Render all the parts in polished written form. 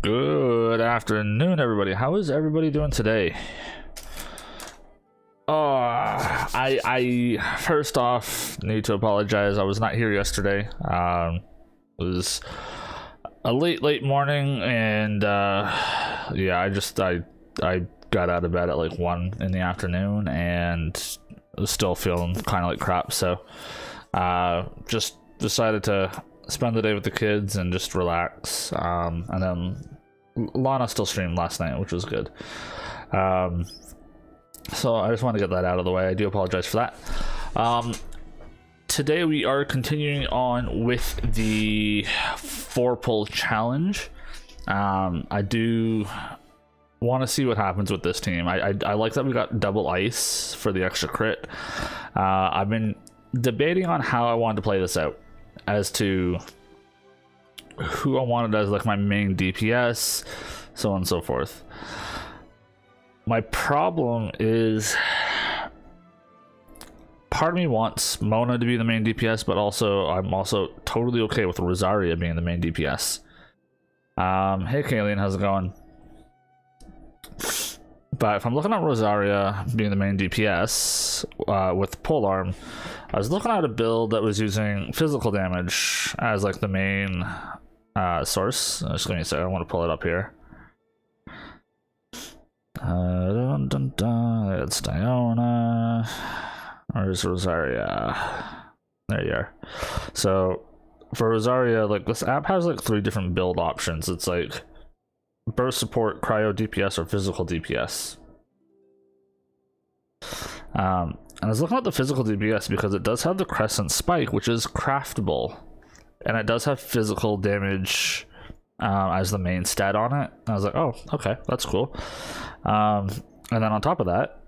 Good afternoon, everybody. How is everybody doing today? I first off need to apologize. I was not here yesterday. It was a late morning, and yeah, I got out of bed at like 1 in the afternoon, and was still feeling kind of like crap. So, just decided to spend the day with the kids and just relax. And then Lana still streamed last night, which was good. So I just want to get that out of the way. I do apologize for that. Today we are continuing on with the 4-pull challenge. I do want to see what happens with this team. I like that we got double ice for the extra crit. I've been debating on how I wanted to play this out, as to who I wanted as like my main DPS, so on and so forth. My problem is, part of me wants Mona to be the main DPS, but also I'm also totally okay with Rosaria being the main DPS. Hey Kayleen, how's it going? But if I'm looking at Rosaria being the main DPS with Polearm, I was looking at a build that was using physical damage as like the main source. Just give me a second, I want to pull it up here. It's Diona. Where's Rosaria? There you are. So for Rosaria, like this app has like 3 different build options. It's like burst support, cryo DPS, or physical DPS. And I was looking at the physical DPS because it does have the crescent spike, which is craftable, and it does have physical damage as the main stat on it. I was like, oh, okay, that's cool. And then on top of that,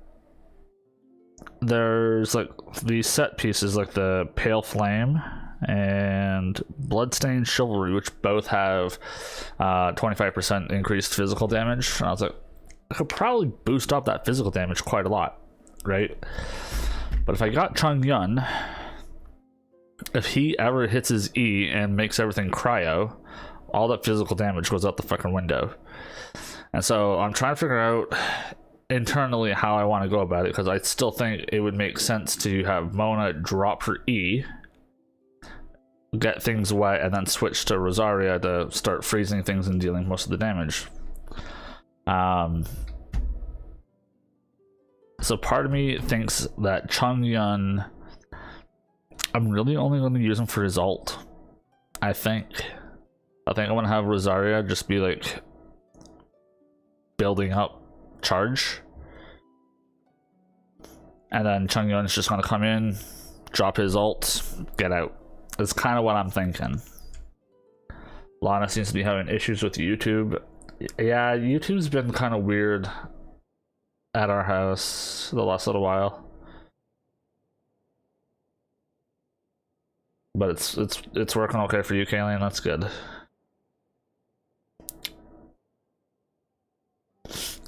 there's like these set pieces like the Pale Flame and Bloodstained Chivalry, which both have 25% increased physical damage. And I was like, I could probably boost up that physical damage quite a lot, right? But if I got Chung Yun, if he ever hits his E and makes everything cryo, all that physical damage goes out the fucking window. And so I'm trying to figure out internally how I want to go about it, because I still think it would make sense to have Mona drop her E, get things wet, and then switch to Rosaria to start freezing things and dealing most of the damage. So part of me thinks that Chung Yun, I'm really only going to use him for his ult. I think I want to have Rosaria just be like building up charge, and then Chung Yun's just going to come in, drop his ult, get out. That's kind of what I'm thinking. Lana seems to be having issues with YouTube. Yeah, YouTube's been kind of weird at our house the last little while, but it's working okay for you, Kayleen. That's good.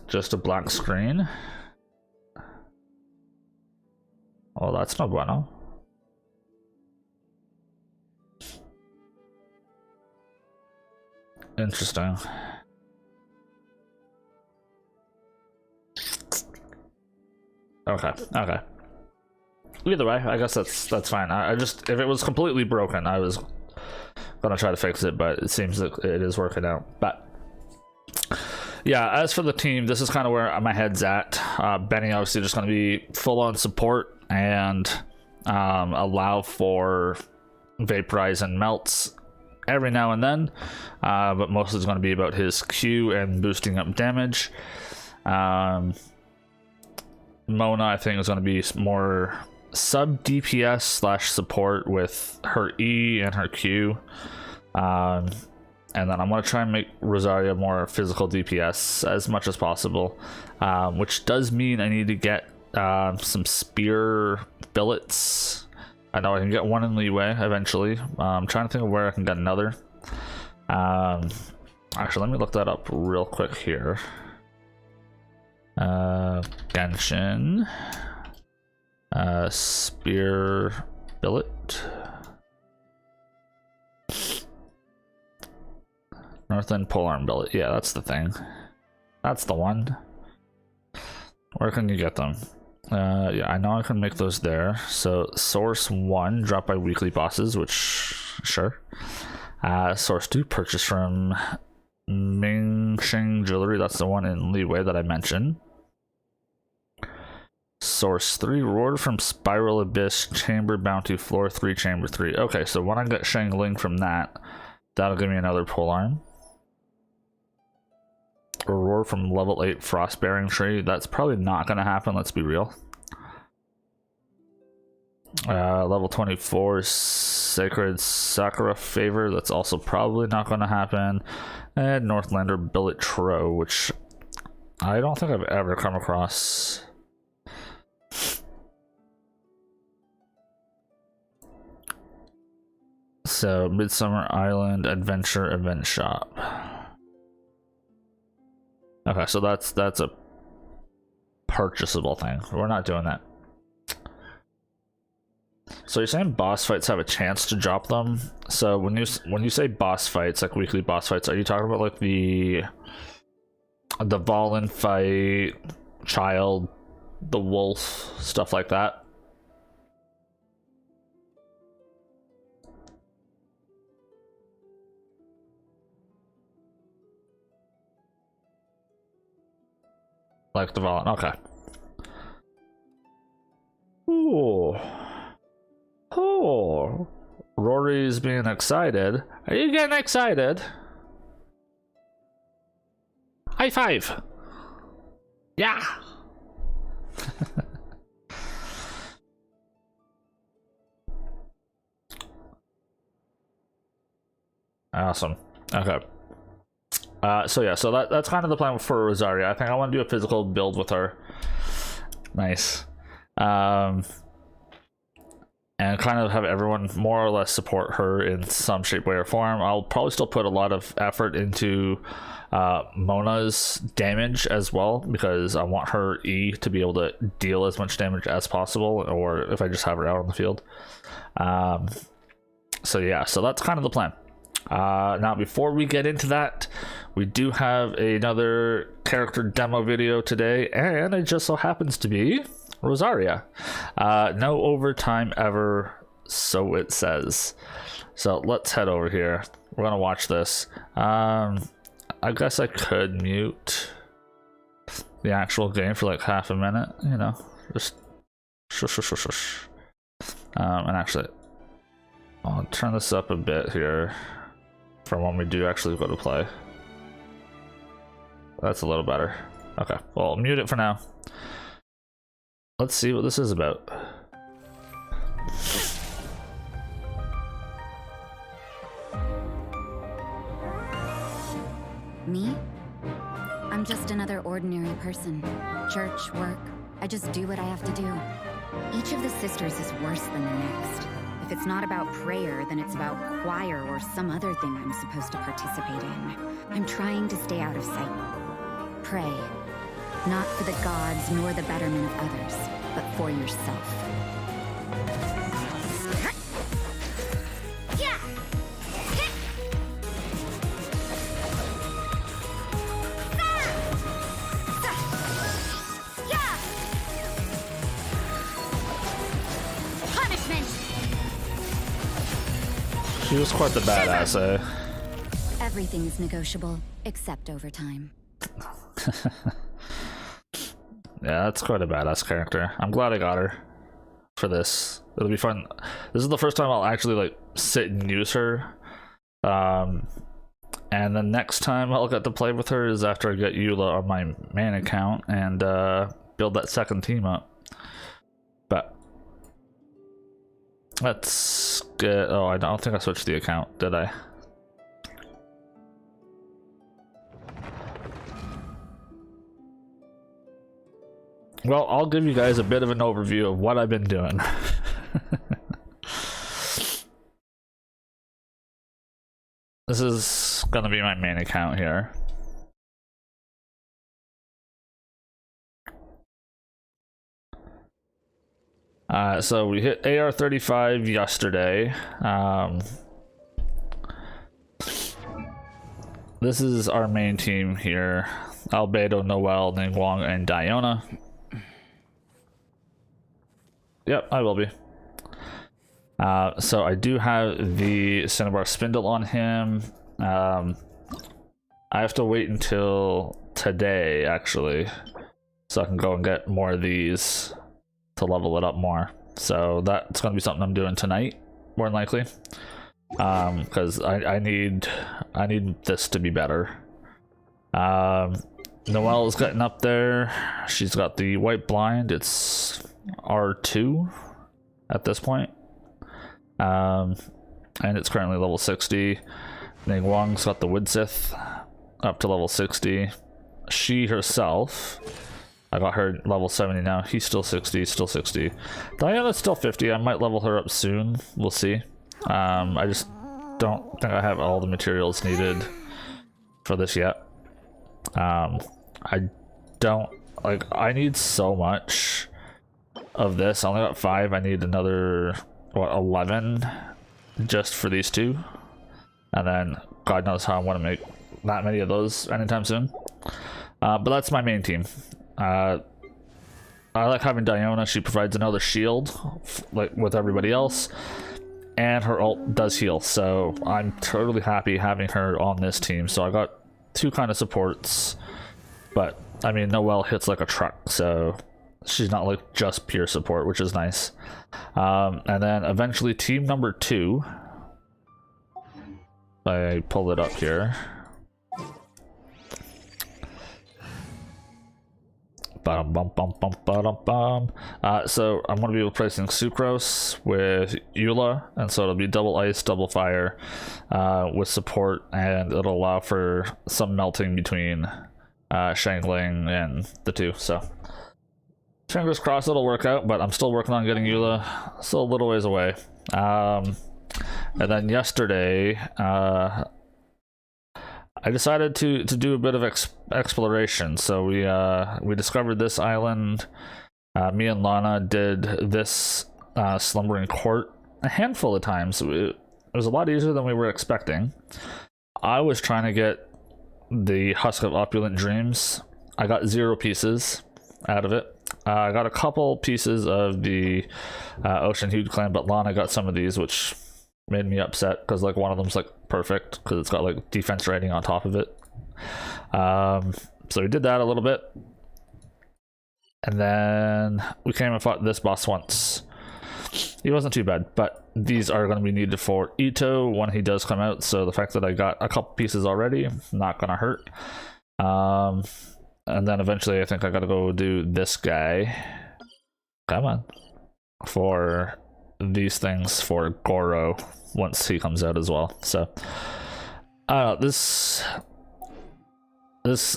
Just a black screen. Oh, that's no bueno. Interesting. Okay. Either way, I guess that's fine. I just, if it was completely broken, I was gonna try to fix it, but it seems that it is working out. But yeah, as for the team, this is kind of where my head's at. Benny obviously just going to be full-on support and allow for vaporize and melts every now and then, but mostly it's going to be about his Q and boosting up damage. Mona, I think, is going to be more sub DPS slash support with her E and her Q. And then I'm going to try and make Rosaria more physical DPS as much as possible, which does mean I need to get some spear billets. I know I can get one in leeway eventually. I'm trying to think of where I can get another. Actually, let me look that up real quick here. Genshin. Spear billet. Northland polearm billet. Yeah, that's the thing. That's the one. Where can you get them? Yeah, I know I can make those there. So source 1, drop by weekly bosses, which sure. Source 2, purchase from Mingxing Jewelry. That's the one in Leeway that I mentioned. Source 3, reward from Spiral Abyss, Chamber Bounty, Floor 3, Chamber 3. Okay, so when I get Shangling from that, that'll give me another polearm. Reward from level 8 Frostbearing Tree. That's probably not going to happen, let's be real. Level 24 Sacred Sakura Favor. That's also probably not going to happen. And Northlander Billet Tro, which I don't think I've ever come across. So Midsummer Island Adventure Event Shop. Okay, so that's a purchasable thing. We're not doing that. So you're saying boss fights have a chance to drop them? So when you say boss fights, like weekly boss fights, are you talking about like the Valen fight, Child, the Wolf, stuff like that? Like the Valen, okay. Ooh. Oh, Rory's being excited. Are you getting excited? High five. Yeah. Awesome. Okay. So yeah, so that's kind of the plan for Rosaria. I think I want to do a physical build with her. Nice. And kind of have everyone more or less support her in some shape, way, or form. I'll probably still put a lot of effort into Mona's damage as well, because I want her E to be able to deal as much damage as possible, or if I just have her out on the field. So yeah, so that's kind of the plan. Now before we get into that, we do have another character demo video today, and it just so happens to be Rosaria. No overtime ever, so it says. So let's head over here. We're gonna watch this. I guess I could mute the actual game for like half a minute, you know, just shush. And actually I'll turn this up a bit here for when we do actually go to play. That's a little better. Okay, well, I'll mute it for now. Let's see what this is about. Me? I'm just another ordinary person. Church, work, I just do what I have to do. Each of the sisters is worse than the next. If it's not about prayer, then it's about choir or some other thing I'm supposed to participate in. I'm trying to stay out of sight. Pray. Not for the gods nor the betterment of others, but for yourself. Punishment! She was quite the badass, eh? Everything is negotiable, except overtime. Yeah, that's quite a badass character. I'm glad I got her for this. It'll be fun. This is the first time I'll actually like sit and use her. And the next time I'll get to play with her is after I get Eula on my main account and build that second team up. But let's get... Oh, I don't think I switched the account, did I? Well, I'll give you guys a bit of an overview of what I've been doing. This is gonna be my main account here. So we hit AR 35 yesterday. this is our main team here. Albedo, Noelle, Ningguang, and Diona. Yep, I will be. So I do have the Cinnabar Spindle on him. I have to wait until today, actually, so I can go and get more of these to level it up more. So that's going to be something I'm doing tonight, more than likely, because I need this to be better. Noelle is getting up there. She's got the white blind. It's R2 at this point. And it's currently level 60. Ningguang's got the Widsith up to level 60. She herself, I got her level 70 now. He's still 60, still 60. Diana's still 50. I might level her up soon. We'll see. I just don't think I have all the materials needed for this yet. I don't, like, I need so much of this. I only got 5. I need another, what, 11 just for these two. And then God knows how I want to make that many of those anytime soon. But that's my main team. I like having Diona. She provides another shield, like with everybody else, and her ult does heal. So I'm totally happy having her on this team. So I got 2 kind of supports, but I mean Noelle hits like a truck, so she's not like just pure support, which is nice. And then eventually team number 2. I pulled it up here. So I'm going to be replacing Sucrose with Eula, and so it'll be double ice, double fire with support, and it'll allow for some melting between Shangling and the two. So fingers crossed it'll work out, but I'm still working on getting Eula, still a little ways away. And then yesterday I decided to do a bit of exploration. So we discovered this island. Me and Lana did this slumbering court a handful of times. It was a lot easier than we were expecting. I was trying to get the Husk of Opulent Dreams. I got 0 pieces out of it. I got a couple pieces of the Ocean Hued Clan, but Lana got some of these, which made me upset because like one of them's like perfect because it's got like defense rating on top of it. So we did that a little bit, and then we came and fought this boss once. He wasn't too bad, but these are going to be needed for Ito when he does come out, so the fact that I got a couple pieces already, not gonna hurt. And then eventually I think I gotta go do this guy, come on, for these things for Goro once he comes out as well. So this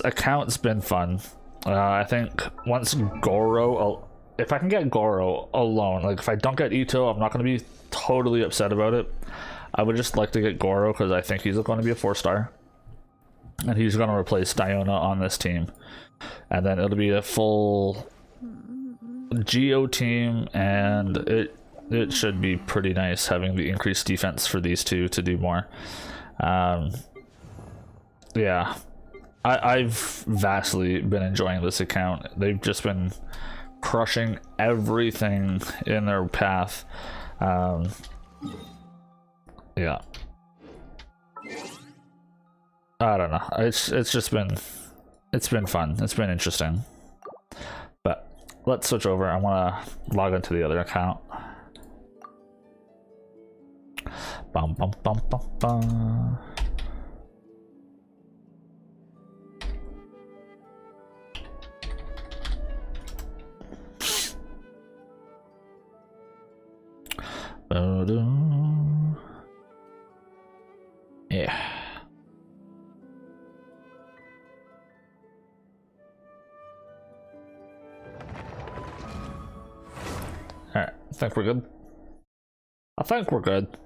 account's been fun. I think once Goro, if I can get Goro alone, like if I don't get Ito, I'm not going to be totally upset about it. I would just like to get Goro because I think he's going to be a 4-star, and he's going to replace Diona on this team, and then it'll be a full Geo team, and it should be pretty nice having the increased defense for these two to do more. Yeah, I've vastly been enjoying this account. They've just been crushing everything in their path. Yeah, I don't know. It's just been, it's been fun. It's been interesting. But let's switch over. I want to log into the other account. Bum bum bum bum bum. Yeah. Alright, I think we're good. I think we're good.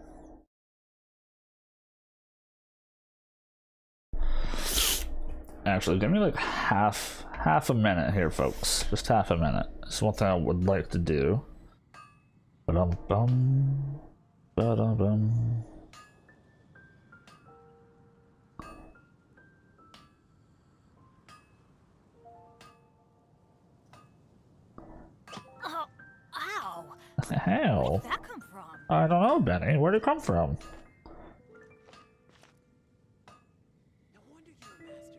Actually, give me like half a minute here, folks. Just half a minute. It's one thing I would like to do. Ba-dum-bum. Ba-dum-bum. hell? Where did that come from? I don't know, Benny. Where'd it come from? No wonder you're a master.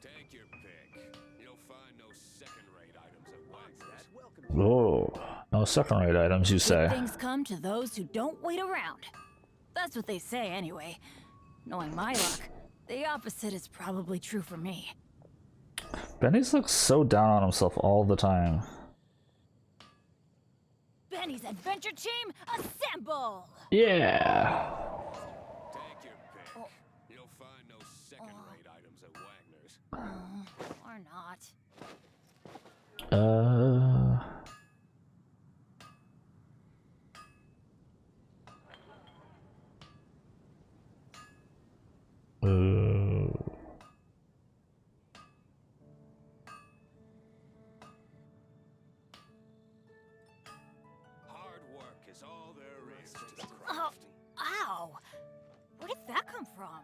Take your pick. You'll find no second-rate items at Wagner's. Welcome. Oh, no second-rate items, you say? Good things come to those who don't wait around. That's what they say anyway. Knowing my luck, the opposite is probably true for me. Benny's looks so down on himself all the time. Benny's adventure team, assemble! Yeah. Take your pick. You'll find no second-rate items at Wagner's. Or not. Hard work is all there is to the Oh, crafting. ow! Where did that come from?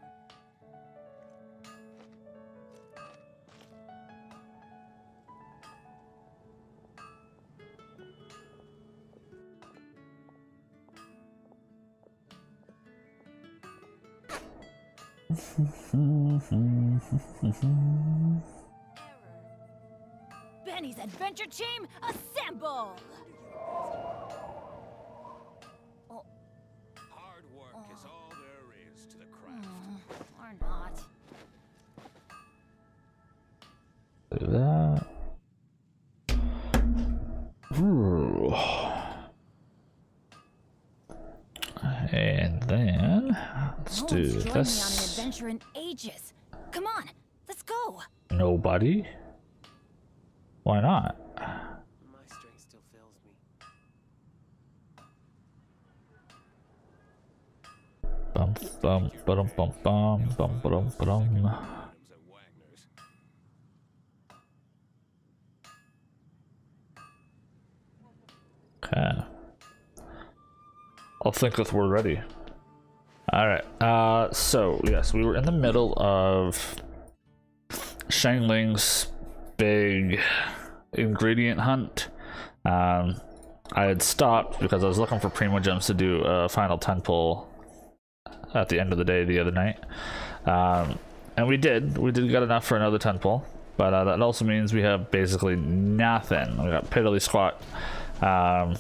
Benny's adventure team, assemble! Hard work is all there is to the craft. Or not. Do that. Ooh. And then let's No do one's joined me on an this. adventure in ages. Come on, let's go. Nobody? Why not? My strength still fails me. Bum bum bum bum bum bum bum bum. Items at Wagner's. Okay. I'll think if we're ready. Alright, so yes, we were in the middle of Shangling's big ingredient hunt. I had stopped because I was looking for Primo Gems to do a final 10 pull at the end of the day the other night. And we did get enough for another 10 pull, but that also means we have basically nothing. We got piddly squat for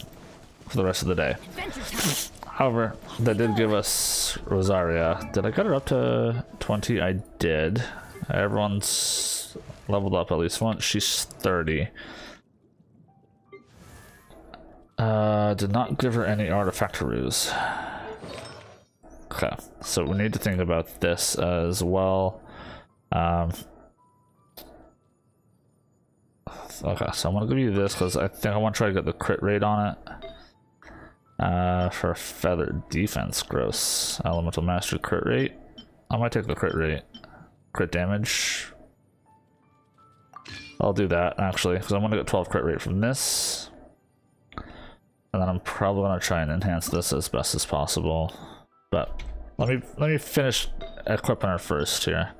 the rest of the day. Adventure time. However, that did give us Rosaria. Did I get her up to 20? I did. Everyone's leveled up at least once. She's 30. Did not give her any artifactaroos. Okay, so we need to think about this as well. Okay, so I'm gonna give you this because I think I want to try to get the crit rate on it. For feathered defense, gross. Elemental mastery crit rate. I might take the crit rate. Crit damage. I'll do that actually, because I'm gonna get 12 crit rate from this. And then I'm probably gonna try and enhance this as best as possible. But let me finish equipping her first here.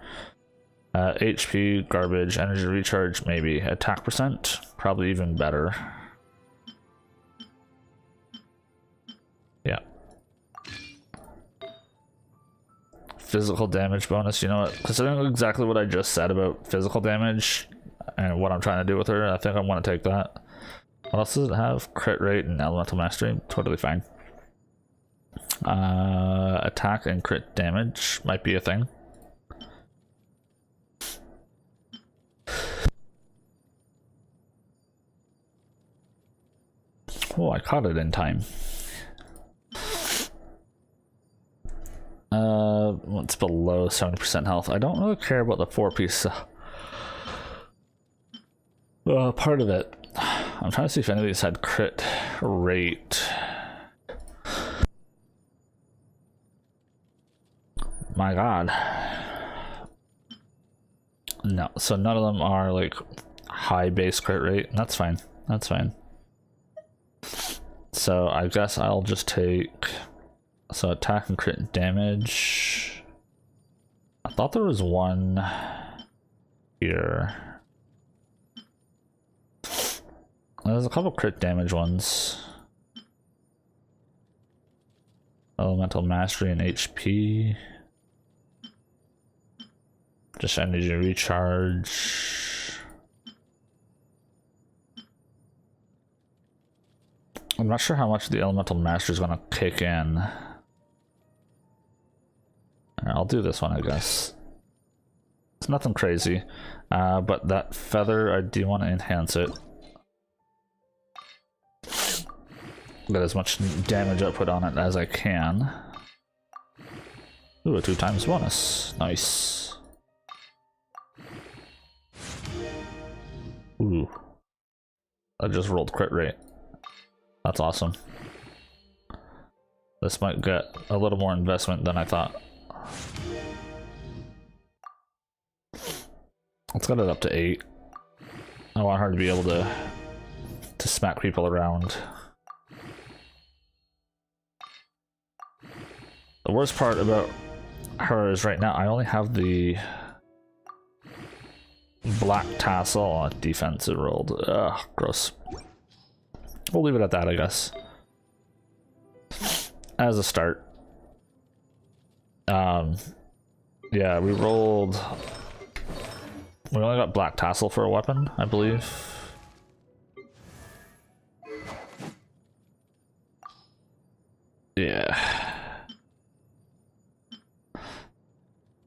HP, garbage, energy recharge, maybe. Attack percent, probably even better. Yeah. Physical damage bonus, you know what? Considering exactly what I just said about physical damage and what I'm trying to do with her, I think I want to take that. What else does it have? Crit rate and elemental mastery, totally fine. Attack and crit damage might be a thing. Oh, I caught it in time. It's below 70% health. I don't really care about the 4-piece part of it. I'm trying to see if any of these had crit rate. My god. No, so none of them are like high base crit rate, and that's fine. That's fine. So I guess I'll just take attack and crit damage. I thought there was one here. There's a couple crit damage ones. Elemental mastery and HP. Just energy recharge. I'm not sure how much the elemental mastery is gonna kick in. I'll do this one, I guess. It's nothing crazy, but that feather, I do want to enhance it. Get as much damage output on it as I can. Ooh, a 2x bonus. Nice. Ooh. I just rolled crit rate. That's awesome. This might get a little more investment than I thought. Let's get it up to 8. I want her to be able to smack people around. The worst part about her is right now I only have the black tassel on defense it rolled. Ugh, gross. We'll leave it at that, I guess. As a start. Yeah, we rolled. We only got black tassel for a weapon, I believe. Yeah.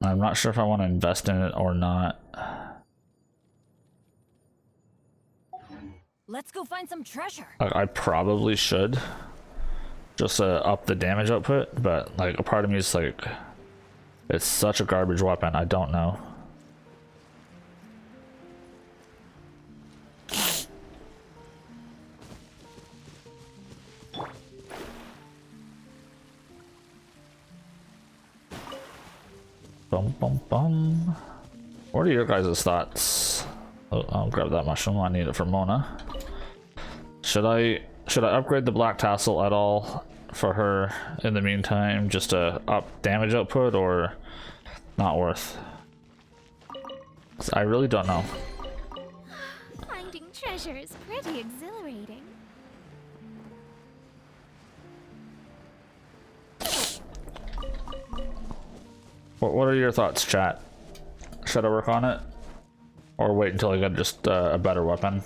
I'm not sure if I want to invest in it or not. Let's go find some treasure. I probably should. Just up the damage output, but like a part of me is like, it's such a garbage weapon, I don't know. Bum bum bum. What are your guys' thoughts? Oh, I'll grab that mushroom. I need it for Mona. Should I upgrade the black tassel at all for her in the meantime, just to up damage output, or not worth? 'Cause I really don't know. Finding treasure is pretty exhilarating. What are your thoughts, chat? Should I work on it, or wait until I get just a better weapon?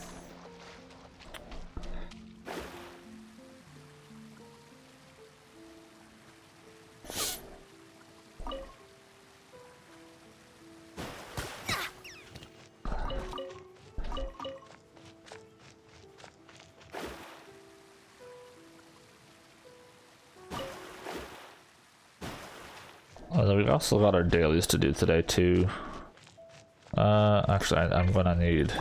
Oh, we also got our dailies to do today too. Actually, I'm gonna need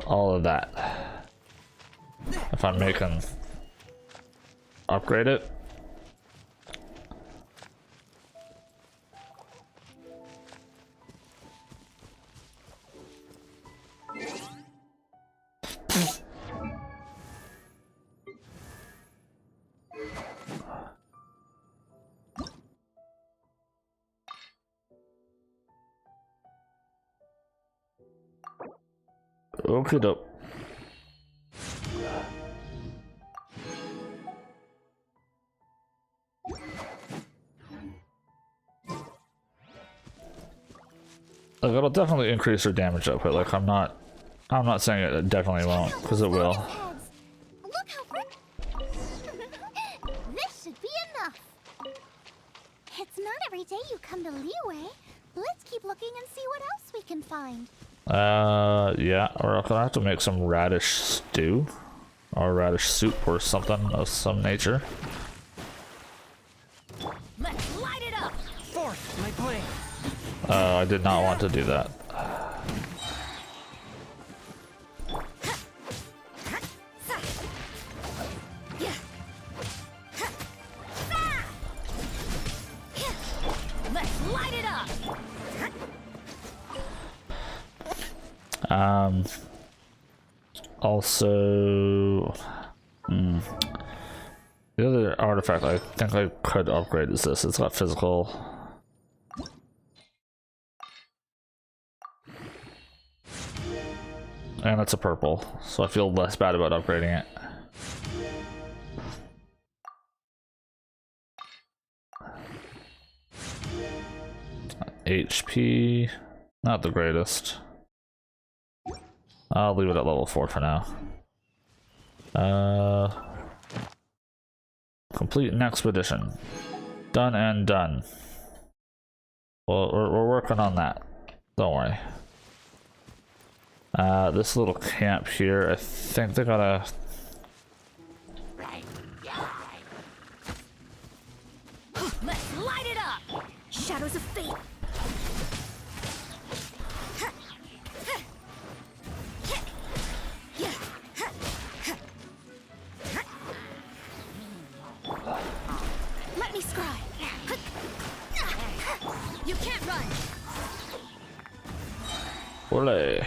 all of that if I'm making upgrade it. Okay, dope. Like, it'll definitely increase her damage output. Like, I'm not saying it definitely won't, because it will. Look how this should be enough. It's not every day you come to Leeway. Let's keep looking and see what else we can find. Yeah, or I'll have to make some radish stew or radish soup or something of some nature. Let's light it up. Forth my pudding. I did not want to do that. Let's light it up. Also, the other artifact I think I could upgrade is this. It's got physical. And it's a purple, so I feel less bad about upgrading it. HP, not the greatest. I'll leave it at level 4 for now. Complete an expedition. Done and done. Well, we're working on that. Don't worry. This little camp here, I think they gotta... Let's light it up! Shadows of fate! Let me scry! You can't run! Ole.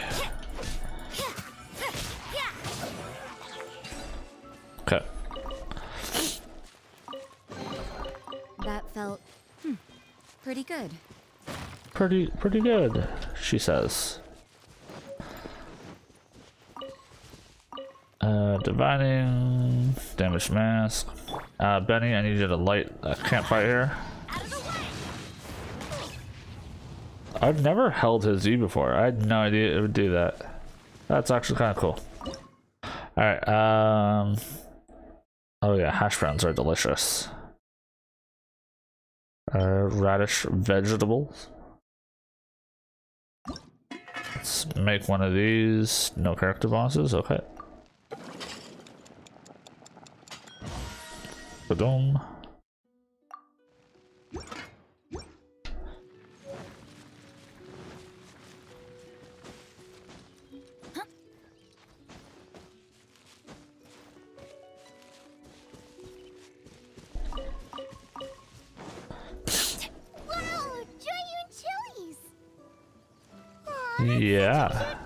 Okay. That felt pretty good. Pretty good, she says. Divining, damage mask. Benny, I need you to light a campfire here. I've never held his Z before. I had no idea it would do that. That's actually kind of cool. Alright, oh yeah, hash browns are delicious. Radish vegetables. Let's make one of these. No character bosses, okay. Ba-dum. Yeah.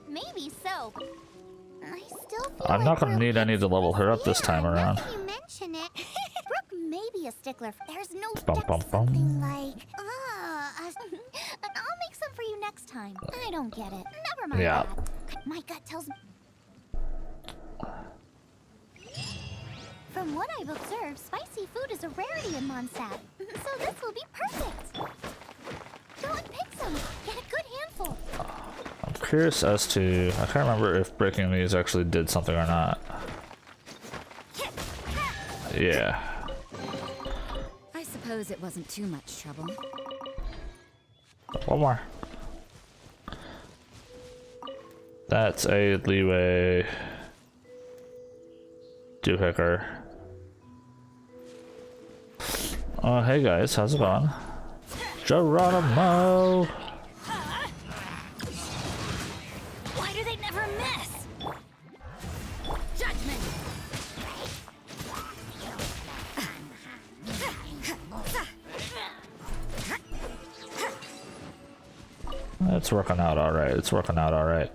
Maybe so. I still feel I'm not like gonna need any to level her up this time around. now that you mention it. Brooke may be a stickler. There's no Bum, bum, bum. something like I'll make some for you next time. I don't get it. Never mind. Yeah. That. My gut tells me. From what I've observed, spicy food is a rarity in Mondstadt, so this will be perfect. Go and pick some. Get a good handful. I'm curious as to... I can't remember if breaking these actually did something or not. Yeah. I suppose it wasn't too much trouble. One more. That's a leeway doohicker. Oh, hey guys, how's it going? Geronimo! Why do they never miss? Judgment! It's working out alright, it's working out alright.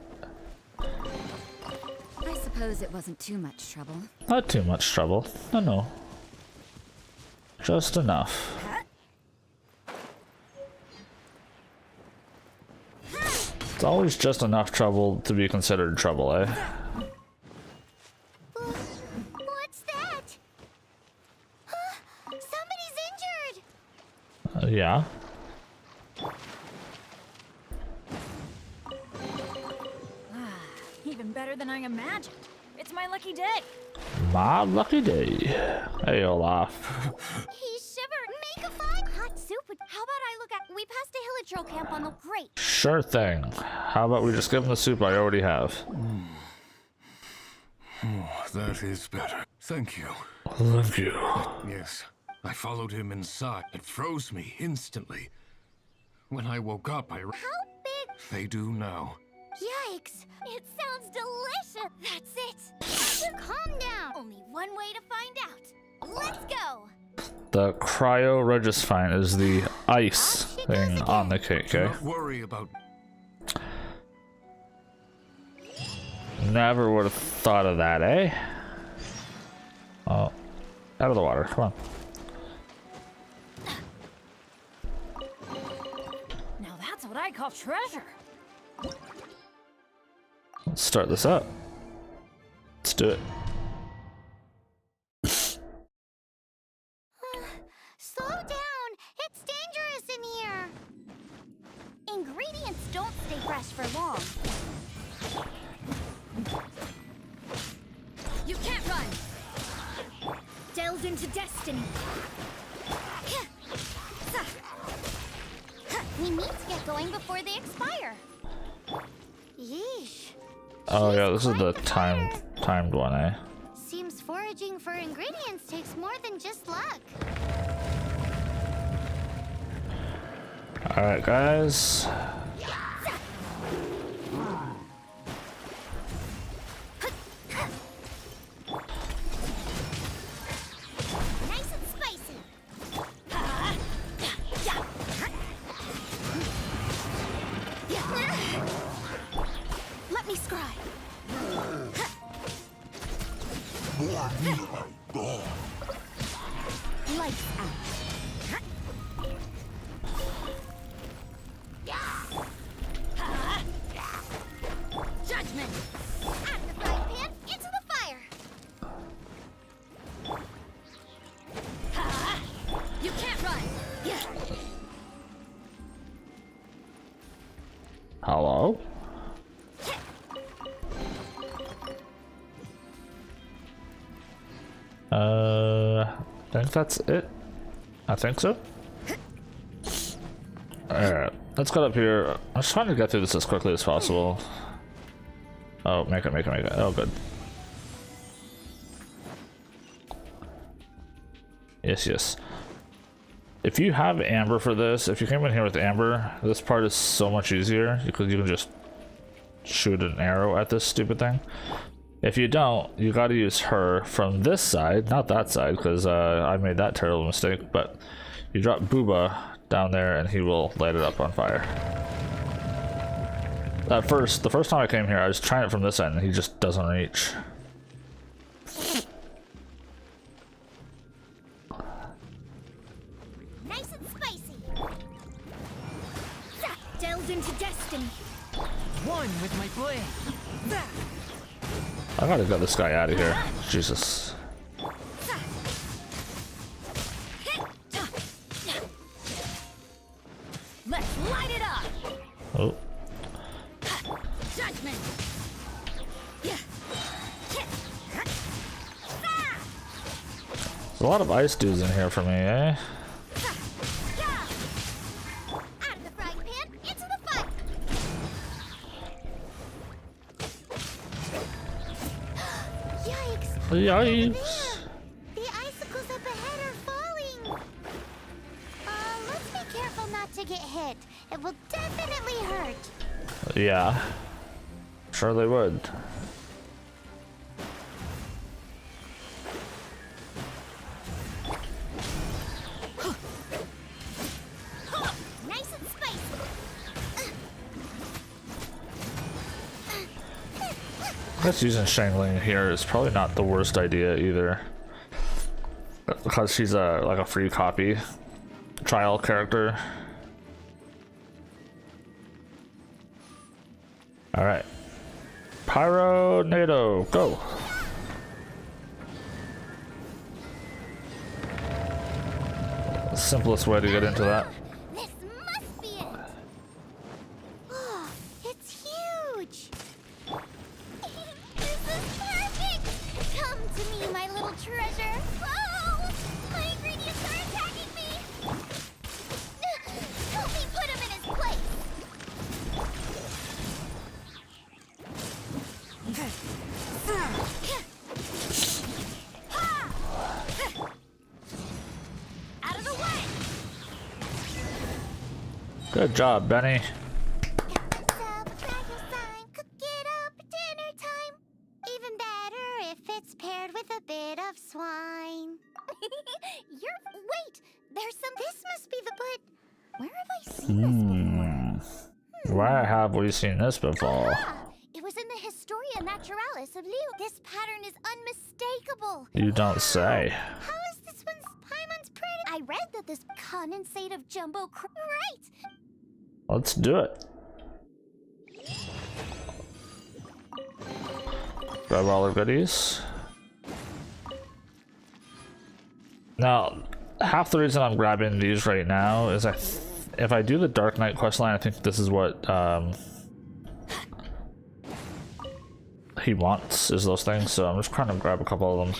I suppose it wasn't too much trouble. Not too much trouble. No. Just enough. It's always just enough trouble to be considered trouble, eh? What's that? Somebody's injured. Yeah. Even better than I imagined. It's my lucky day. My lucky day. Hey, Olaf. He's shivered. Make a fine hot soup. How about I look at? We passed a Hillitro camp on the grate. Sure thing. How about we just give him the soup I already have? Oh, that is better. Thank you. Thank you. Yes, I followed him inside. It froze me instantly. When I woke up, How big? They do now. Yikes! It sounds delicious. That's it. Calm down. Only one way to find out. Let's go. The cryo registine is the ice thing on the cake, Do okay? not worry about... Never would have thought of that, eh? Oh. Out of the water, come on. Now that's what I call treasure. Let's start this up. Let's do it. Slow down. It's dangerous in here. Ingredients don't stay fresh for long. You can't run! Delve into destiny. We need to get going before they expire. Yeesh. Oh yeah, this is Quite the the timed one, eh? Seems foraging for ingredients takes more than just luck. Alright guys. Nice and spicy. Let me scry. Lights out. Judgment! Out of the frying pan, into the fire. You can't run! Hello? I think that's it. I think so. Alright, let's get up here. I'm just trying to get through this as quickly as possible. Oh, make it. Oh, good. Yes. If you have amber for this, if you came in here with amber, this part is so much easier because you can just shoot an arrow at this stupid thing. If you don't, you gotta use her from this side, not that side, because I made that terrible mistake, but you drop Booba down there and he will light it up on fire. The first time I came here, I was trying it from this end and he just doesn't reach. Nice and spicy. Delve into destiny. One with my blade. I gotta get this guy out of here. Jesus. Let's light it up! Oh. Judgment! There's a lot of ice dudes in here for me, eh? Out of the frying pan, into the fire. Yikes. Yikes. The icicles up ahead are falling. Let's be careful not to get hit. It will definitely hurt. Yeah. Sure they would. Nice and spicy. I guess using Shangling here is probably not the worst idea either. Because she's like a free copy trial character. Alright. Pyro Nado, go! Simplest way to get into that. This must be it. Oh, it's huge. This is perfect. Come to me, my little treasure. Oh, my ingredients are attacking me. Help me put him in his place. Out of the way. Good job, Benny. Self-cracker sign, cook it up at dinner time. Even better if it's paired with a bit of swine. Wait, there's some. This must be the Where have I seen this before? Where have we seen this before? Ah, it was in the Historia Naturalis of Liu. This pattern is unmistakable. You don't say. How is this one's Paimon's pretty? I read that this condensate of jumbo right. Let's do it. Grab all the goodies. Now, half the reason I'm grabbing these right now is if I do the Dark Knight questline, I think this is what he wants, is those things. So I'm just trying to grab a couple of them.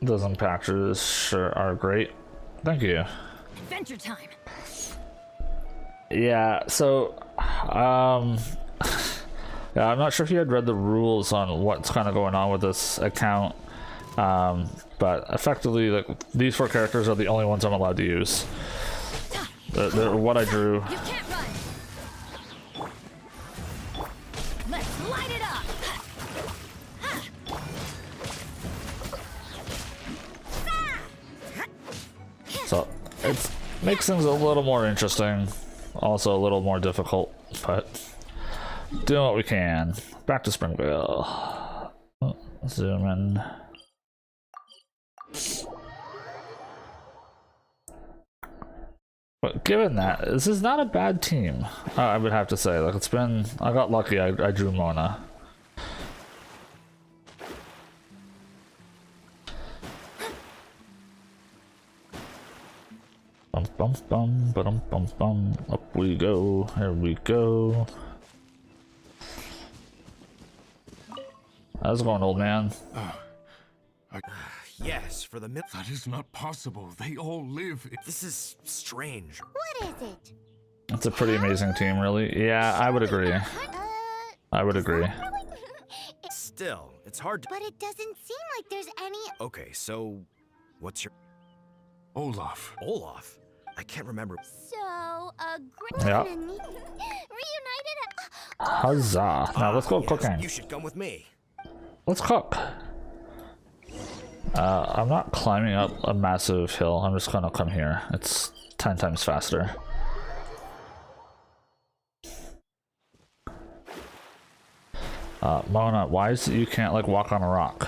Those patches sure are great. Thank you. Adventure time. Yeah, so yeah, I'm not sure if you had read the rules on what's kind of going on with this account, but effectively, like, these 4 characters are the only ones I'm allowed to use. They're what I drew. You can't run. Let's light it up. So it makes things a little more interesting, also a little more difficult, but doing what we can. Back to Springvale. Zoom in. But given that, this is not a bad team, I would have to say. Like, it's been, I got lucky, I drew Mona. Bum bum bum bum bum bum. Up we go. Here we go. How's it going, old man? Yes, for the mil- That is not possible. They all live in... This is strange. What is it? It's a pretty amazing team, really. Yeah, I would agree. I would agree. Still, it's hard to... But it doesn't seem like there's any... Okay, so... What's your... Olaf. Olaf? I can't remember. So, great Yeah. reunited. Huzzah. Now let's go Yes, cooking. you should come with me. Let's cook. I'm not climbing up a massive hill. I'm just gonna come here. It's 10 times faster. Mona, why is it you can't, like, walk on a rock?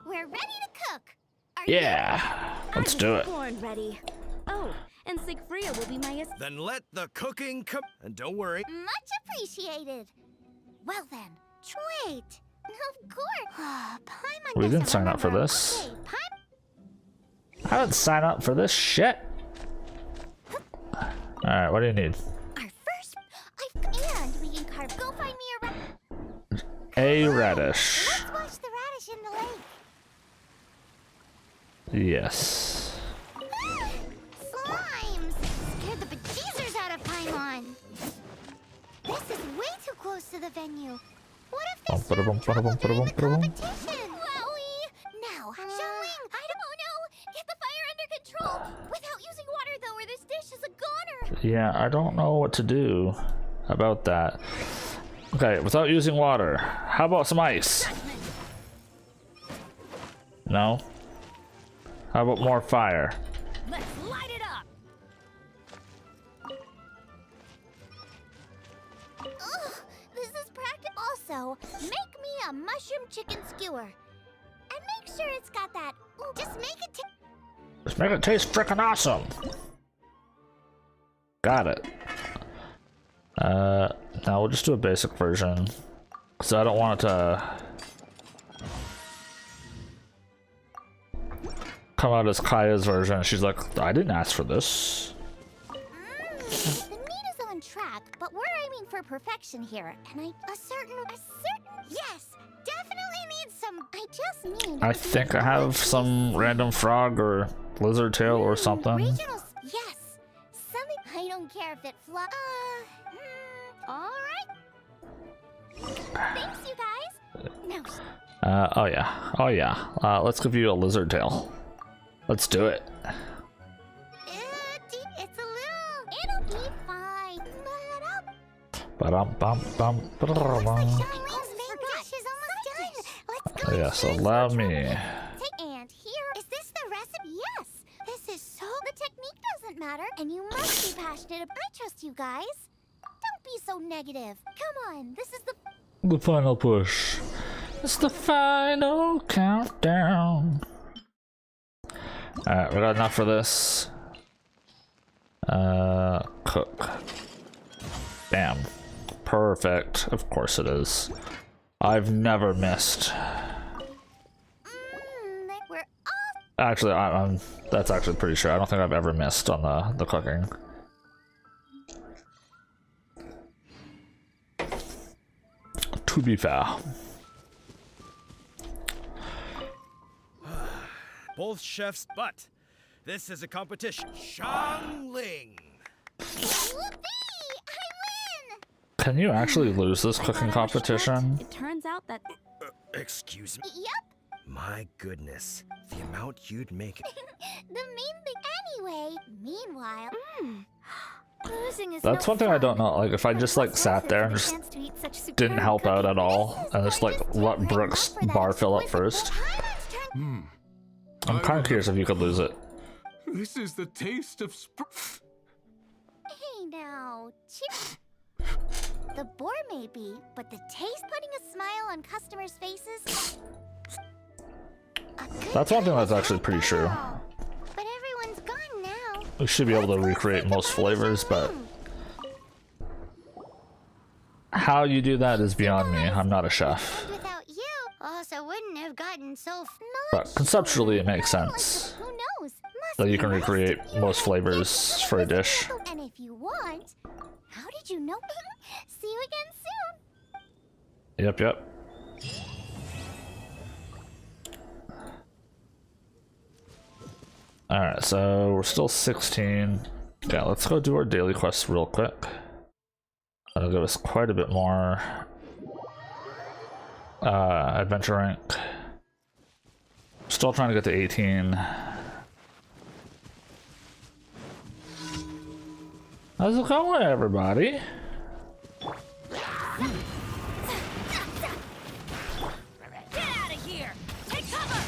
We're ready to cook. Are Yeah, let's do it. Corn ready. Oh, and Sigfria will be my Then let the cooking come. And don't worry. much appreciated. Well then, wait. Of course. Paimon We didn't doesn't sign up for remember. this. Okay, I didn't sign up for this shit. Alright, what do you need? our first. And we can carve. Go find me A radish. Let's wash the radish in the lake. Yes. Slimes! Scared the bejeezers out of Paimon. This is way too close to the venue. What if they serve trouble during the competition? Wowie! Now, Xiangling, I don't know. Get the fire under control. Without using water, though, or this dish is a goner. Yeah, I don't know what to do about that. Okay, without using water, how about some ice? No? How about more fire? Let's light it up. Ugh, this is practical. Also, make me a mushroom chicken skewer. And make sure it's got that. Just make it Just make it taste frickin' awesome. Got it. Now we'll just do a basic version. Cause I don't want it to come out as Kaya's version. She's like, I didn't ask for this. The meat is on track, but we're aiming for perfection here. And a certain, yes, definitely need some. I just need. I think I have some random frog or lizard tail or something. Regional, yes, something. I don't care if it all right. Thanks, you guys. Now, Oh yeah. Let's give you a lizard tail. Let's do it. it's a little. It'll be fine. Ba-dum-bum-bum. Xiangling's dish is almost done. Let's go. Yes, allow me. And here is this the recipe? Yes. This is so. The technique doesn't matter. And you must be passionate. I trust you guys. Don't be so negative. Come on, this is The final push. It's the final countdown. Alright, we got enough for this. Cook. Bam. Perfect. Of course it is. I've never missed. we're off. Actually, I'm that's actually pretty sure. I don't think I've ever missed on the cooking. To be fair. Both chefs, but this is a competition. Shangling. Whoopee! I win! Can you actually lose this cooking competition? It turns out that Excuse me. Yep, My goodness, the amount you'd make. the main thing anyway. Meanwhile, losing is That's no one thing I don't fun. know. Like, if I just like sat there and just didn't help out at all, and just like let Brooks' bar fill up first. I'm kind of curious if you could lose it. This is the taste of Hey now, cheers. The bore may be, but the taste putting a smile on customers' faces. That's one thing that's actually pretty true. But everyone's gone now. We should be able to recreate most flavors, but how you do that is beyond me. I'm not a chef. Without you, also wouldn't have gotten so. But conceptually, it makes sense Who knows? that you can recreate most flavors for a dish. And if you want, how did you know? See you again soon. Yep, yep. Alright, so we're still 16. Yeah, let's go do our daily quests real quick. That'll give us quite a bit more adventure rank. Still trying to get to 18. How's it going, everybody? get out of here! Take cover!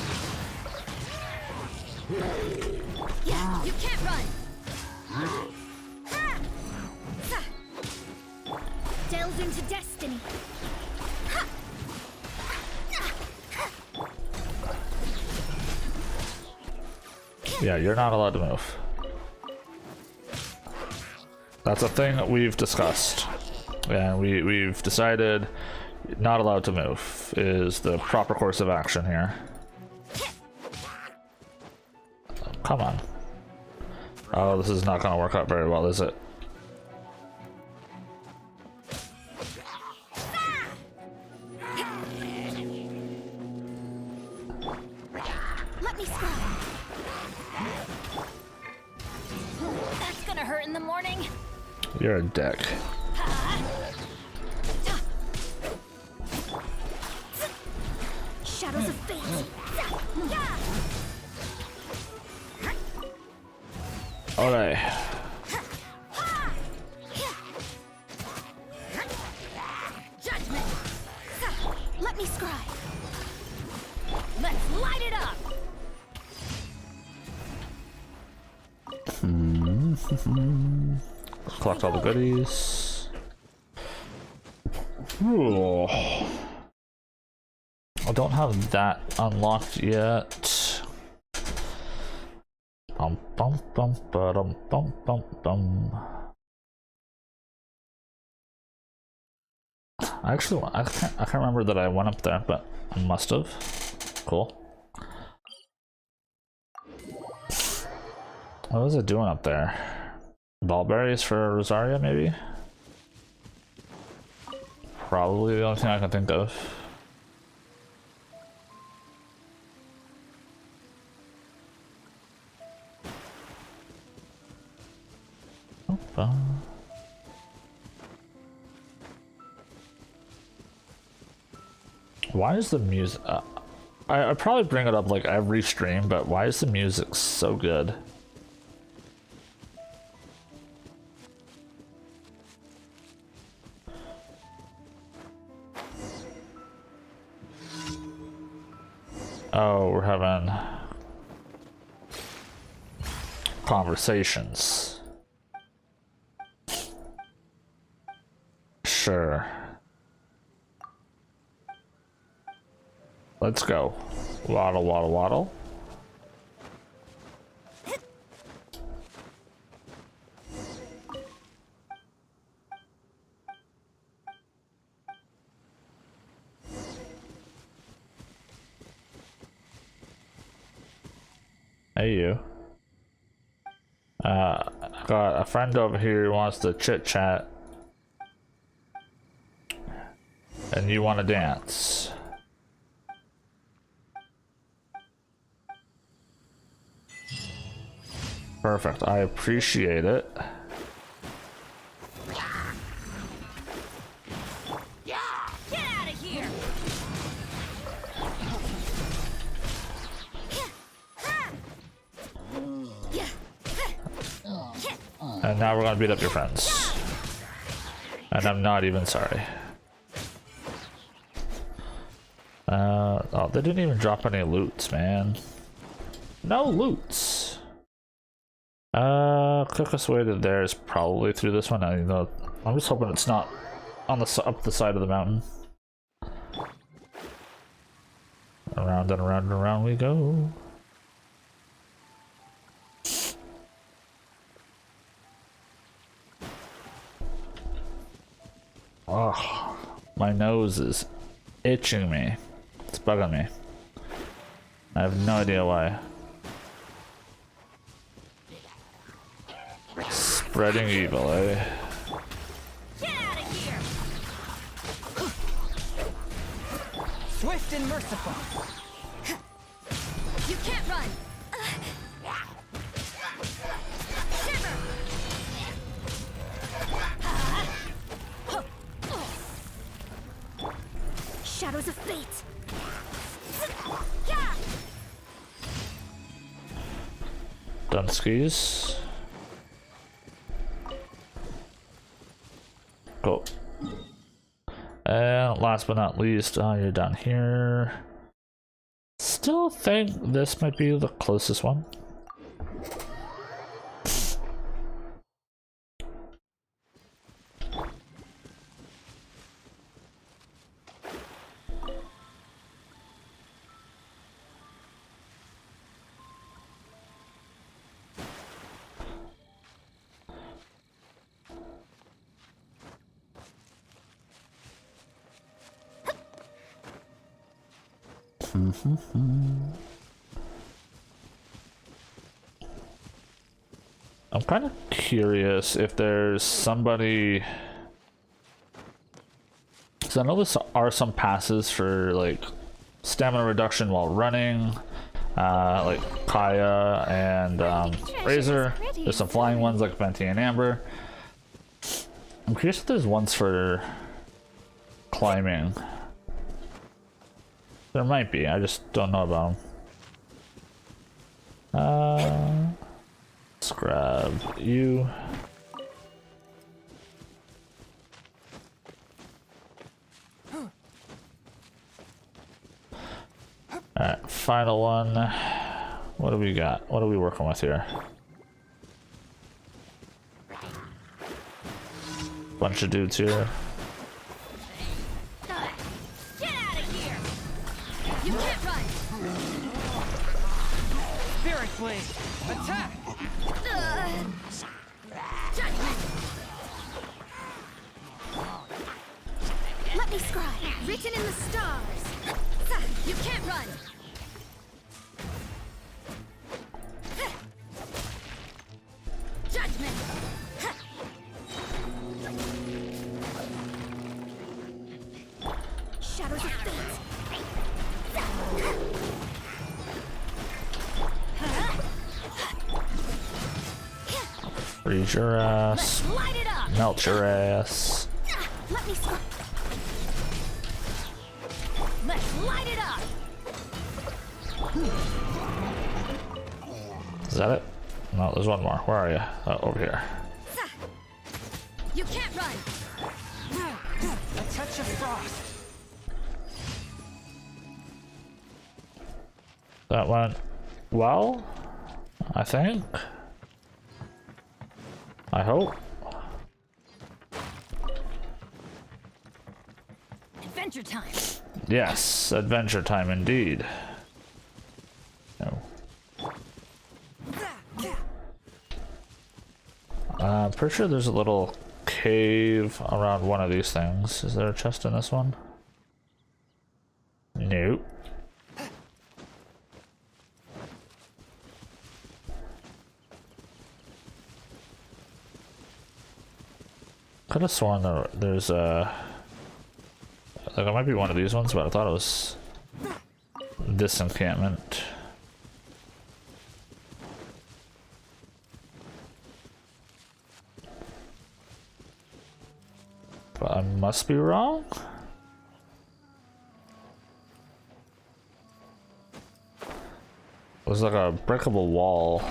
Yeah, you can't run! Delve into destiny. Yeah, you're not allowed to move. That's a thing that we've discussed. And we've decided not allowed to move is the proper course of action here. Come on. Oh, this is not going to work out very well, is it? Let me scrub. That's gonna hurt in the morning. You're a dick. Shadows of fate. Alright. Judgment! Let me scry. Let's light it up! Collect all the goodies. Ooh. I don't have that unlocked yet. Bum bum bum bum bum bum bum. Actually, I can't remember that I went up there, but I must have. Cool. What was it doing up there? Ballberries for Rosaria, maybe? Probably the only thing I can think of. Why is the music... I probably bring it up like every stream, but why is the music so good? Oh, we're having conversations. Sure. Let's go. Waddle, waddle, waddle. Hey, you. Got a friend over here who wants to chit chat. And you want to dance. Perfect. I appreciate it. Get out of here! And now we're gonna beat up your friends. And I'm not even sorry. Oh, they didn't even drop any loots, man. No loots. Quickest way to there is probably through this one. I'm just hoping it's not on the up the side of the mountain. Around and around and around we go. Oh, my nose is itching me. It's bugging me. I have no idea why. Spreading evil, eh? Get out of here! Swift and merciful. You can't run! Shadows of fate. Dunskies. Cool. And last but not least, you're down here. Still think this might be the closest one. I'm kind of curious if there's somebody. So I know there are some passes for like stamina reduction while running, like Kaya and Razor. There's some flying ones like Venti and Amber. I'm curious if there's ones for climbing. There might be, I just don't know about them. Let's grab you. Alright, final one. What do we got? What are we working with here? Bunch of dudes here. You can't run! Spirit Blade, attack! Let me scry. Written in the stars. You can't run! Judgment! Shadows of fate. Freeze your ass. Light it up! Melt your ass. Let me scry. Let's light it up! Is that it? No, there's one more. Where are you? Oh, over here. You can't run! A touch of frost. That went well, I think. I hope. adventure time. Yes, adventure time indeed. No. Pretty sure there's a little cave around one of these things. Is there a chest in this one? Nope. Could have sworn there's a... Like, it might be one of these ones, but I thought it was this encampment. But I must be wrong? It was like a breakable wall.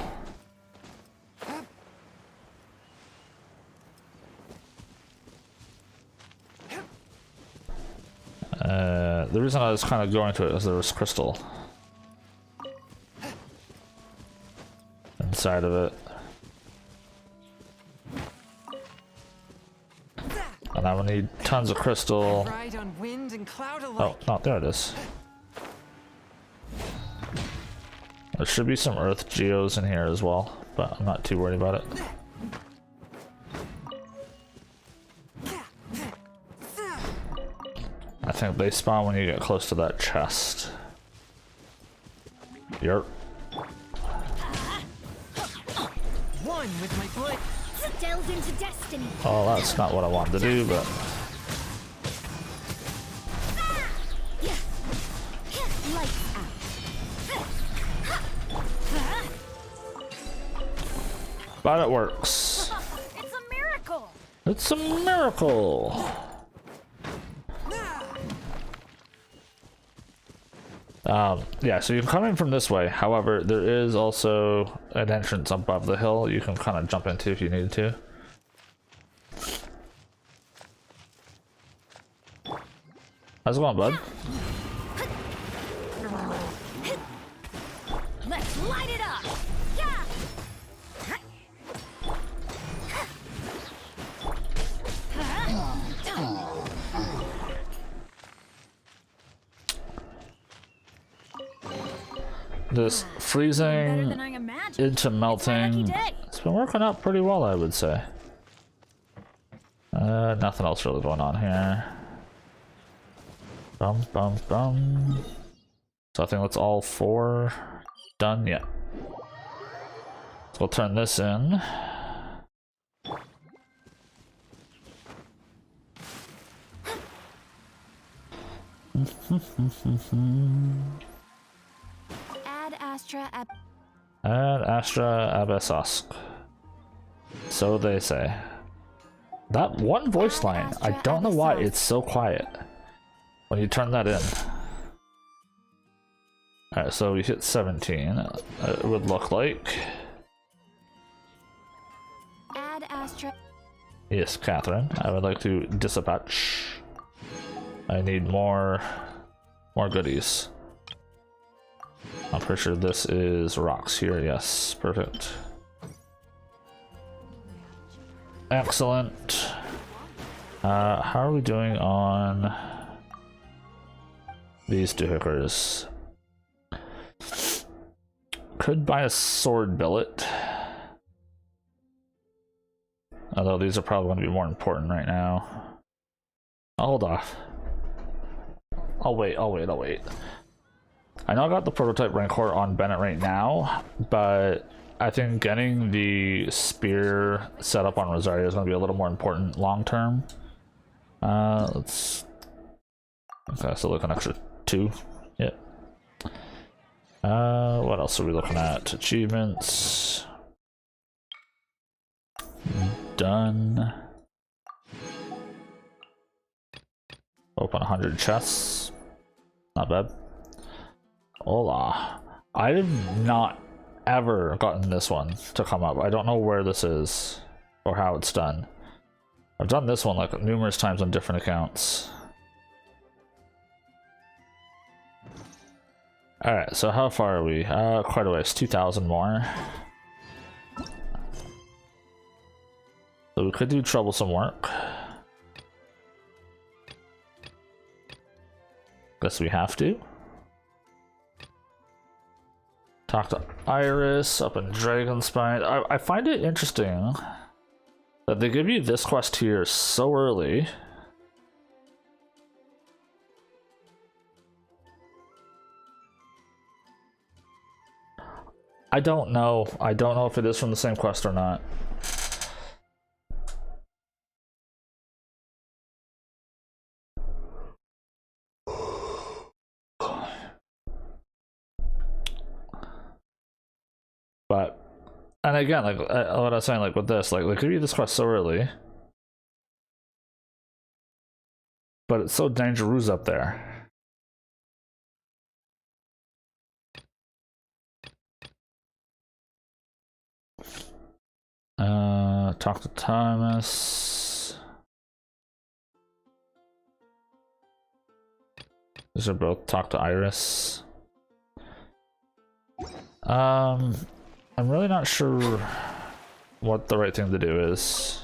The reason I was kind of going to it is there was crystal inside of it. And I would need tons of crystal. Ride on wind and cloud Oh, alike. no, there it is. There should be some earth geos in here as well, but I'm not too worried about it. I think they spawn when you get close to that chest. Yerp. One with my blade. Delve into destiny. Oh, that's not what I wanted to do, but Lights out. but it works. It's a miracle. It's a miracle. Yeah, so you can come in from this way. However, there is also an entrance above the hill you can kind of jump into if you needed to. How's it going, bud? Let's light it up. Yeah. This Better freezing than I imagined. into melting. day. It's been working out pretty well, I would say. Nothing else really going on here. Bum bum bum. So I think that's all 4 done. Yeah. So we'll turn this in. Ad Astra ab And Astra Abesask. So they say. That one voice line, I don't know why it's so quiet when you turn that in. Alright, so we hit 17. It would look like. Ad Astra Yes, Catherine. I would like to dispatch. I need more goodies. I'm pretty sure this is rocks here. Yes, perfect. Excellent. How are we doing on these two hookers? Could buy a sword billet. Although these are probably going to be more important right now. I'll hold off. I'll wait. I know I got the prototype Rancor on Bennett right now, but I think getting the spear set up on Rosario is going to be a little more important long term. Let's... Okay, so look, an extra 2. Yep. What else are we looking at? Achievements. Done. Open 100 chests. Not bad. Hola. I've not ever gotten this one to come up. I don't know where this is or how it's done. I've done this one like numerous times on different accounts. Alright, so how far are we? Quite a ways. 2,000 more. So we could do troublesome work. Guess we have to. Talk to Iris up in Dragonspine. I find it interesting that they give you this quest here so early. I don't know. I don't know if it is from the same quest or not. But, and again, like what I was saying, like with this, like they give you this quest so early, but it's so dangerous up there. Talk to Thomas. These are both talk to Iris. I'm really not sure what the right thing to do is.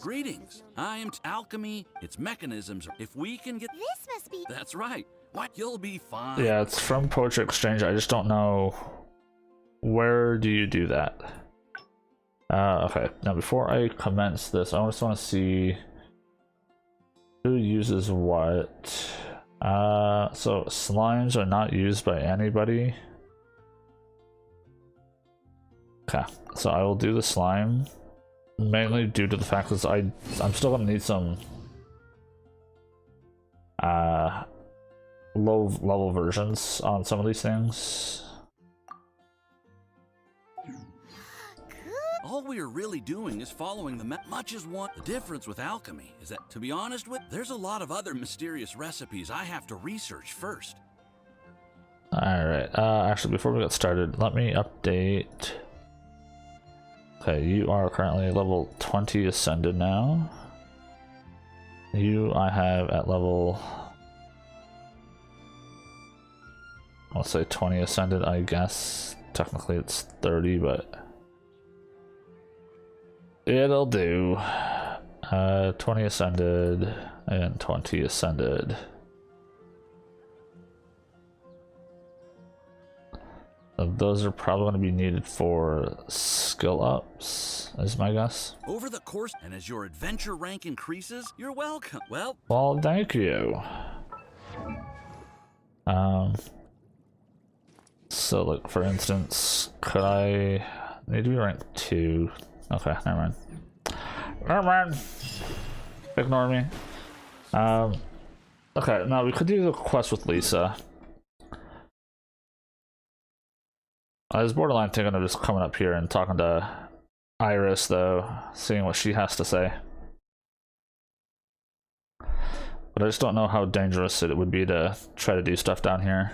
Greetings. I am alchemy. Its mechanisms. If we can get This must be. that's right. What you'll be fine. Yeah, it's from Poetry Exchange. I just don't know where do you do that. Okay, now before I commence this, I just want to see who uses what. So slimes are not used by anybody. Okay, so I will do the slime, mainly due to the fact that I'm still gonna need some low level versions on some of these things. All we are really doing is following the much as one. The difference with alchemy is that, to be honest with, there's a lot of other mysterious recipes I have to research first. Alright, actually before we get started, let me update. Okay, you are currently level 20 ascended now. You I have at level, I'll say 20 ascended, I guess. Technically it's 30, but it'll do. 20 ascended and 20 ascended. Those are probably going to be needed for skill ups, is my guess. Over the course, and as your adventure rank increases, you're welcome. Well, Thank you. So like for instance, could I need to be rank 2? Okay, never mind. Never mind. Ignore me. Okay, now we could do the quest with Lisa. I was borderline thinking of just coming up here and talking to Iris, though, seeing what she has to say. But I just don't know how dangerous it would be to try to do stuff down here.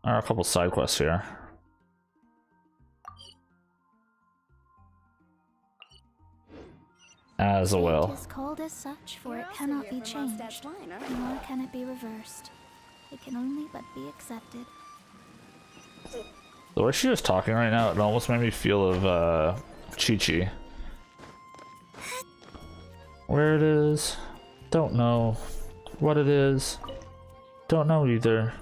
There are a couple side quests here. As a will. It is called as such, for it cannot be changed, nor can it be reversed. It can only but be accepted. The way she was talking right now, it almost made me feel of Chi-Chi. Where it is, don't know. What it is, don't know either.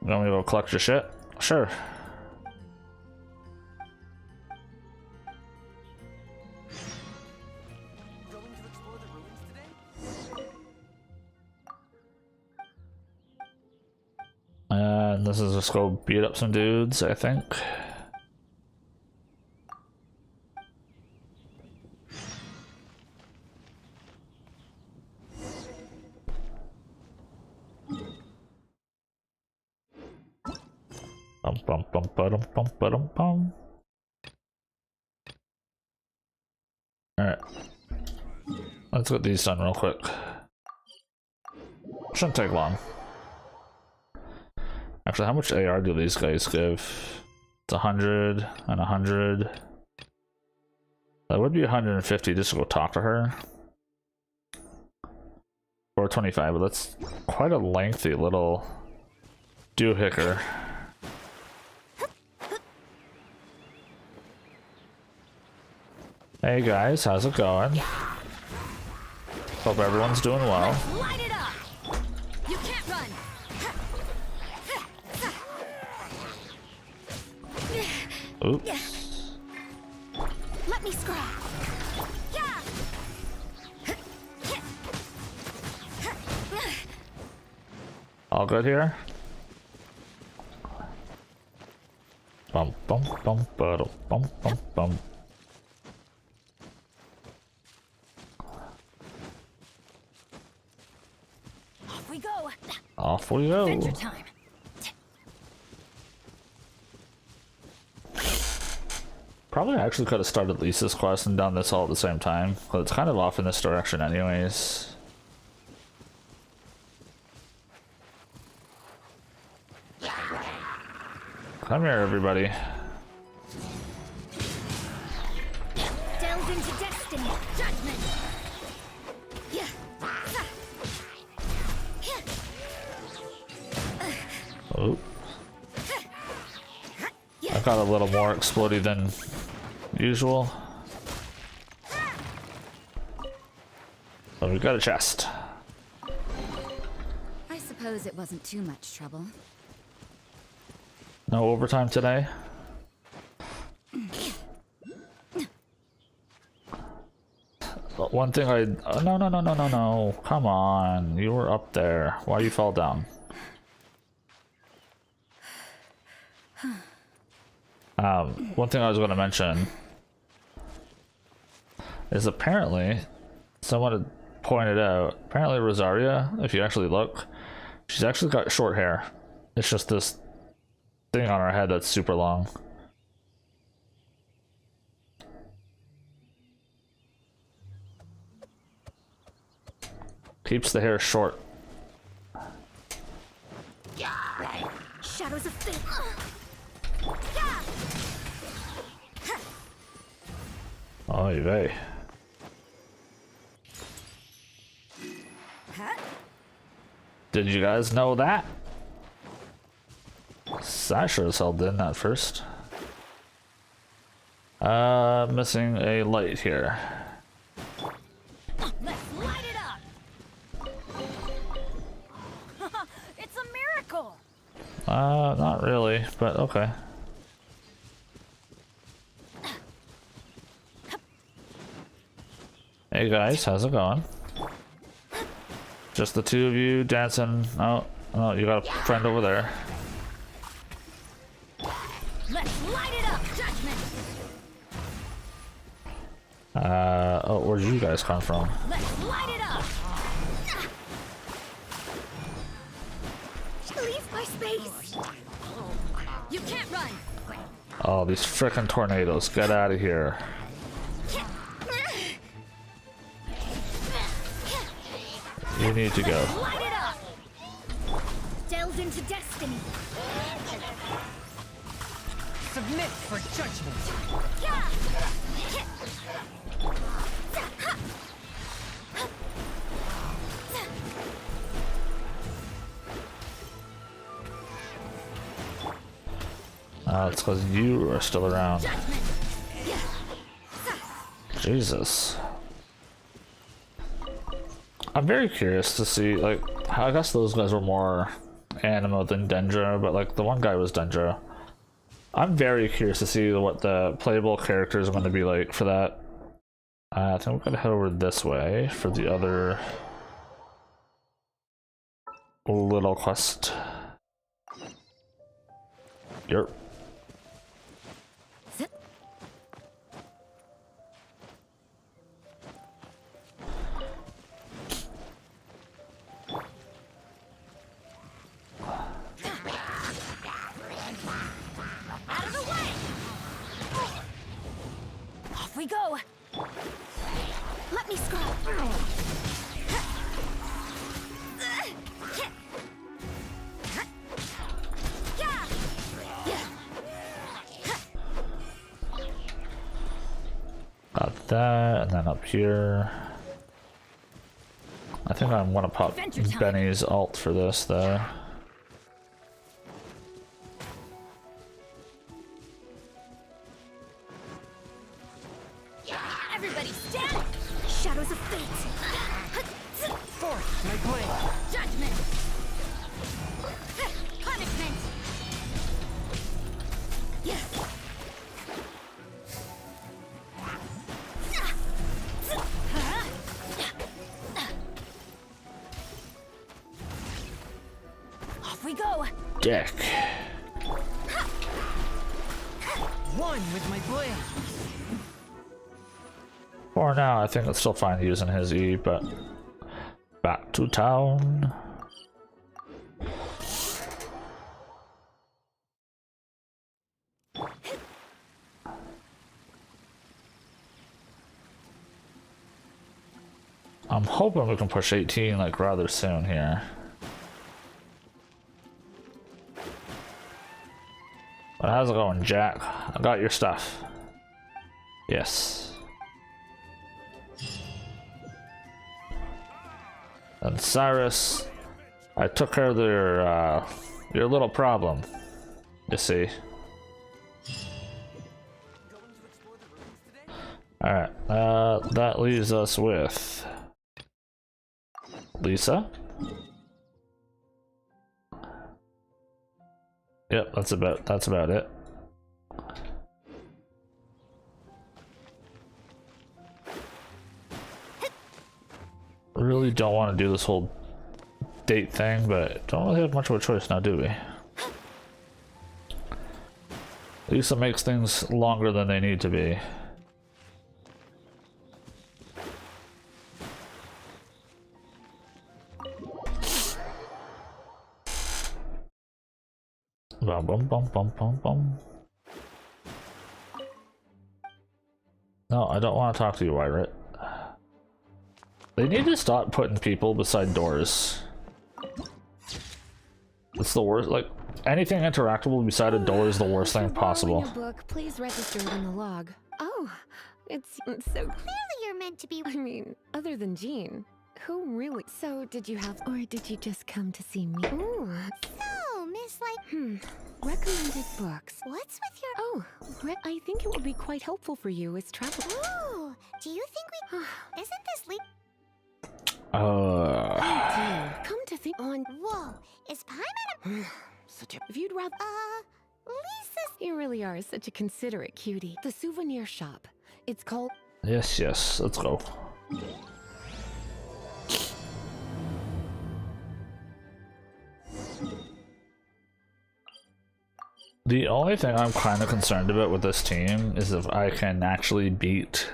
You want me to go collect your shit? Sure. And this is just go beat up some dudes, I think. Bum bum bum ba-dum bum ba-dum bum. Alright. Let's get these done real quick. Shouldn't take long. Actually, how much AR do these guys give? It's 100 and 100. That would be 150 just to go talk to her. Or 25, but that's quite a lengthy little doohickey. Hey guys, how's it going? Hope everyone's doing well. Light it up! You can't run! Oops. Let me scrap. All good here? Bum bum bum bum bum bum bum. Off we go! Off we go. Adventure time! Probably actually could have started Lisa's quest and done this all at the same time, but it's kind of off in this direction anyways. Come here, everybody. Delve into destiny. Judgment. Oh. I got a little more explodey than usual. But we got a chest. I suppose it wasn't too much trouble. No overtime today. But one thing I no, come on, you were up there. Why you fall down? One thing I was going to mention is apparently someone had pointed out, apparently Rosaria, if you actually look, she's actually got short hair. It's just this thing on her head that's super long. Keeps the hair short. Shadows of fate. Oy vey. Did you guys know that? I sure as hell didn't at first. Missing a light here. Let's light it up! It's a miracle! Not really, but okay. Hey guys, how's it going? Just the two of you dancing. Oh, you got a friend over there. Let's light it up! Judgment! Oh, where'd you guys come from? Let's light it up! Leave my space. You can't run! Oh, these frickin' tornadoes. Get out of here. You need to go. Light it up! Delve into destiny. Submit for judgment. It's because you are still around. Jesus. I'm very curious to see, like, I guess those guys were more Animo than Dendro, but like the one guy was Dendro. I'm very curious to see what the playable characters are going to be like for that. I think we're going to head over this way for the other little quest. Yep. We go! Let me scrap. Got that, and then up here. I think I want to pop Benny's alt for this, though. shadows of fate. Force my blade. Judgment. Punishment. Yes. Off we go. Dick. One with my blade. For now, I think it's still fine using his E, but back to town. I'm hoping we can push 18 like rather soon here. But how's it going, Jack? I got your stuff. Yes. And Cyrus, I took care of your little problem. You see. Alright, that leaves us with Lisa. Yep, that's about it. Really don't want to do this whole date thing, but don't really have much of a choice now, do we? Lisa makes things longer than they need to be. Bum bum bum bum bum bum. No, I don't want to talk to you, Wyrett. They need to stop putting people beside doors. It's the worst. Like anything interactable beside a door is the worst thing possible. Your book, please register it in the log. Oh, it's so. Clearly you're meant to be. I mean, other than Jean, who really? So, did you have, or did you just come to see me? Ooh. So, Miss, like. Recommended books. What's with your. Oh, I think it will be quite helpful for you as travel. Ooh. Do you think we. Isn't this leap? Come to think on. Whoa. Is Paimon Such a. If you'd rather. Lisa's. You really are such a considerate cutie. The souvenir shop. It's called. Yes, let's go. The only thing I'm kind of concerned about with this team is if I can actually beat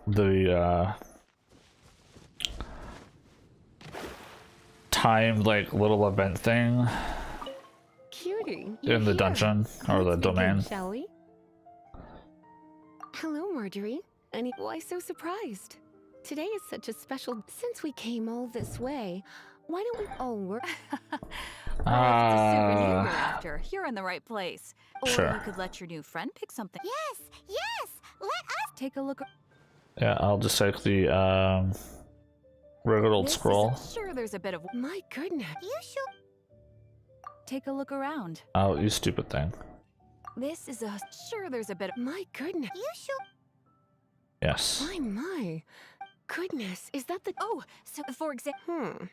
the timed like little event thing Cutie. in the dungeon or the domain. Shall we? Hello, Marjorie. Why so surprised? Today is such a special. Since we came all this way, why don't we? Oh, we're. Well, if it's a souvenir you're after, you're in the right place. Or Sure. you could let your new friend pick something. Yes. Let us. Take a look. Yeah, I'll just take the regular old This scroll. is- Sure, there's a bit of. My goodness. You should. Take a look around. Oh, you stupid thing. This is a. Sure, there's a bit of. My goodness. You should. Yes. My. Goodness. Is that the? Oh, so for example.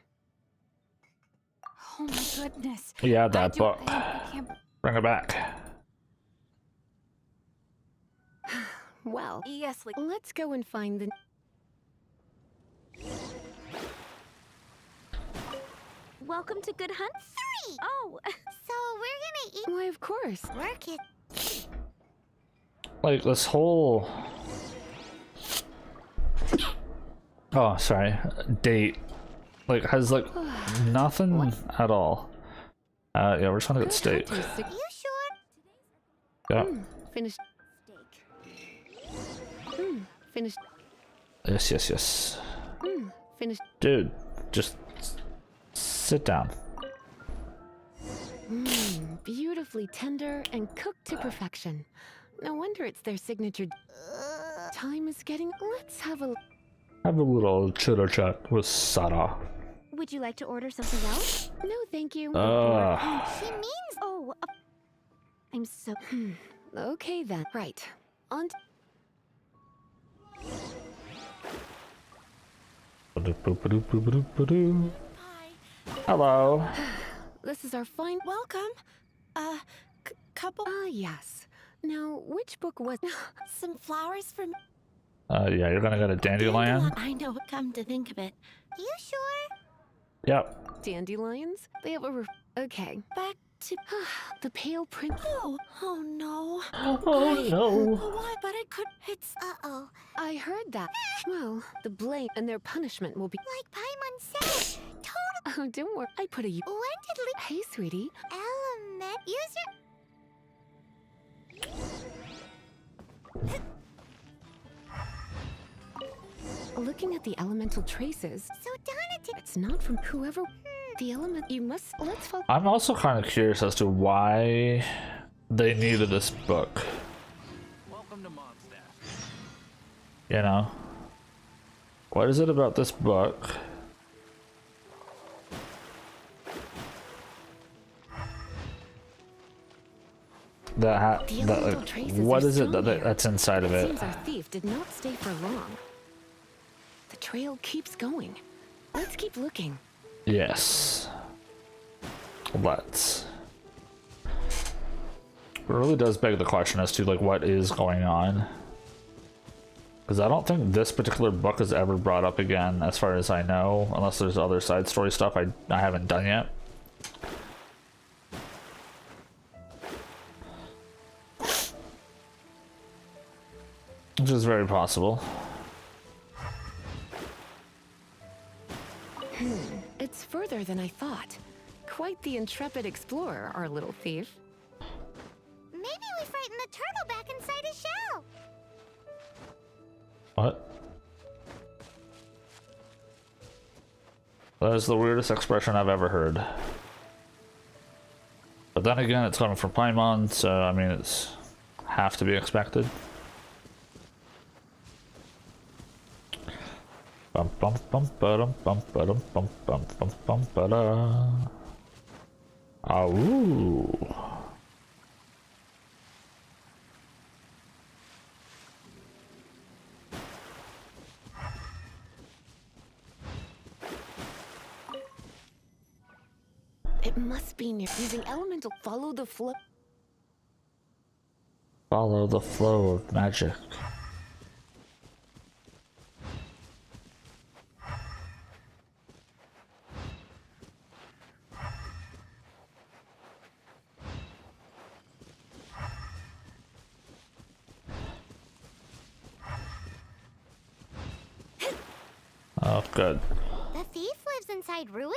Oh my goodness. Yeah, that book. I can't. Bring it back. Well, Yes, like. let's go and find the. Welcome to Good Hunt 3. Oh. So we're gonna eat. Why, of course. Work it. Like this whole date like has like nothing at all. Yeah, we're trying to get steak. You sure? Yeah. Finished. Finished. Yes. Finished. Dude, just sit down. Beautifully tender and cooked to perfection. No wonder it's their signature. Time is getting. Let's have a. Have a little chitter chat with Sarah. Would you like to order something else? No, thank you. She means. Oh. I'm so. Okay then. Right. On. Hello. This is our fine Welcome. Couple. Yes. Now, which book was Some flowers for me. Yeah, you're gonna go to Dandelion? I know, come to think of it. You sure? Yep. dandelions? They have a okay. Back to The pale print. oh no. Oh no. Why? But I could. It's uh-oh. I heard that. Well, the blame and their punishment will be. Like Paimon said. Total. Oh, don't worry. I put a. When did Hey, sweetie. element use your Looking at the elemental traces, so Donatello? it's not from whoever. The element you must. Let's follow. I'm also kind of curious as to why they needed this book. Welcome to Mondstadt. You know? What is it about this book that The elemental traces what are is it strong here. that's inside of it? Seems our thief did not stay for long. The trail keeps going. Let's keep looking. Yes. Let's. It really does beg the question as to like what is going on. Because I don't think this particular book is ever brought up again, as far as I know, unless there's other side story stuff I haven't done yet. Which is very possible. It's further than I thought. Quite the intrepid explorer, our little thief. Maybe we frightened the turtle back inside his shell. What? That is the weirdest expression I've ever heard. But then again, it's coming from Paimon, so I mean, it's have to be expected. Bum bum bum ba-dum bum ba-dum bum bum bum bum ba-da. Ah, ooh. It must be near. Using elemental follow the flow. Follow the flow of magic. Oh, good. The thief lives inside ruins?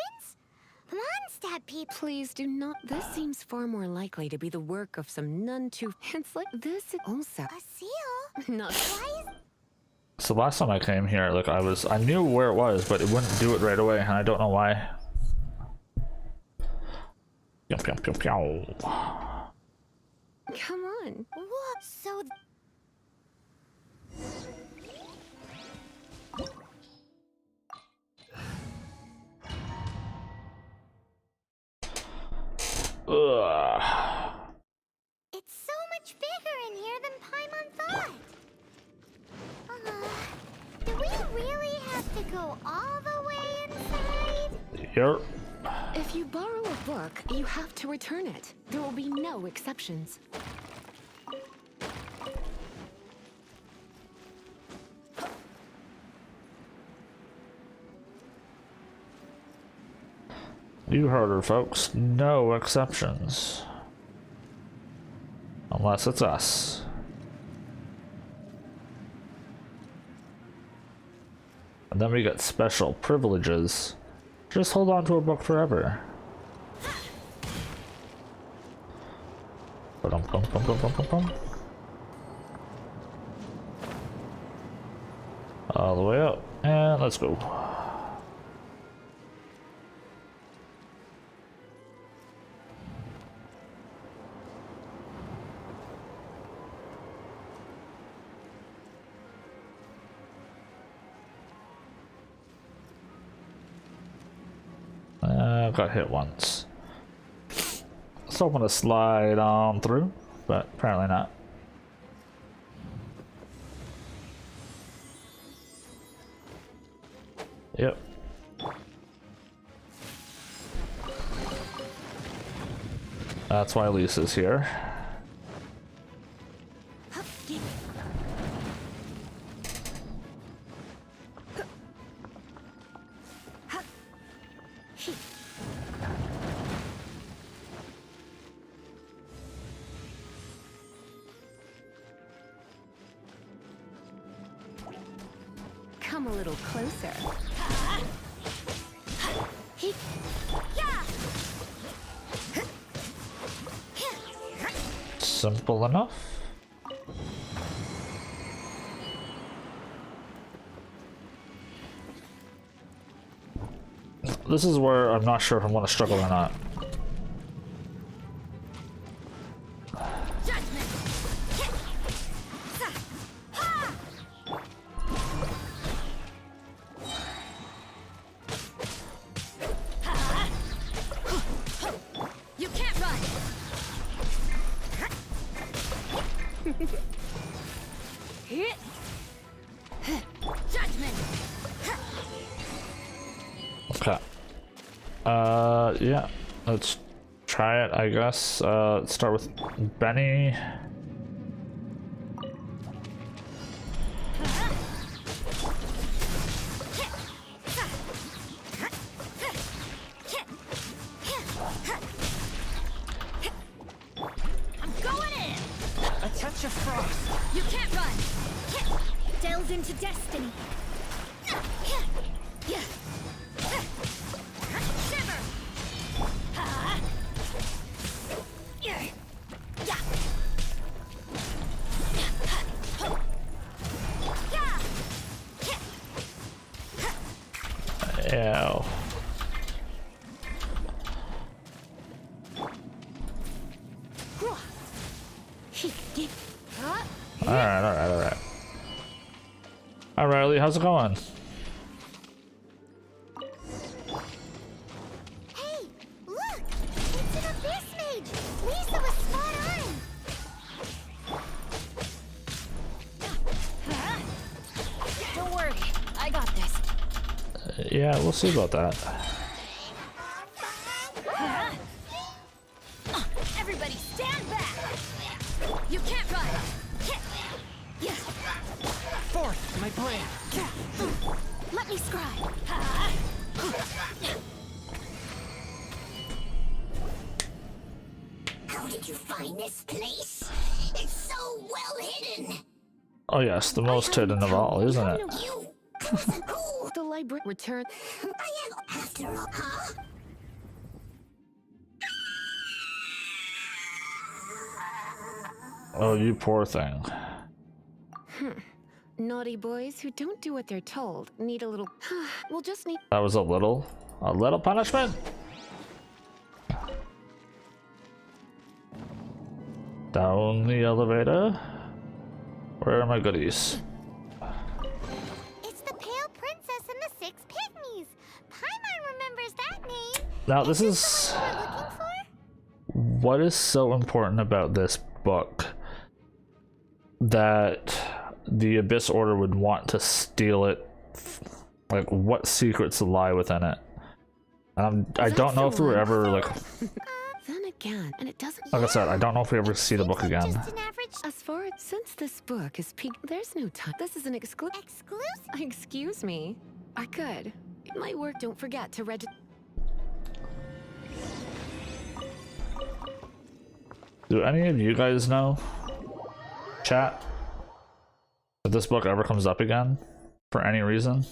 Mondstadt people. Please do not. This seems far more likely to be the work of some none too. It's like this is also A seal? not. Why is So last time I came here, like I knew where it was, but it wouldn't do it right away, and I don't know why. Pew, pew, pew, pew. Come on. what? So Ugh. it's so much bigger in here than Paimon thought. Do we really have to go all the way inside? Yep. If you borrow a book, you have to return it. There will be no exceptions. You heard her, folks. No exceptions. Unless it's us. And then we get special privileges. Just hold on to a book forever. Ba-dum-bum-bum-bum-bum-bum. All the way up, and let's go. Got hit once. So I'm gonna slide on through, but apparently not. Yep. That's why Lisa's here. Come a little closer. Simple enough. This is where I'm not sure if I'm going to struggle or not. You can't run. Judgment. Okay. Yeah. Let's try it, I guess. Let's start with Benny. I'm going in. A touch of frost. You can't run. Delve into destiny. Shiver. Ew. Alright. Hi Riley, how's it going? Hey, look! It's an abyss mage! Lisa was spot on! Don't worry, I got this. Yeah, we'll see about that. Everybody stand back. You can't run. Fourth, my blade. Let me scribe. How did you find this place? It's so well hidden. Oh yes, the most hidden of all, isn't it? You The library return. I am after all, huh? Oh, you poor thing. Naughty boys who don't do what they're told need a little. We'll just need. That was a little punishment? Down the elevator? Where are my goodies? It's the Pale Princess and the Six Pygmies. Paimon remembers that name. Now this this is... the one we're looking for? What is so important about this book that the Abyss Order would want to steal it? Like, what secrets lie within it? I don't know if we were ever, like... Then again, and it doesn't. Like I said, I don't know if we ever see the book again. Just an average As far as since this book is peak, there's no time. This is an exclusive. Excuse me. I could. It might work. Don't forget to register. Do any of you guys know, chat, if this book ever comes up again for any reason?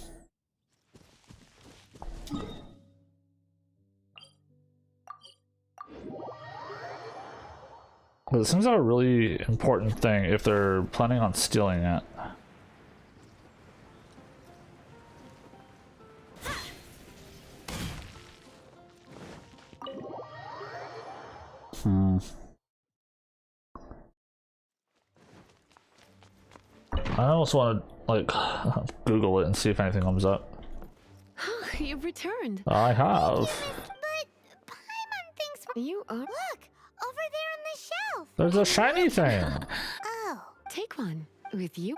Well, it seems like a really important thing if they're planning on stealing it. I almost want to, like, Google it and see if anything comes up. You've returned. I have. But Paimon thinks we're... You are. Look! Over there on the shelf! There's a shiny thing. Oh. Take one with you.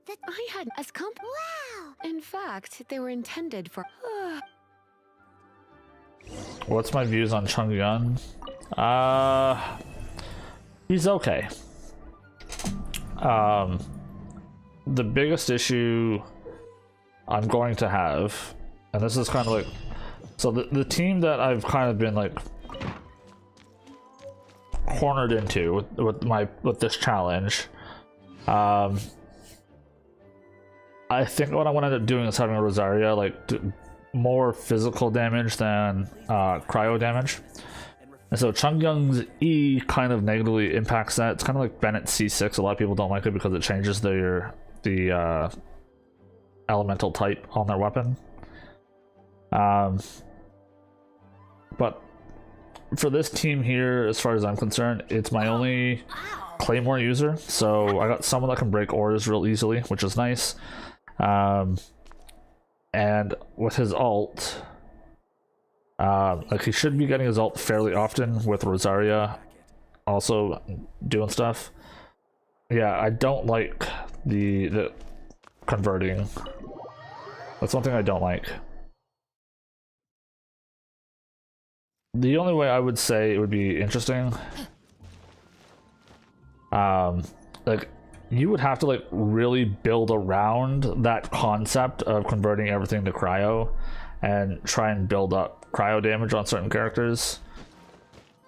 I had as comp. Wow! In fact, they were intended for. What's my views on Chung Yun? He's okay. The biggest issue I'm going to have, and this is kind of like, so the team that I've kind of been like cornered into with this challenge, I think what I want to end up doing is having a Rosaria like do more physical damage than cryo damage. And so Chung Young's E kind of negatively impacts that. It's kind of like Bennett's C6. A lot of people don't like it because it changes the elemental type on their weapon. But for this team here, as far as I'm concerned, it's my only Claymore user. So I got someone that can break ores real easily, which is nice. And with his ult, like he should be getting his ult fairly often with Rosaria also doing stuff. Yeah, I don't like the converting. That's one thing I don't like. The only way I would say it would be interesting, like you would have to like really build around that concept of converting everything to cryo and try and build up cryo damage on certain characters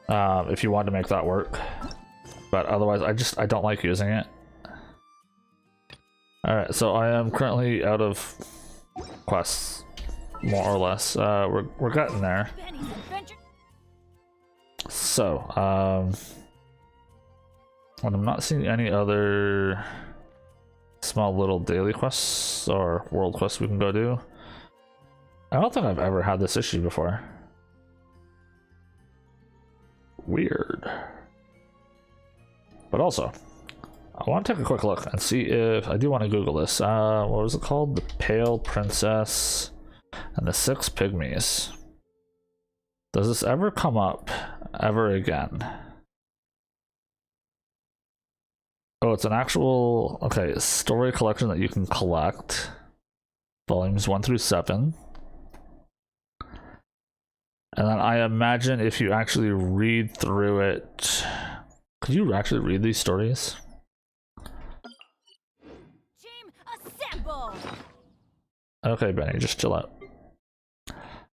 if you want to make that work. But otherwise I don't like using it. Alright, so I am currently out of quests, more or less. We're getting there. So, and I'm not seeing any other small little daily quests or world quests we can go do. I don't think I've ever had this issue before. Weird. But also, I want to take a quick look and see if I do want to Google this. What was it called? The Pale Princess and the Six Pygmies. Does this ever come up ever again? Oh, it's an actual, okay, story collection that you can collect. Volumes 1 through 7. And then I imagine if you actually read through it, could you actually read these stories? Team assemble! Okay, Benny, just chill out.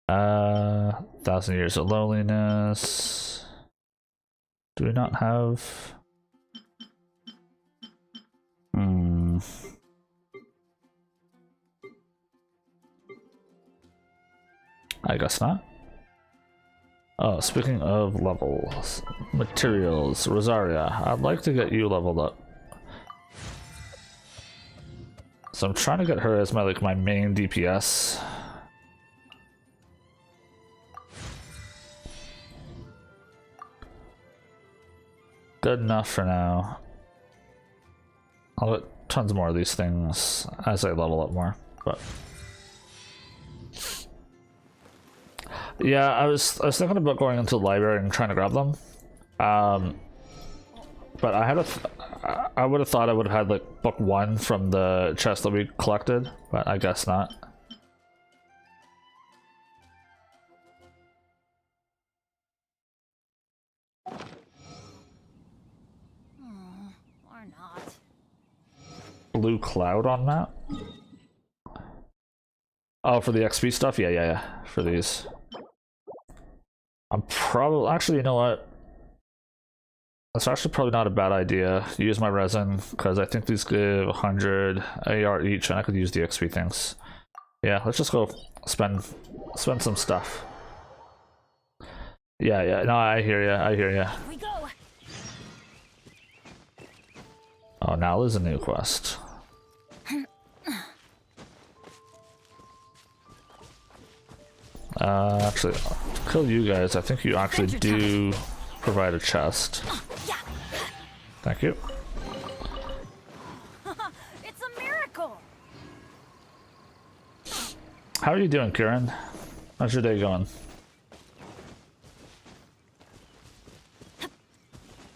1,000 Years of Loneliness. Do we not have? I guess not. Oh, speaking of levels, materials, Rosaria, I'd like to get you leveled up. So I'm trying to get her as my main DPS. Good enough for now. I'll get tons more of these things as I level up more, but yeah, I was thinking about going into the library and trying to grab them, but I would have thought I would have had like book 1 from the chest that we collected, but I guess not. Or not. Blue cloud on map? Oh, for the XP stuff? Yeah. For these. I'm probably... Actually, you know what? That's actually probably not a bad idea. Use my resin, because I think these give 100 AR each, and I could use the XP things. Yeah, let's just go spend some stuff. Yeah. No, I hear ya. Here we go. Oh, now there's a new quest. Actually, to kill you guys, I think you actually do provide a chest. Thank you. It's a miracle. How are you doing, Kieran? How's your day going?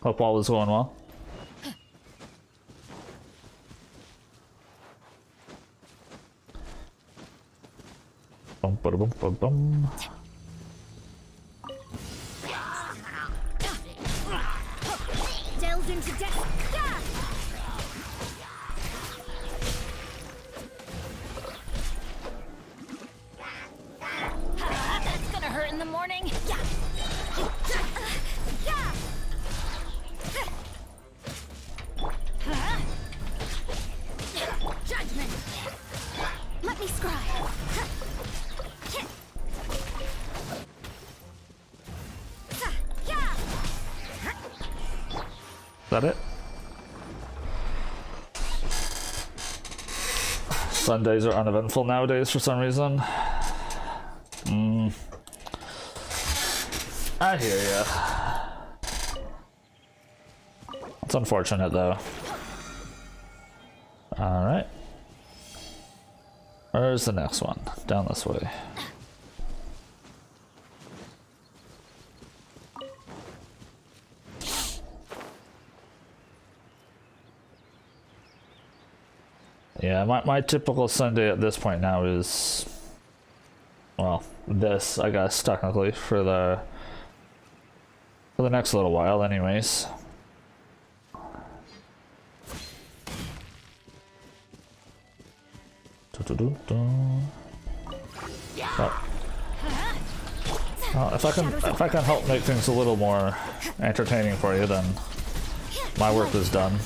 Hope all is going well. Bum, ba, bum, ba, bum. Delved into death. That's gonna hurt in the morning. Judgment. Let me scry. Is that it? Sundays are uneventful nowadays for some reason. I hear ya. It's unfortunate though. Alright. Where's the next one? Down this way. Yeah, my typical Sunday at this point now is, well, this, I guess, technically, for the next little while anyways. Well, if I can help make things a little more entertaining for you, then my work is done.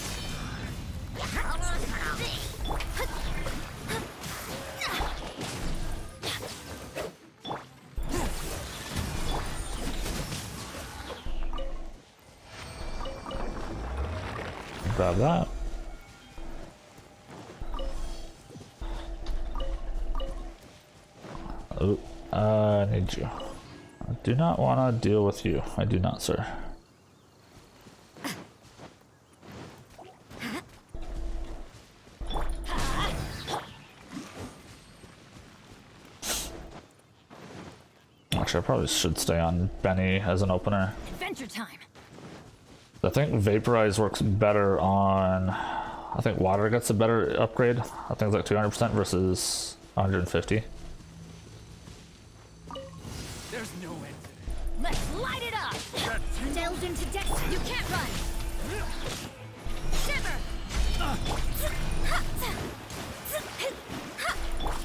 Grab that. Oh, I need you. I do not want to deal with you. I do not, sir. Actually, I probably should stay on Benny as an opener. Adventure time. I think Vaporize works better on... I think Water gets a better upgrade. I think it's like 200% versus 150. There's no end. Let's light it up. Delved into death. You can't run. Shiver.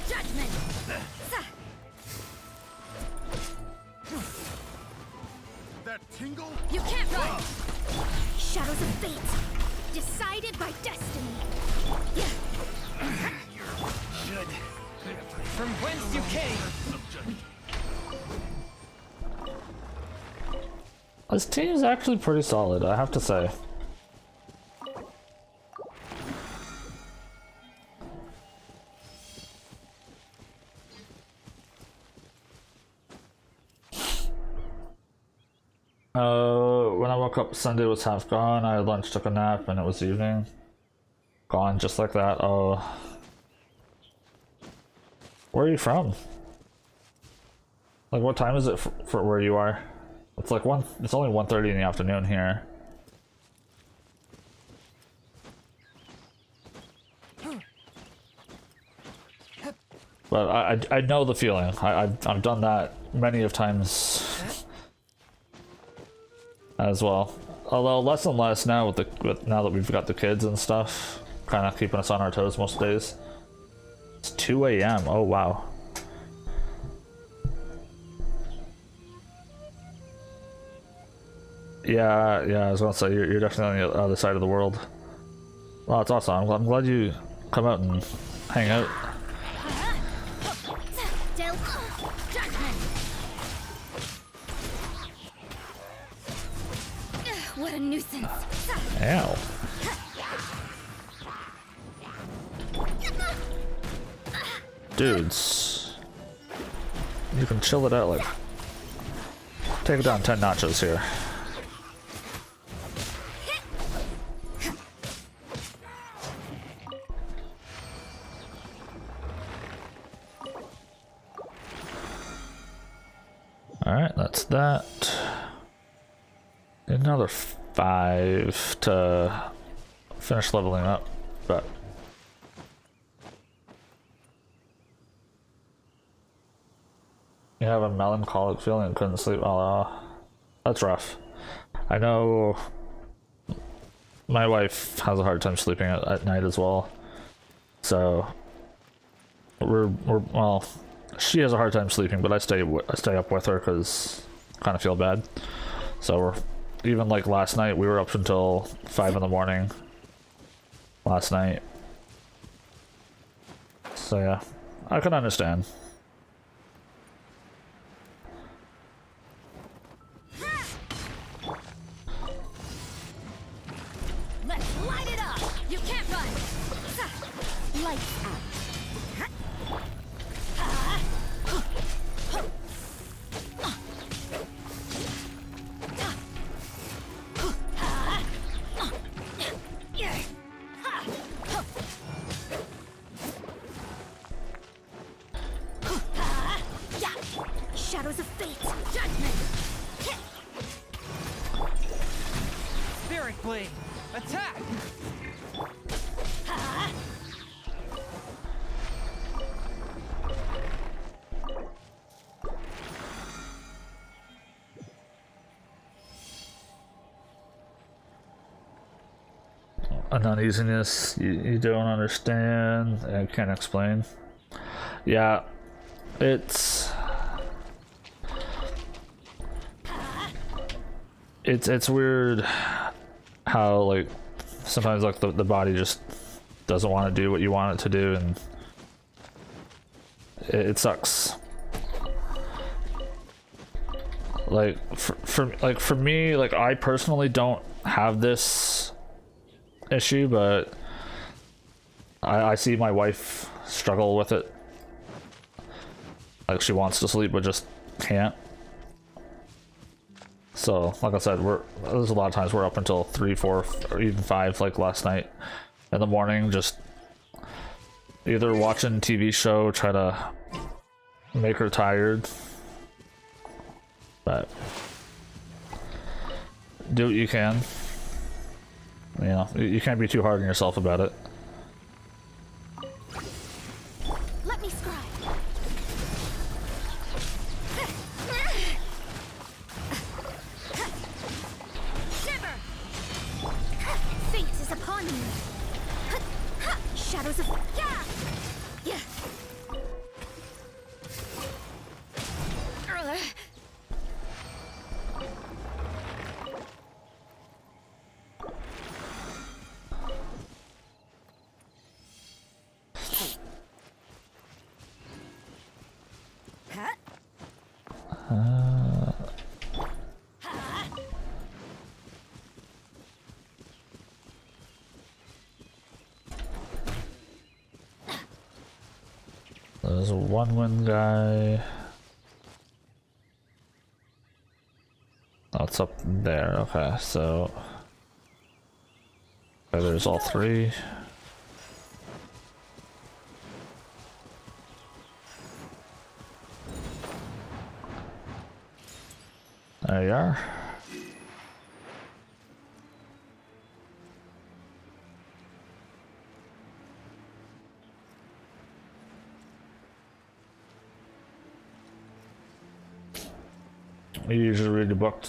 Judgment. That tingle? You can't run. Shadows of fate. Decided by destiny. Should. From whence you came. This team is actually pretty solid, I have to say. When I woke up, Sunday was half gone. I had lunch, took a nap, and it was evening. Gone just like that. Oh. Where are you from? Like, what time is it for where you are? It's like it's only 1:30 in the afternoon here. But I know the feeling. I've done that many of times as well. Although less and less now now that we've got the kids and stuff, kind of keeping us on our toes most days. It's 2 a.m. Oh wow. Yeah, I was gonna say you're definitely on the other side of the world. Well, that's awesome. I'm glad you come out and hang out. What a nuisance. Ow. Dudes. You can chill it out, like. Take it down 10 notches here. Alright, that's that. Another 5 to finish leveling up, but You have a melancholic feeling and couldn't sleep. Oh, that's rough. I know my wife has a hard time sleeping at night as well. So we're well, she has a hard time sleeping, but I stay up with her because I kind of feel bad. So we're even like last night we were up until 5 in the morning last night. So yeah, I can understand. Let's light it up! You can't run! Lights out. Shadows of fate! Judgment! Spirit Blade! Attack! An uneasiness you don't understand and can't explain. Yeah, it's weird how like sometimes like the body just doesn't want to do what you want it to do, and it sucks. Like for me, like I personally don't have this issue, but I see my wife struggle with it. Like she wants to sleep but just can't. So like I said, there's a lot of times we're up until 3, 4, or even 5, like last night in the morning, just either watching TV show, try to make her tired, but do what you can. You know, you can't be too hard on yourself about it. Let me scribe. Shiver! Fate is upon you. Shadows of... Yeah! Yeah! There's a one-win guy. Oh, it's up there. Okay, so okay, there's all 3. There you are. You usually read the book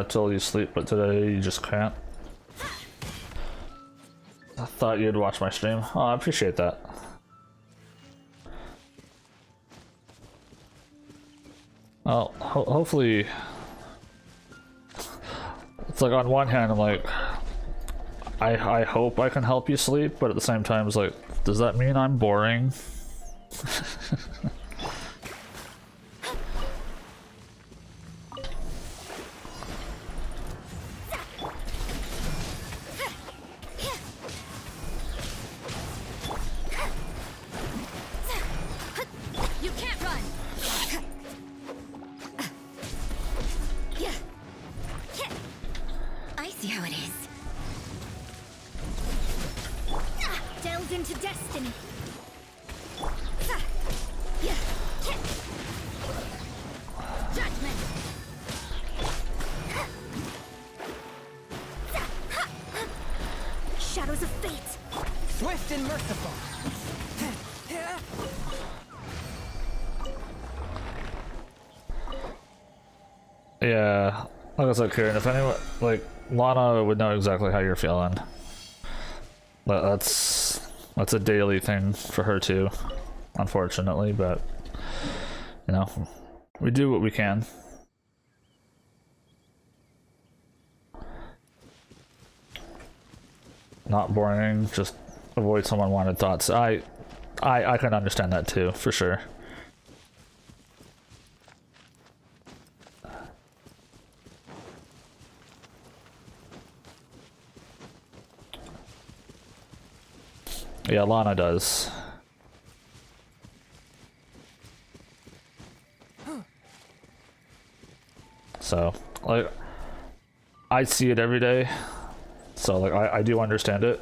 till you sleep, but today you just can't. I thought you'd watch my stream. Oh, I appreciate that. Well, hopefully... It's like on one hand, I'm like... I hope I can help you sleep, but at the same time, it's like, does that mean I'm boring? You can't run! I see how it is. Delved into destiny. Yeah, like I said, Kieran, if anyone, like, Lana would know exactly how you're feeling. That's a daily thing for her too, unfortunately, but, you know, we do what we can. Not boring, just avoid some unwanted thoughts. I can understand that too, for sure. Yeah, Lana does. So, like, I see it every day. So, like, I do understand it.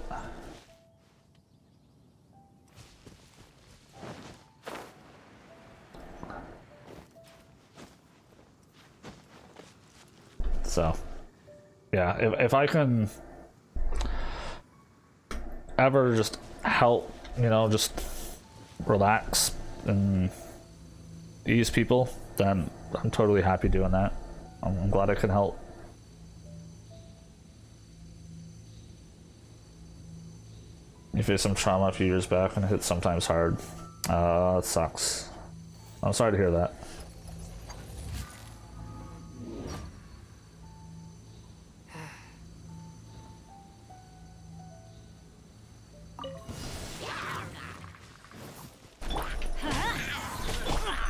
So, yeah, if I can ever just help, you know, just relax and ease people, then I'm totally happy doing that. I'm glad I can help. You faced some trauma a few years back and it hits sometimes hard. It sucks. I'm sorry to hear that.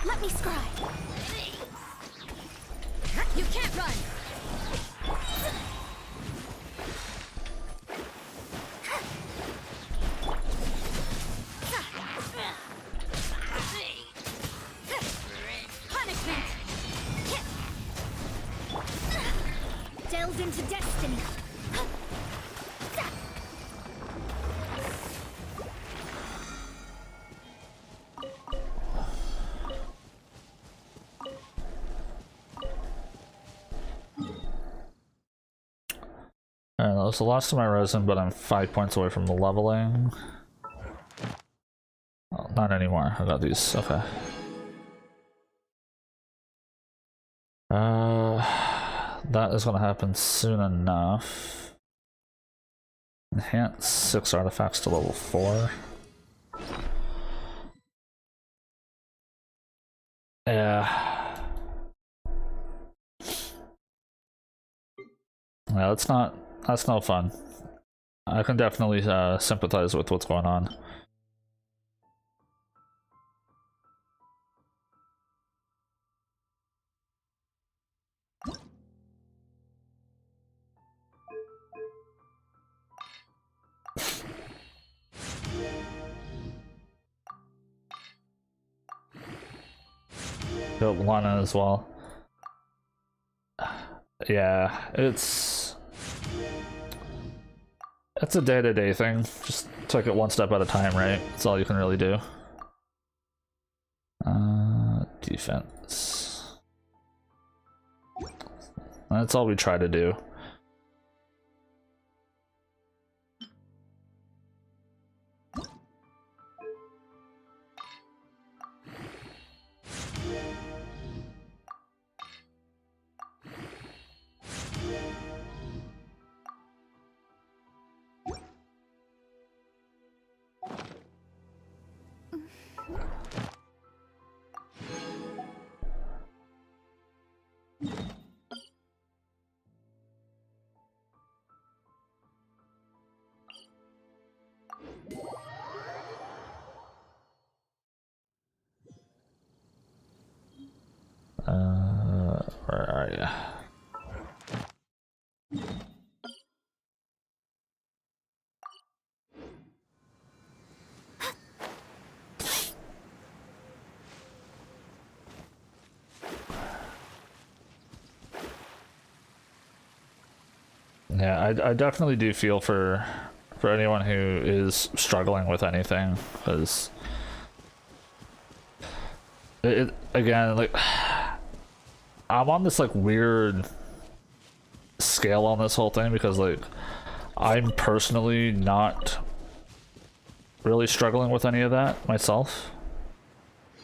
Let me scry. You can't run! Punishment. Delve into destiny. And that was the last of my resin, but I'm 5 points away from the leveling. Oh, not anymore. I got these. Okay. That is gonna happen soon enough. Enhance 6 artifacts to level 4. Yeah. Yeah, that's no fun. I can definitely sympathize with what's going on. Built Lana as well. Yeah, it's a day-to-day thing. Just take it one step at a time, right? That's all you can really do. Defense. That's all we try to do. Where are you? Yeah, I definitely do feel for anyone who is struggling with anything, because it again, like, I'm on this like weird scale on this whole thing, because like I'm personally not really struggling with any of that myself,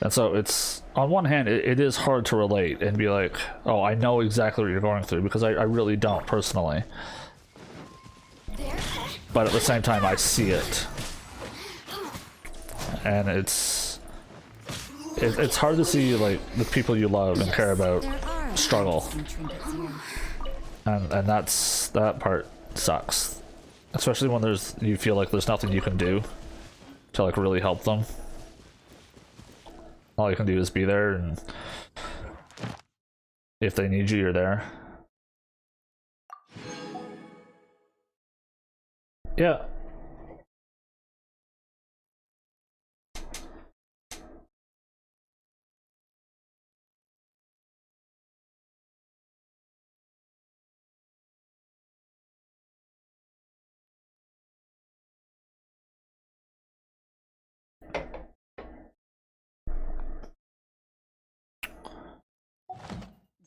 and so it's on one hand, it is hard to relate and be like, oh, I know exactly what you're going through, because I really don't personally. But at the same time, I see it. And it's hard to see, like, the people you love and care about struggle. And that part sucks. Especially when you feel like there's nothing you can do to, like, really help them. All you can do is be there, and if they need you, you're there. Yeah.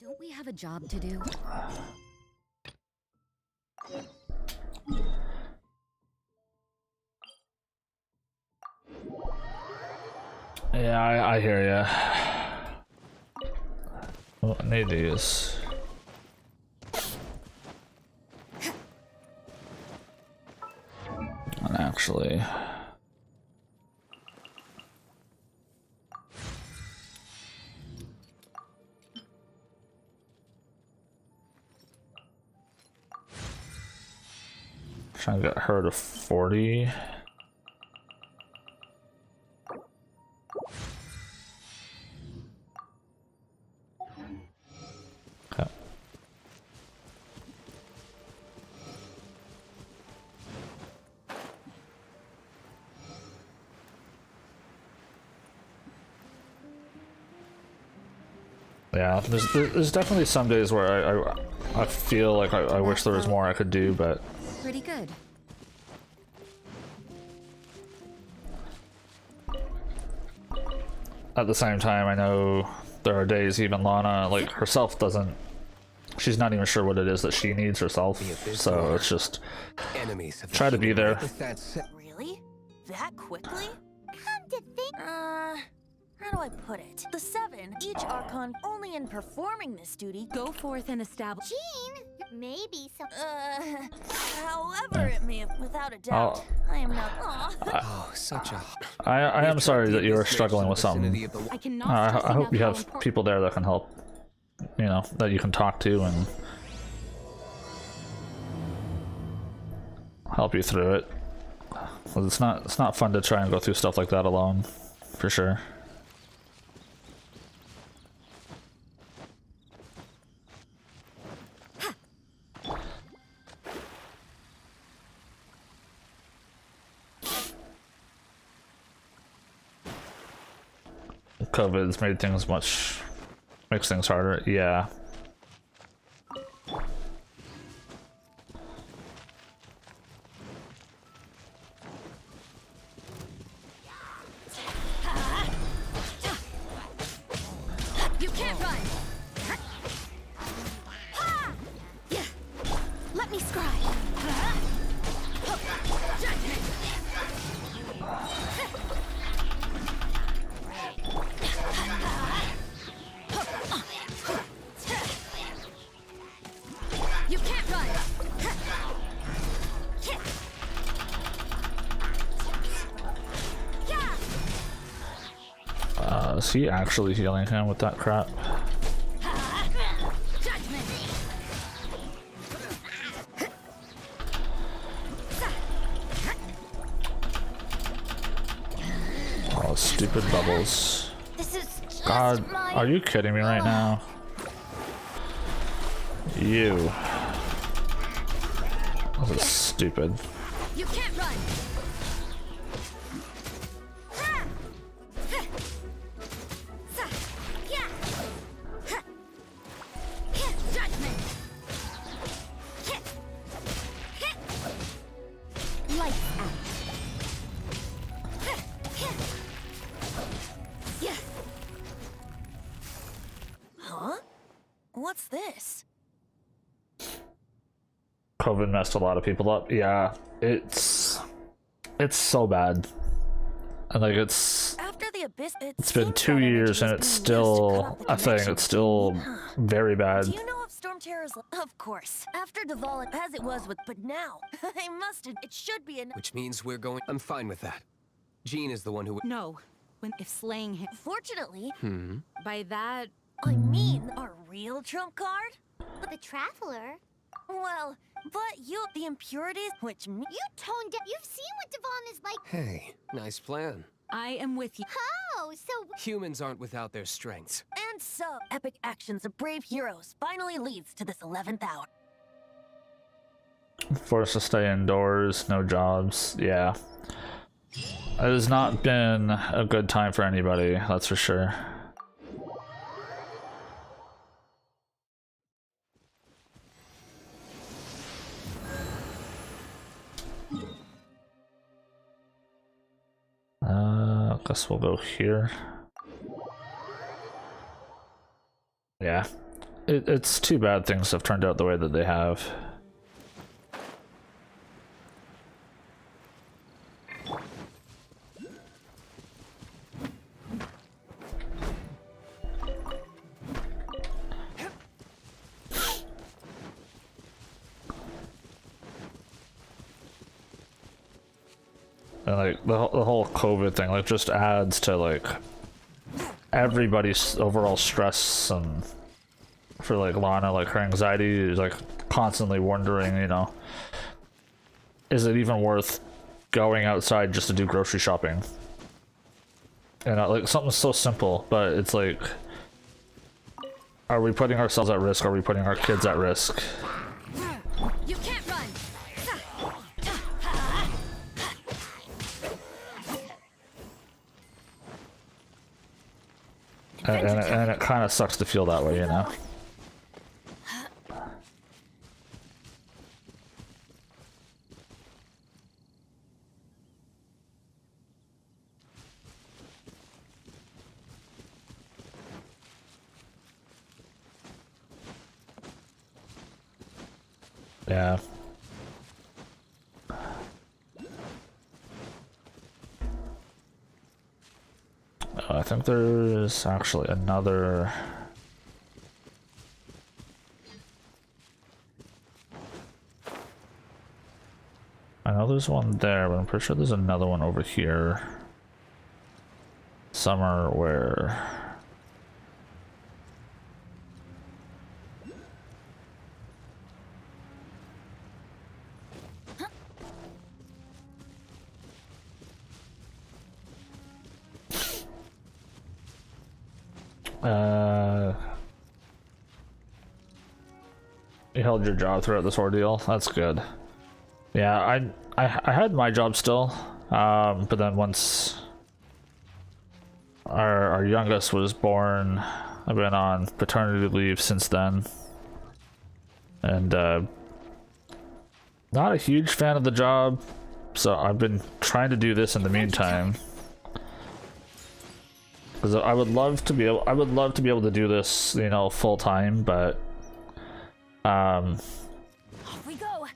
Don't we have a job to do? Yeah, I hear ya. Oh, I need these. And actually... trying to get her to 40. Okay. Yeah, there's definitely some days where I feel like I wish there was more I could do, but Pretty good. at the same time, I know there are days even Lana, like, herself doesn't... She's not even sure what it is that she needs herself, so it's just... try to be there. Really? That quickly? Come to think. How do I put it? The 7, each Archon only in performing this duty, Go forth and establish. Jean, maybe some. However it may have, without a doubt, I am not. Oh, such a... I am sorry that you are struggling with something. I cannot I hope you have people there that can help, you know, that you can talk to and help you through it. 'Cause it's not fun to try and go through stuff like that alone, for sure. COVID's made things makes things harder. Yeah. You can't run. Let me scry. You can't run. Is he actually healing him with that crap? Oh, stupid bubbles. This is just God, my... are you kidding me right now? You. This is stupid. You can't run. What's this? COVID messed a lot of people up. Yeah, it's so bad. And like it's After the the abyss. It's been 2 years and it's still a thing. It's still very bad. Do you know of Storm Terror's? Of course. After Duval, as it was with, but now I must. It should be enough. Which means we're going. I'm fine with that. Jean is the one who. No. If slaying him. Fortunately, By that. I mean, our real trump card. The Traveler. Well, but you, the impurities, which me. You toned down. You've seen what Devon is like. Hey, nice plan. I am with you. Oh, so Humans aren't without their strengths. And so, epic actions of brave heroes finally leads to this 11th hour. Forced to stay indoors, no jobs. Yeah. It has not been a good time for anybody, that's for sure. Guess we'll go here. Yeah. It's too bad things have turned out the way that they have. And like the whole COVID thing like just adds to like everybody's overall stress, and for like Lana, like her anxiety is like constantly wondering, you know, is it even worth going outside just to do grocery shopping? And like something so simple, but it's like, are we putting ourselves at risk? Are we putting our kids at risk? You can't run. And it kind of sucks to feel that way, you know? Yeah. I think there's actually another. I know there's one there, but I'm pretty sure there's another one over here. Somewhere where. You held your job throughout this ordeal. That's good. Yeah, I had my job still, but then once our youngest was born, I've been on paternity leave since then, and not a huge fan of the job, so I've been trying to do this in the meantime. Because I would love to be able to do this, you know, full time, but Off we go.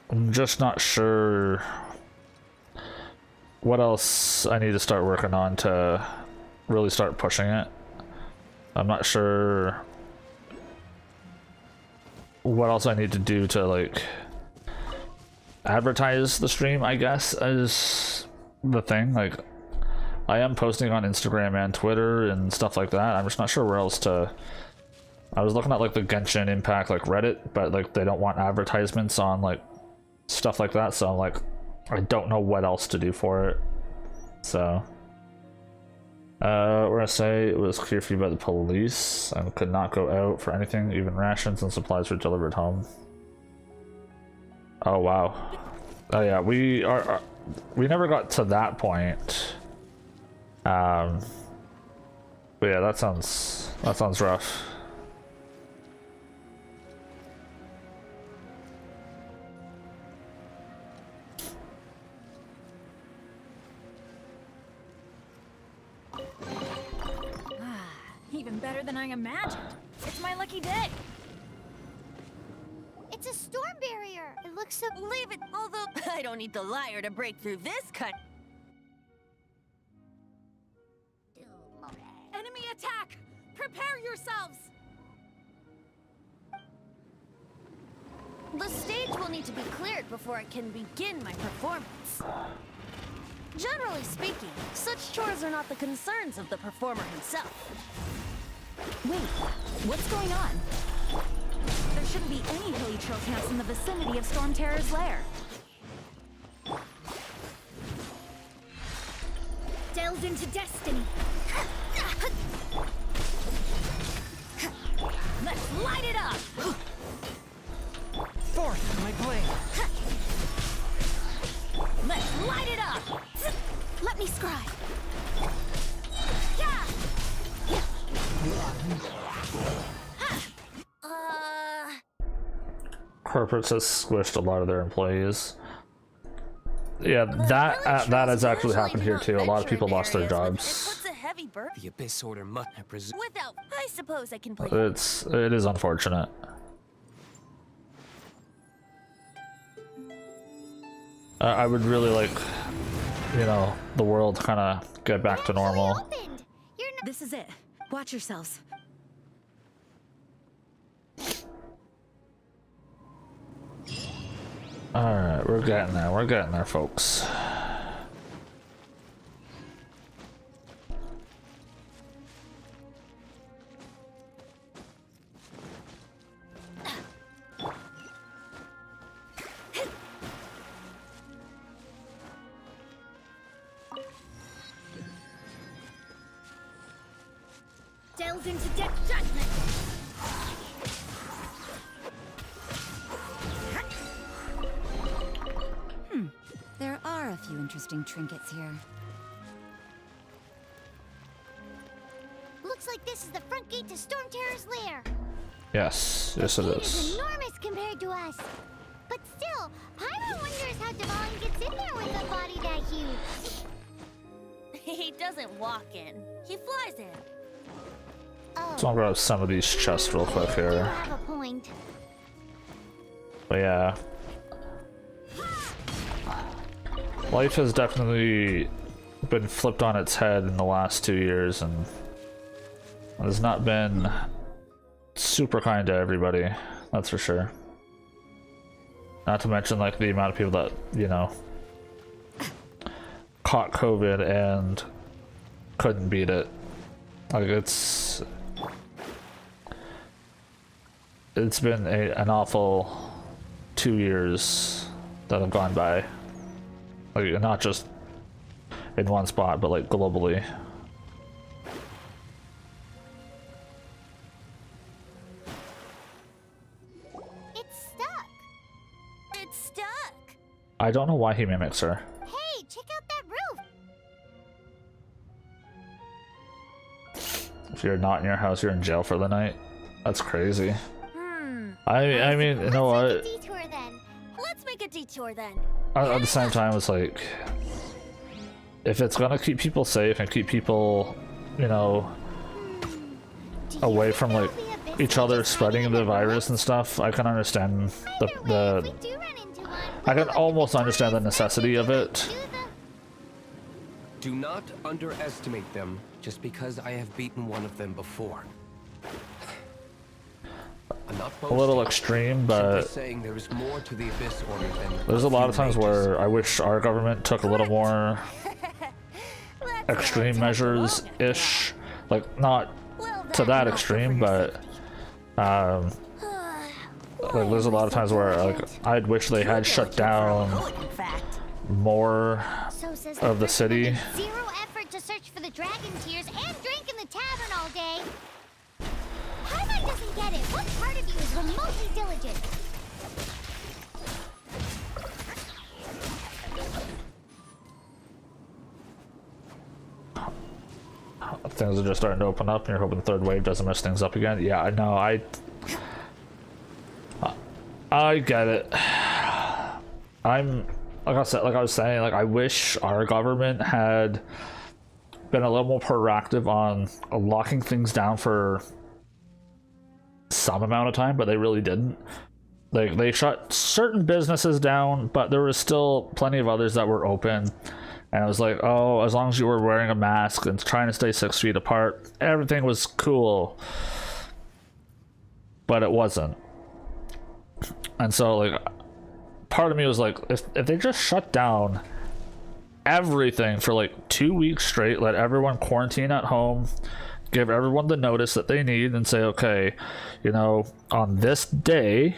I'm just not sure what else I need to start working on to really start pushing it. I'm not sure what else I need to do to like advertise the stream, I guess, is the thing. Like, I am posting on Instagram and Twitter and stuff like that. I'm just not sure where else to. I was looking at like the Genshin Impact like Reddit, but like they don't want advertisements on like stuff like that, so I'm like, I don't know what else to do for it. So we're gonna say it was clear for you by the police and could not go out for anything, even rations and supplies were delivered home. Oh wow. Oh yeah, we never got to that point. But yeah, that sounds rough. Even better than I imagined. It's my lucky day. it's a storm barrier. It looks so. Leave it. Although I don't need the liar to break through this cut. Prepare yourselves! The stage will need to be cleared before I can begin my performance. Generally speaking, such chores are not the concerns of the performer himself. Wait, what's going on? There shouldn't be any hilly trail camps in the vicinity of Storm Terror's lair. Delved into destiny. Let's light it up! Forth, my blade. Let's light it up! Let me scribe. Corporate has squished a lot of their employees. Yeah, that has actually happened here too. A lot of people lost their jobs. Puts a heavy burden. The Abyss Order must, I presume. Without, I suppose I can play. It is unfortunate. I would really like, you know, the world kind of get back to normal. This is it. Watch yourselves. Alright, we're getting there. We're getting there, folks. Delves into death judgment. There are a few interesting trinkets here. Looks like this is the front gate to Storm Terror's lair. Yes, yes it It's is. enormous compared to us. But still, Pyro wonders how Devon gets in there with a body that huge. He doesn't walk in. He flies in. Oh, So I'll grab some of these chests real quick you here. have a point. But yeah. Life has definitely been flipped on its head in the last 2 years and has not been super kind to everybody, that's for sure. Not to mention like the amount of people that, you know, caught COVID and couldn't beat it. Like it's been an awful 2 years that have gone by. Like not just in one spot, but like globally. It's stuck. It's stuck. I don't know why he mimics her. Hey, check out that roof. If you're not in your house, you're in jail for the night. That's crazy. I mean, you know what? Detour then. Let's make a detour then. At the same time, it's like, if it's gonna keep people safe and keep people, you know, away from like each other spreading the virus and stuff, I can understand the I can almost understand the necessity of it. Do not underestimate them just because I have beaten one of them before. I'm not A little boasting, extreme, simply but saying there is more to the Abyss Order than there's a lot of few times mages. where I wish our government took a little more extreme measures-ish. Like, not to that extreme, but like there's a lot of times where like I'd wish they had shut down more of the city. Zero effort to search for the dragon tears and drink in the tavern all day. Paimon doesn't get it. What part of you is remotely diligent? Things are just starting to open up and you're hoping the third wave doesn't mess things up again. Yeah, I know, I get it. I'm like I was saying, like I wish our government had been a little more proactive on locking things down for some amount of time, but they really didn't. Like they shut certain businesses down, but there was still plenty of others that were open. And it was like, oh, as long as you were wearing a mask and trying to stay 6 feet apart, everything was cool. But it wasn't. And so, like, part of me was like, if they just shut down everything for like 2 weeks straight, let everyone quarantine at home, give everyone the notice that they need, and say, okay, you know, on this day,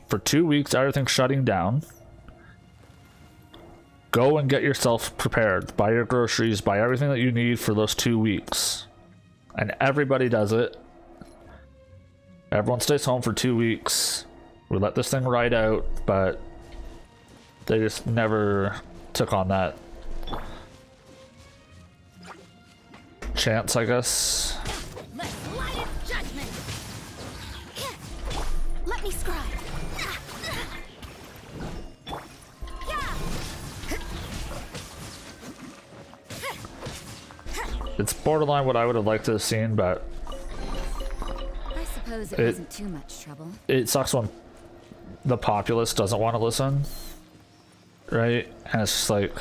for 2 weeks, everything's shutting down. Go and get yourself prepared. Buy your groceries, buy everything that you need for those 2 weeks. And everybody does it. Everyone stays home for 2 weeks. We let this thing ride out, but they just never took on that chance, I guess. Let's light its judgment. Let me scribe. It's borderline what I would have liked to have seen, but I suppose it wasn't too much trouble. it sucks when the populace doesn't want to listen, right? And it's just like,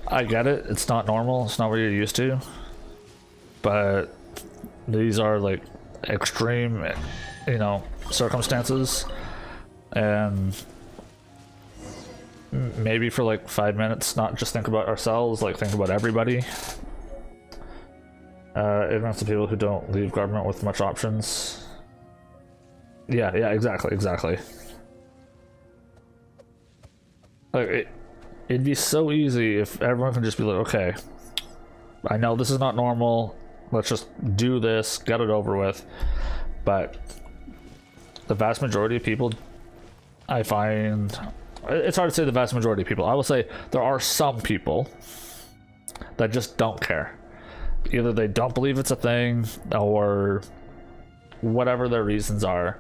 I get it, it's not normal, it's not what you're used to, but these are like extreme, you know, circumstances, and maybe for like 5 minutes not just think about ourselves, like think about everybody. Ignorance of people who don't leave government with much options. Yeah, exactly. Like, it'd be so easy if everyone can just be like, okay, I know this is not normal, let's just do this, get it over with. But the vast majority of people, I find, it's hard to say the vast majority of people, I will say there are some people that just don't care. Either they don't believe it's a thing, or whatever their reasons are.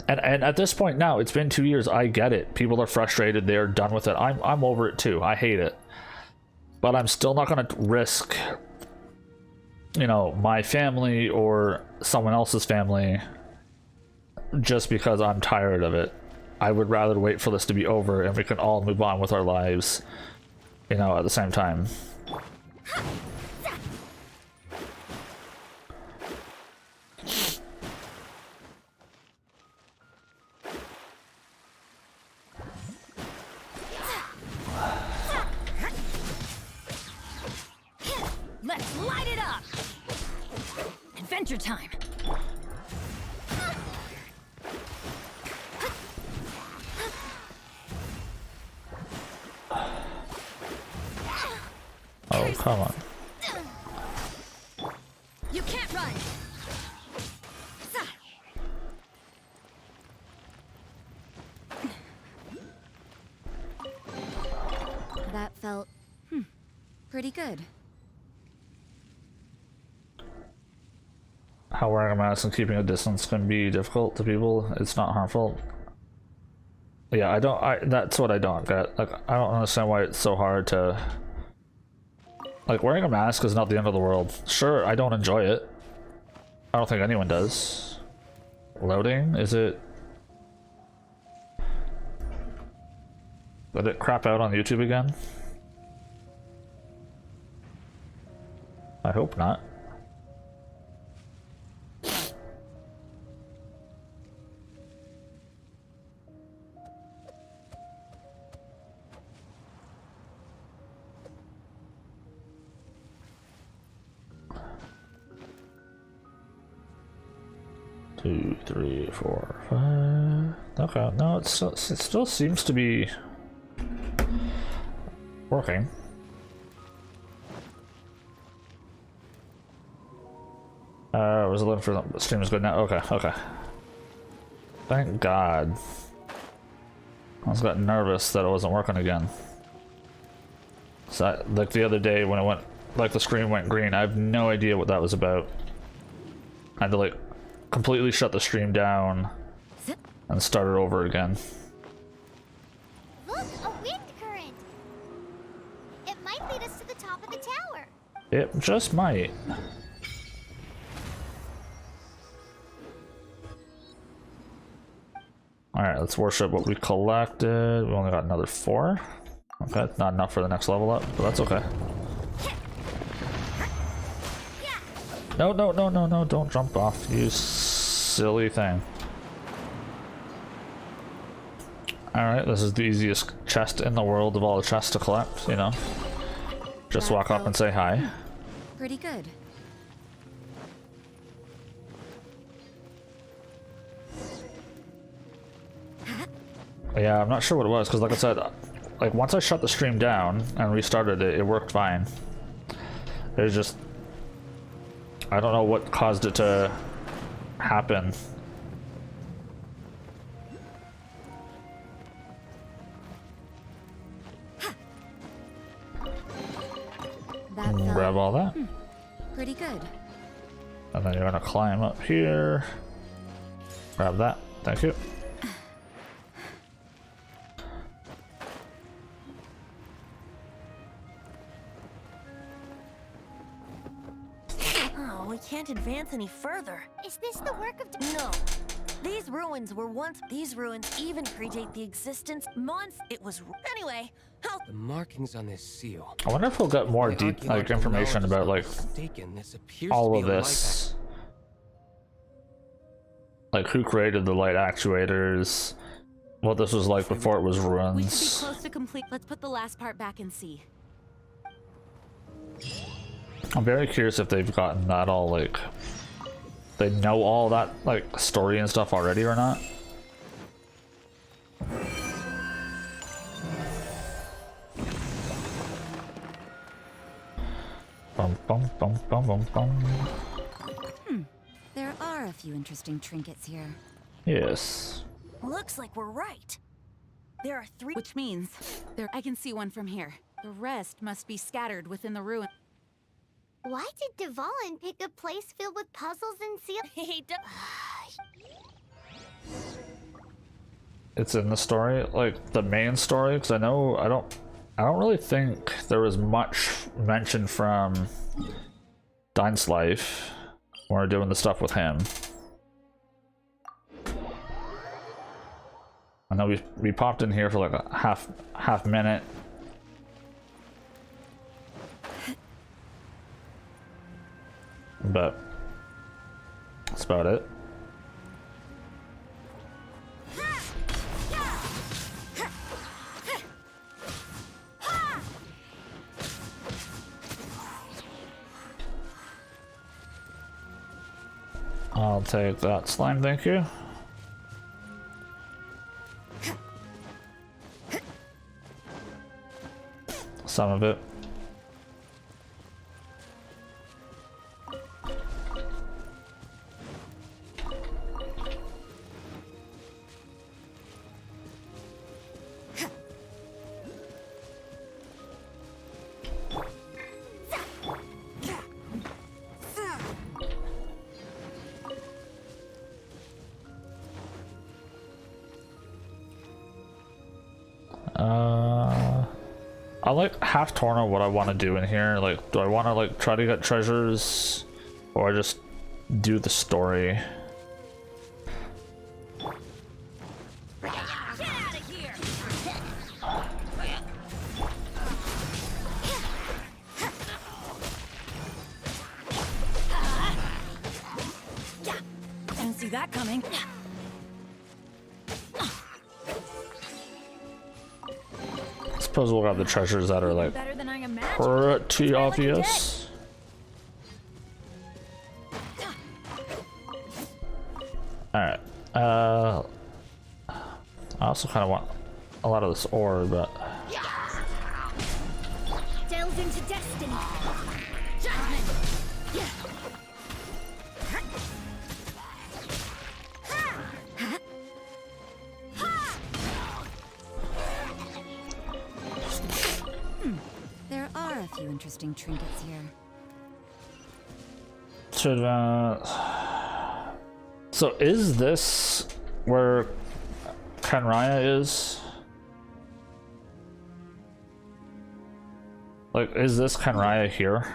And at this point now, it's been 2 years, I get it. People are frustrated, they're done with it. I'm over it too, I hate it. But I'm still not gonna risk, you know, my family or someone else's family just because I'm tired of it. I would rather wait for this to be over and we can all move on with our lives, you know, at the same time. Let's light it up. Adventure time. Oh, come on. You can't run. That felt, pretty good. How wearing a mask and keeping a distance can be difficult to people. It's not harmful. Yeah, that's what I don't get. Like, I don't understand why it's so hard to... Like, wearing a mask is not the end of the world. Sure, I don't enjoy it. I don't think anyone does. Loading? Is it... Did it crap out on YouTube again? I hope not. Two, three, four, five. Okay, no, it still seems to be working. Was looking for the stream is good now. Okay. Thank God. I just got nervous that it wasn't working again. So, like the other day when it went, like the screen went green, I have no idea what that was about. I had to like completely shut the stream down and start it over again. Look, a wind current. It might lead us to the top of the tower. It just might. Alright, let's worship what we collected. We only got another 4. Okay, not enough for the next level up, but that's okay. No, no, no, no, no, don't jump off, you silly thing. Alright, this is the easiest chest in the world of all the chests to collect, you know. Just walk up and say hi. Pretty good. Yeah, I'm not sure what it was, because like I said, like once I shut the stream down and restarted it, it worked fine. It was just... I don't know what caused it to happen. Grab all that. Pretty good. And then you're gonna climb up here. Grab that. Thank you. Oh, we can't advance any further. Is this the work of... No. These ruins were once... These ruins even predate the existence... It was... Anyway, how... The markings on this seal. I wonder if we'll get more deep, like, information about, like, all of this. Like, who created the light actuators, what this was like before it was We should be ruins. close to complete. Let's put the last part back and see. I'm very curious if they've gotten that all, like, they know all that, like, story and stuff already or not. Bum, bum, bum, bum, bum, bum. There are a few interesting trinkets here. Yes. Looks like we're right. There are 3... Which means I can see one from here. The rest must be scattered within the ruin. Why did Dvalin pick a place filled with puzzles and seals? He does... It's in the story, like the main story, because I don't really think there was much mention from Dine's life when we're doing the stuff with him. I know we popped in here for like a half minute. But that's about it. I'll take that slime, thank you. Some of it. I like half torn on what I want to do in here. Like, do I want to like try to get treasures, or just do the story? Get out of here! Didn't see that coming. I suppose we'll have the treasures that are like Better than I imagined. pretty Try like you did. obvious. Alright. I also kind of want a lot of this ore, but Delve into destiny. Judgment. There are a few interesting trinkets here. to advance. So is this where Kenraya is? Like, is this Kenraya here?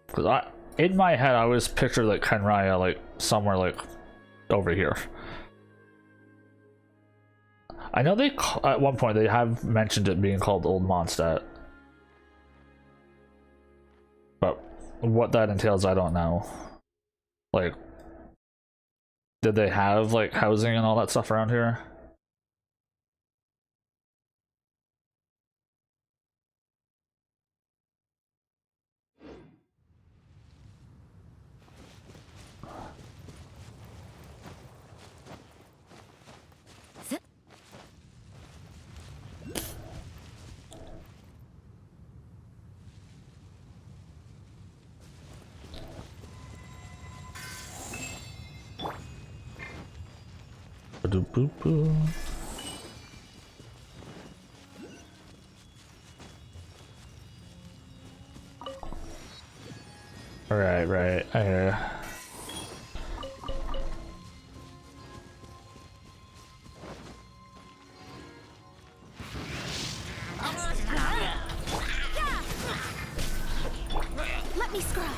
Because in my head, I always picture like Kenraya like somewhere like over here. I know they at one point they have mentioned it being called Old Mondstadt, but what that entails, I don't know. Like, did they have like housing and all that stuff around here? Ba-do-boo-boo. Right. I hear ya. Let me scry.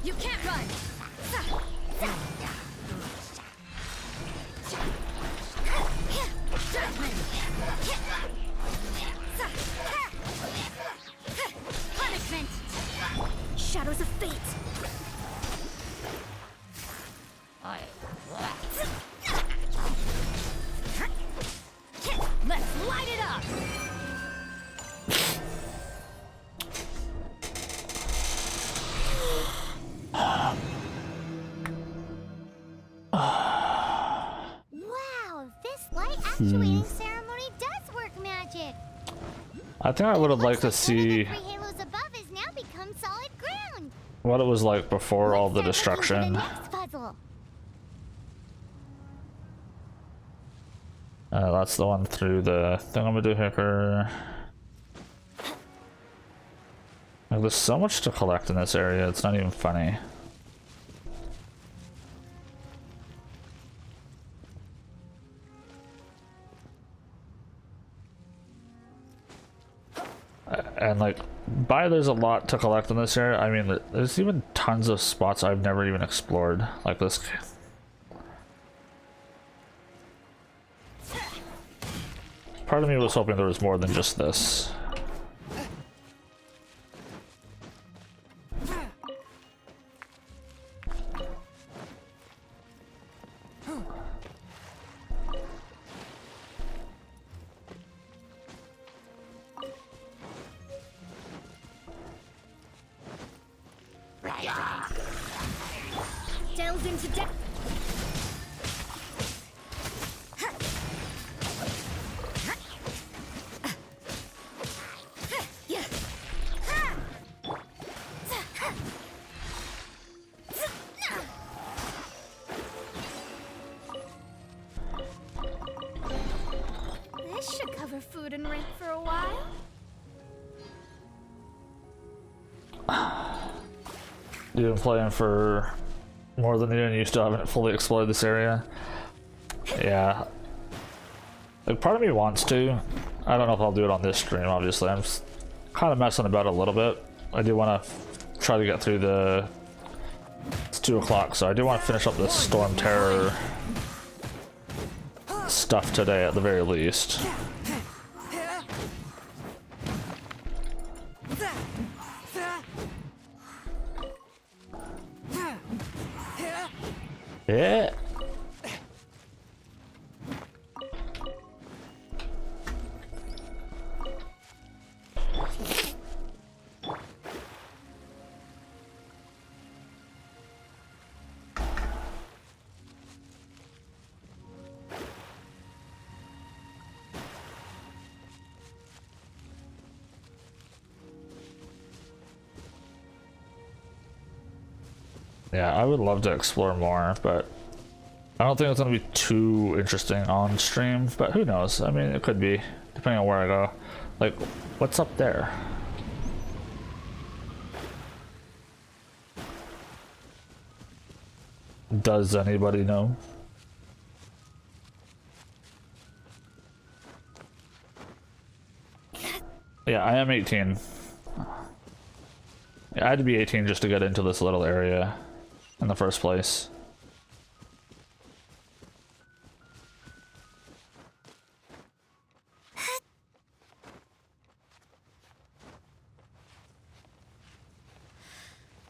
You can't run! Punishment. Shadows of fate. Let's light it up! Wow, this light actuating ceremony does work magic. I think I would have liked to see Three halos above has now become solid ground. what it was like before all the Let's start looking for destruction. the next puzzle. That's the one through the thingamadoohicker. Like, there's so much to collect in this area, it's not even funny. And like, there's a lot to collect in this area. I mean, there's even tons of spots I've never even explored, like this. Part of me was hoping there was more than just this. Delves into depth. This should cover food and rent for a while. You've been playing for more than you and you still haven't fully explored this area. Yeah. Like, part of me wants to. I don't know if I'll do it on this stream, obviously. I'm just kind of messing about a little bit. I do want to try to get through the... It's 2 o'clock, so I do want to finish up the Storm Terror stuff today at the very least. Yeah. Yeah, I would love to explore more, but I don't think it's going to be too interesting on stream, but who knows? I mean, it could be, depending on where I go. Like, what's up there? Does anybody know? Yeah, I am 18. Yeah, I had to be 18 just to get into this little area in the first place.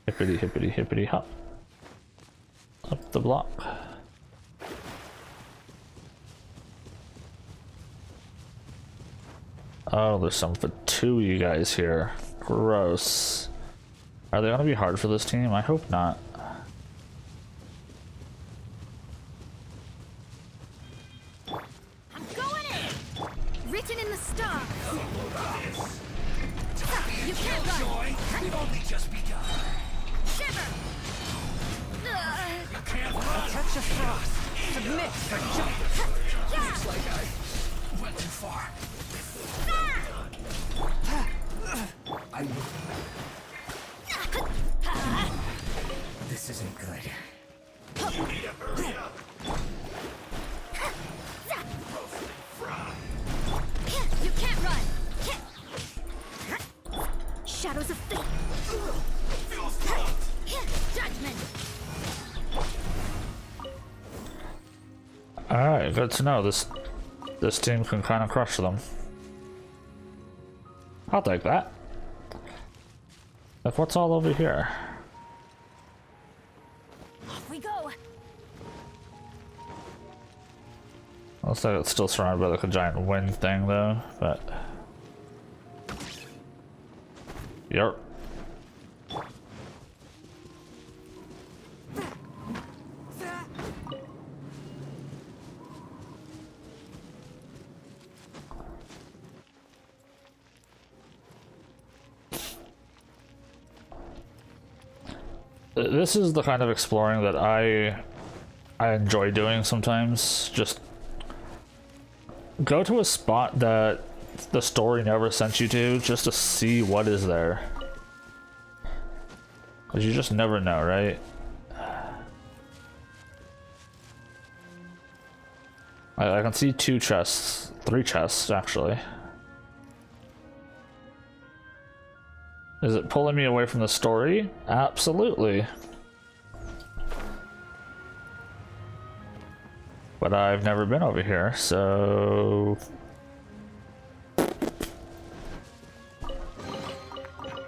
Hippity hippity hippity hop. Up the block. Oh, there's some for two of you guys here. Gross. Are they gonna be hard for this team? I hope not. I'm going in! Written in the stars! You can't run! We've only just begun. Shiver! You can't run. Touch of frost. Submit for jump. Looks like I went too far. I will. This isn't good. You can't run! Shadows of fate! Judgment! Alright, good to know. This team can kind of crush them. I'll take that. Like, what's all over here? Off we go! Looks like it's still surrounded by like a giant wind thing though, but... Yep. This is the kind of exploring that I enjoy doing sometimes. Just go to a spot that the story never sent you to just to see what is there. Because you just never know, right? I can see 2 chests, 3 chests actually. Is it pulling me away from the story? Absolutely. But I've never been over here, so...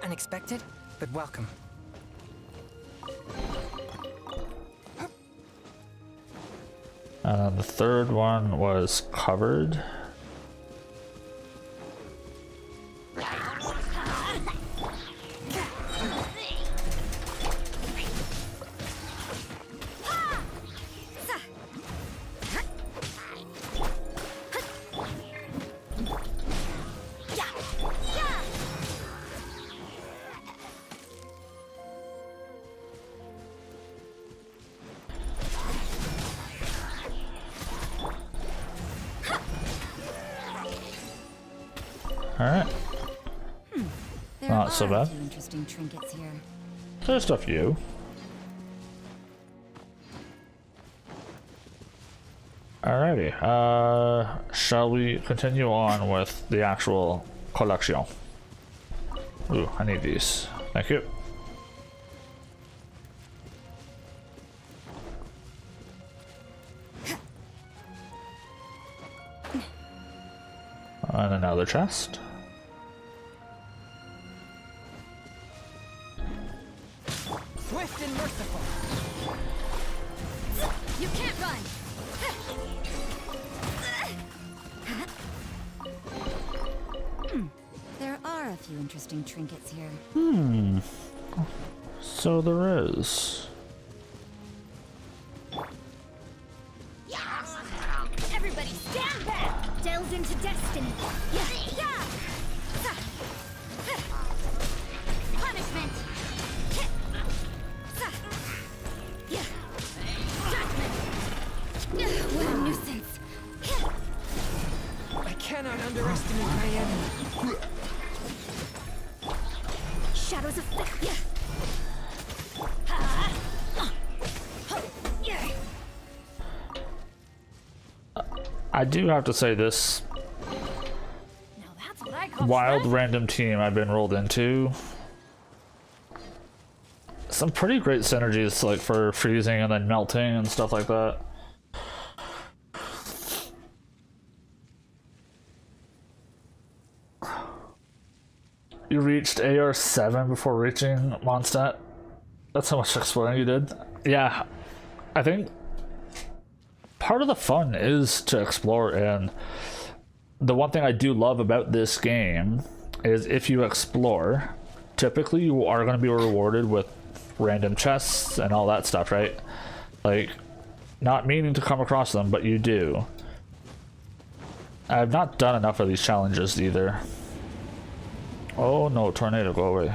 Unexpected, but welcome. And then the third one was covered. Alright. There Not are so bad. a few interesting trinkets here. Just a few. Alrighty. Shall we continue on with the actual collection? Ooh, I need these. Thank you. And another chest. Swift and merciful! You can't run! There are a few interesting trinkets here. So there is. Everybody stand back! Delve into destiny! Punishment! Judgment! What a nuisance! I cannot underestimate my enemy. Shadows of fate! I do have to say this Now that's what I call wild strength. random team I've been rolled into. Some pretty great synergies like for freezing and then melting and stuff like that. You reached AR7 before reaching Mondstadt? That's how much exploring you did. Yeah, I think part of the fun is to explore, and the one thing I do love about this game is if you explore, typically you are going to be rewarded with random chests and all that stuff, right? Like, not meaning to come across them, but you do. I've not done enough of these challenges either. Oh no, tornado, go away.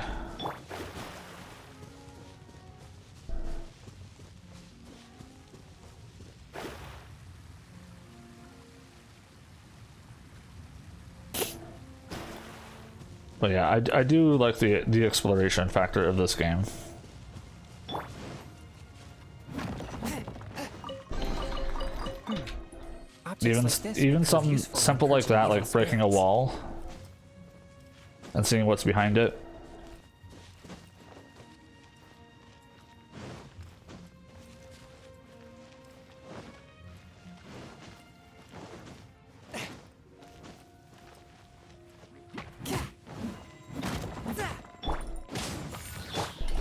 But yeah, I do like the exploration factor of this game. Even something simple like that, like breaking a wall and seeing what's behind it.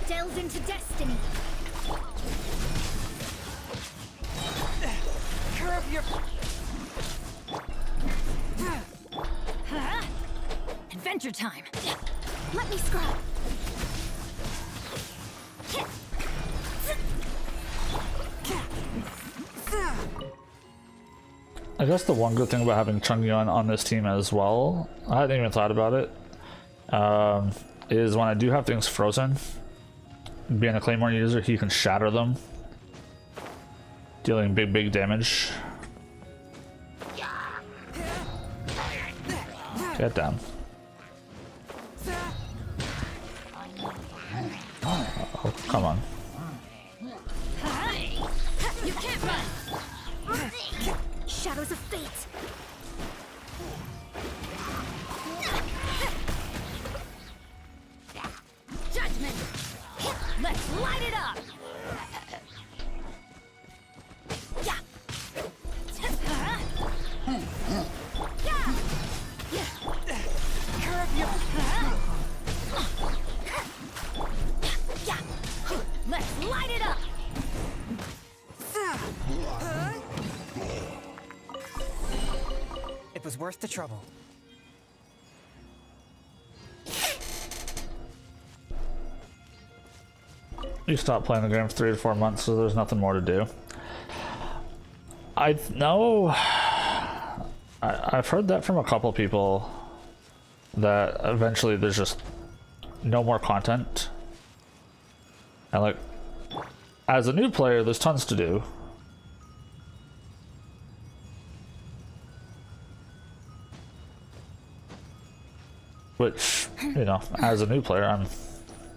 Delve into destiny. Curve your... Adventure time. Let me scrub. I guess the one good thing about having Chungyun on this team as well, I hadn't even thought about it, is when I do have things frozen, being a Claymore user, he can shatter them, dealing big damage. Get down. Oh, come on. You can't run. Shadows of fate. Judgment. Let's light it up. Curve your... Let's light it up. It was worth the trouble. You stopped playing the game for 3 to 4 months, so there's nothing more to do. I know I've heard that from a couple people, that eventually there's just no more content. And like, as a new player, there's tons to do. Which, you know, as a new player, I'm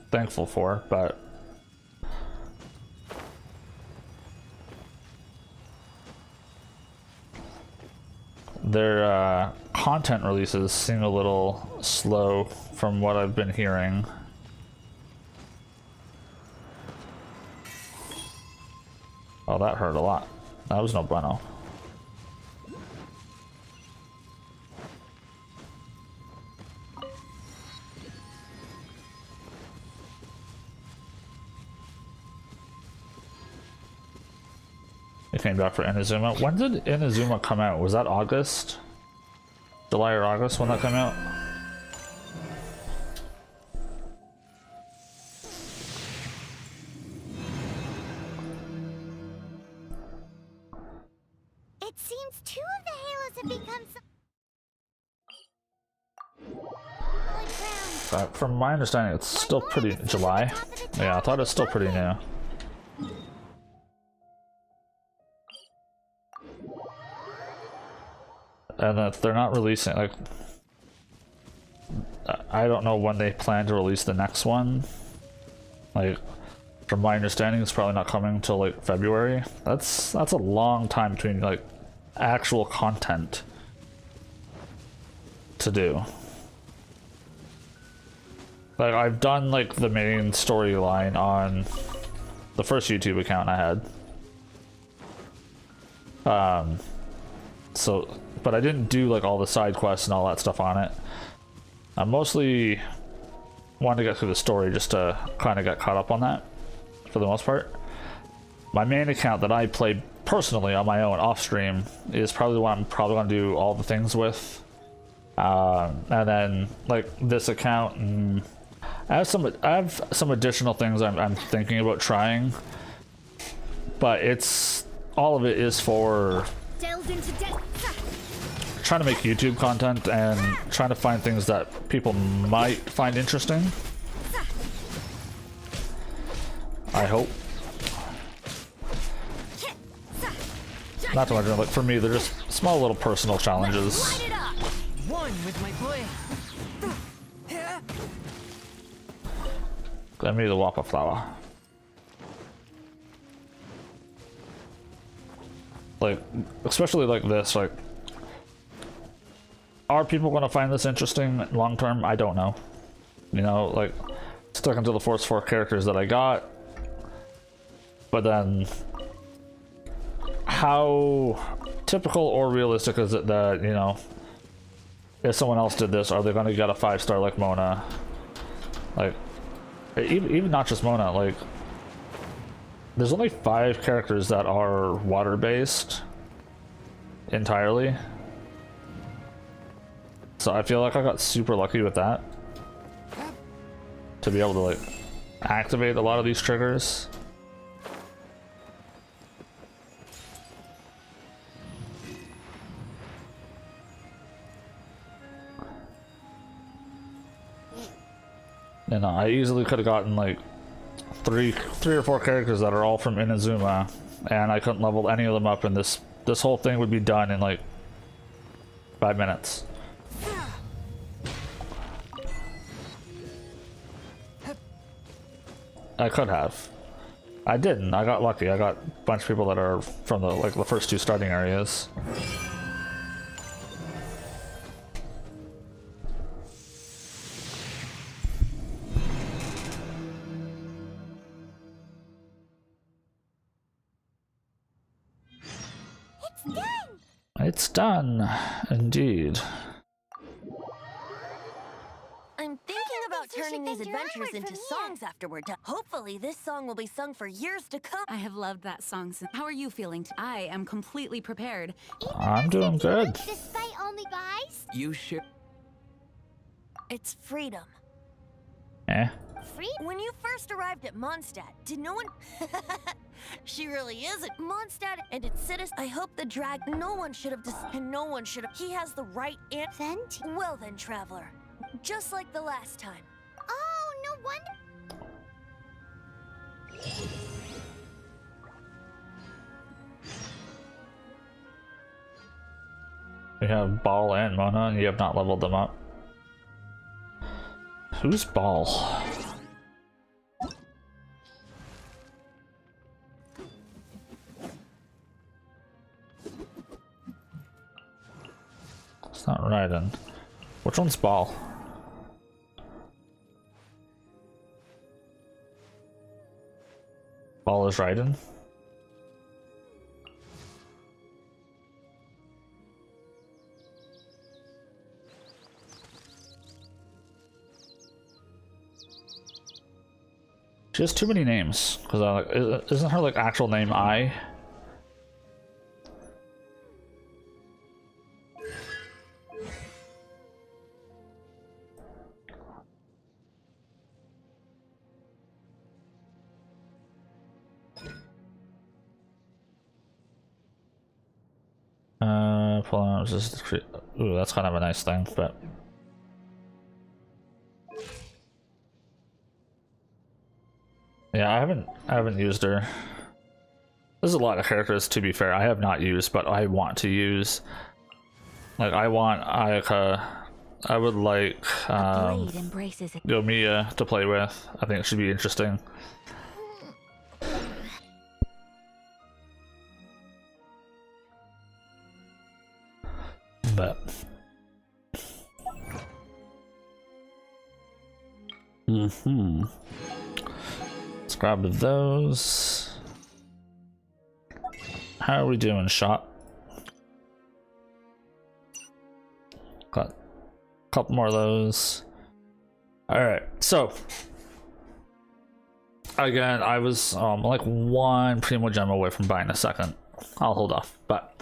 thankful for, but their content releases seem a little slow from what I've been hearing. Oh, that hurt a lot. That was no bueno. It came back for Inazuma. When did Inazuma come out? Was that August? July or August when that came out? It seems 2 of the halos have become some... From my understanding, it's still pretty... July? Yeah, I thought it's still pretty new. And that they're not releasing, like, I don't know when they plan to release the next one. Like, from my understanding, it's probably not coming until like February. That's a long time between like actual content to do. Like, I've done like the main storyline on the first YouTube account I had. So, but I didn't do like all the side quests and all that stuff on it. I mostly wanted to get through the story just to kind of get caught up on that. for the most part. My main account that I play personally on my own off stream is probably the one I'm probably gonna do all the things with. And then like this account, and I have some additional things I'm thinking about trying, but it's all of it is for trying to make YouTube content and trying to find things that people might find interesting. I hope. Not to mention, like for me, they're just small little personal challenges. One with my boy. Give me the Wappa flower. Like, especially like this, like, are people going to find this interesting long term? I don't know. You know, like, sticking to the first 4 characters that I got. But then, how typical or realistic is it that, you know, if someone else did this, are they going to get a 5-star like Mona? Like, even not just Mona, like, there's only 5 characters that are water-based entirely. So I feel like I got super lucky with that. To be able to, like, activate a lot of these triggers. And I easily could have gotten like three or 4 characters that are all from Inazuma, and I couldn't level any of them up, and this whole thing would be done in like 5 minutes. I could have. I didn't. I got lucky. I got a bunch of people that are from the first 2 starting areas. It's done, indeed. I'm thinking about turning these adventures into songs after we're done. Hopefully this song will be sung for years to come. I have loved that song since. How are you feeling? I am completely prepared. I'm doing good. Despite only guys? You should. It's freedom. Eh? When you first arrived at Mondstadt, did no one... She really isn't. Mondstadt and its citizens... I hope the no one should have... And no one should have... He has the right Venti? Well then, Traveler. Just like the last time. Oh, no wonder... We have Ball and Mona, and you have not leveled them up. Who's Ball? It's not Raiden. Which one's Ball? Ball is Raiden? She has too many names. Cause isn't her like actual name I? Pull out just ooh, that's kind of a nice thing, but yeah, I haven't used her. There's a lot of characters, to be fair, I have not used, but I want to use. Like, I want Ayaka. I would like Yomiya to play with. I think it should be interesting. But let's grab those. How are we doing, shot? Got a couple more of those. All right, so Again, I was like one Primo Gem away from buying a second. I'll hold off, but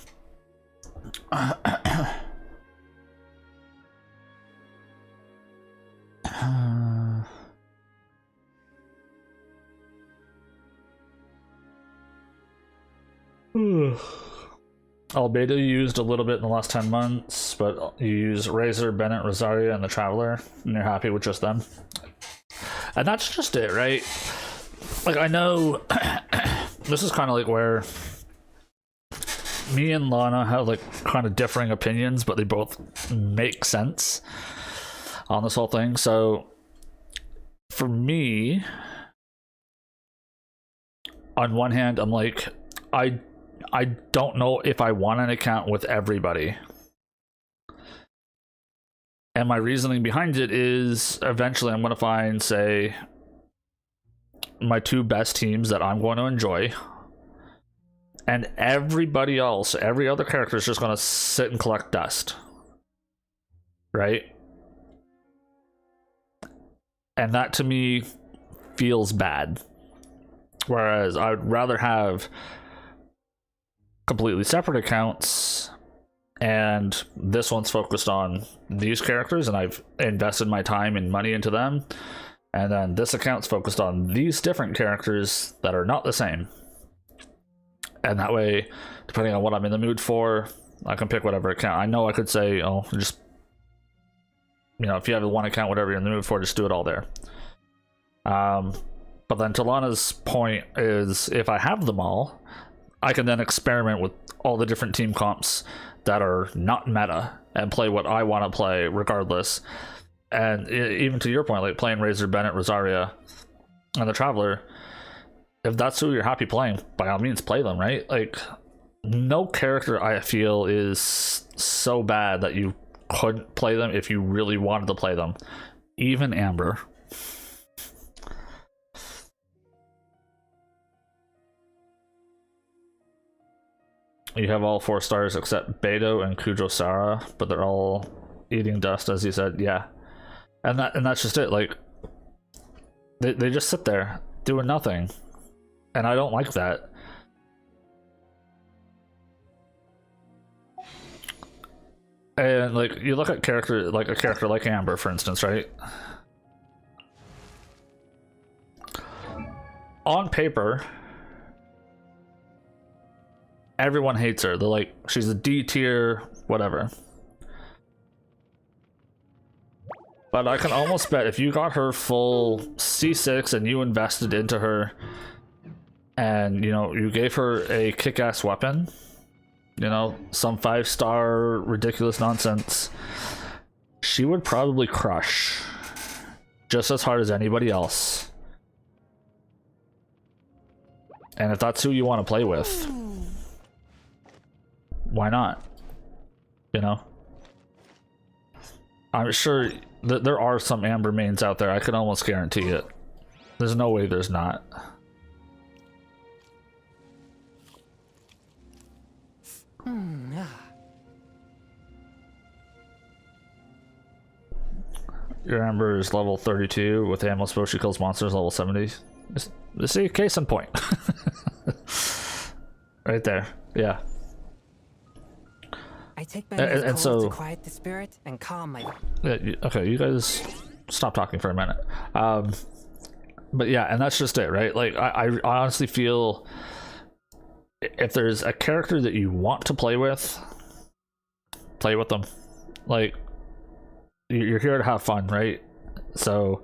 Albedo used a little bit in the last 10 months, but you use Razor, Bennett, Rosaria, and the Traveler, and you're happy with just them. And that's just it, right? Like, I know this is kind of like where me and Lana have like kind of differing opinions, but they both make sense on this whole thing. So for me, on one hand, I'm like, I don't know if I want an account with everybody. And my reasoning behind it is eventually I'm going to find, say, my two best teams that I'm going to enjoy. And everybody else, every other character is just going to sit and collect dust. Right? And that to me feels bad. Whereas I would rather have completely separate accounts, and this one's focused on these characters and I've invested my time and money into them, and then this account's focused on these different characters that are not the same. And that way, depending on what I'm in the mood for, I can pick whatever account. I know I could say, oh, just, you know, if you have one account, whatever you're in the mood for, just do it all there. But then to Lana's point is, if I have them all, I can then experiment with all the different team comps that are not meta and play what I want to play regardless. And even to your point, like playing Razor, Bennett, Rosaria, and the Traveler, if that's who you're happy playing, by all means play them, right? Like, no character I feel is so bad that you couldn't play them if you really wanted to play them. Even Amber. You have all 4 stars except Beto and Kujo-Sara, but they're all eating dust, as you said. Yeah, and that's just it. Like, they just sit there doing nothing, and I don't like that. And like, you look at a character like Amber, for instance, right? On paper, everyone hates her. They're like, she's a D tier, whatever. But I can almost bet if you got her full C6 and you invested into her, and you know, you gave her a kick-ass weapon, you know, some 5-star ridiculous nonsense, she would probably crush just as hard as anybody else. And if that's who you want to play with, why not? You know, I'm sure that there are some Amber mains out there. I can almost guarantee it. There's no way there's not. Your Amber is level 32 with ammo spell. She kills monsters level 70. See, case in point. Right there. Yeah. I take and so to quiet the spirit and calm my. Okay, you guys stop talking for a minute. But yeah, and that's just it, right? Like, I honestly feel if there's a character that you want to play with them. Like, you're here to have fun, right? So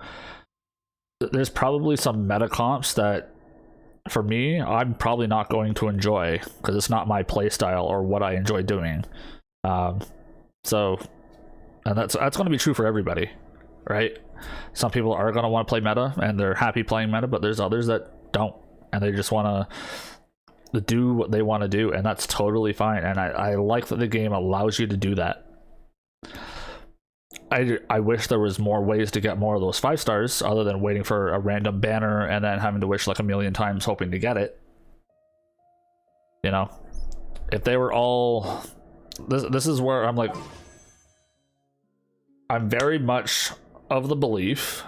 there's probably some meta comps that, for me, I'm probably not going to enjoy because it's not my play style or what I enjoy doing. So, and that's going to be true for everybody, right? Some people are going to want to play meta and they're happy playing meta, but there's others that don't, and they just want to do what they want to do, and that's totally fine. And I like that the game allows you to do that. I wish there was more ways to get more of those 5 stars other than waiting for a random banner and then having to wish like a million times hoping to get it. You know, if they were all this is where I'm like, I'm very much of the belief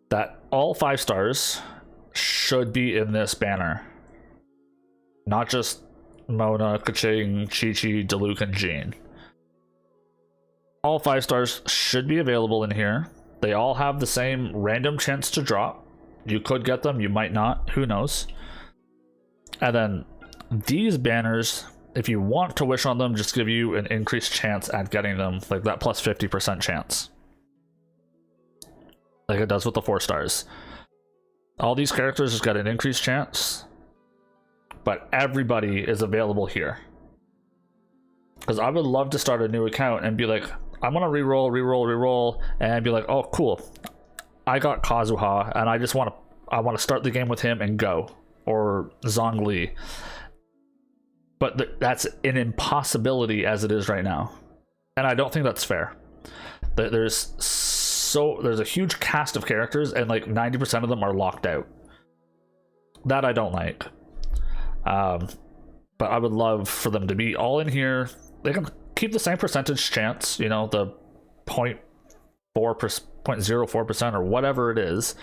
that all 5 stars should be in this banner. Not just Mona, Kaching, Chi-Chi, Diluc, and Jean. All 5 stars should be available in here. They all have the same random chance to drop. You could get them, you might not, who knows. And then these banners, if you want to wish on them, just give you an increased chance at getting them, like that plus 50% chance. Like it does with the 4 stars. All these characters just got an increased chance, but everybody is available here. Because I would love to start a new account and be like, I'm gonna reroll, and be like, oh cool, I got Kazuha, and I just want to start the game with him and go, or Zhongli. But that's an impossibility as it is right now, and I don't think that's fair. There's a huge cast of characters, and like 90% of them are locked out. That I don't like. But I would love for them to be all in here. They can keep the same percentage chance, you know, the 0.04% or whatever it is,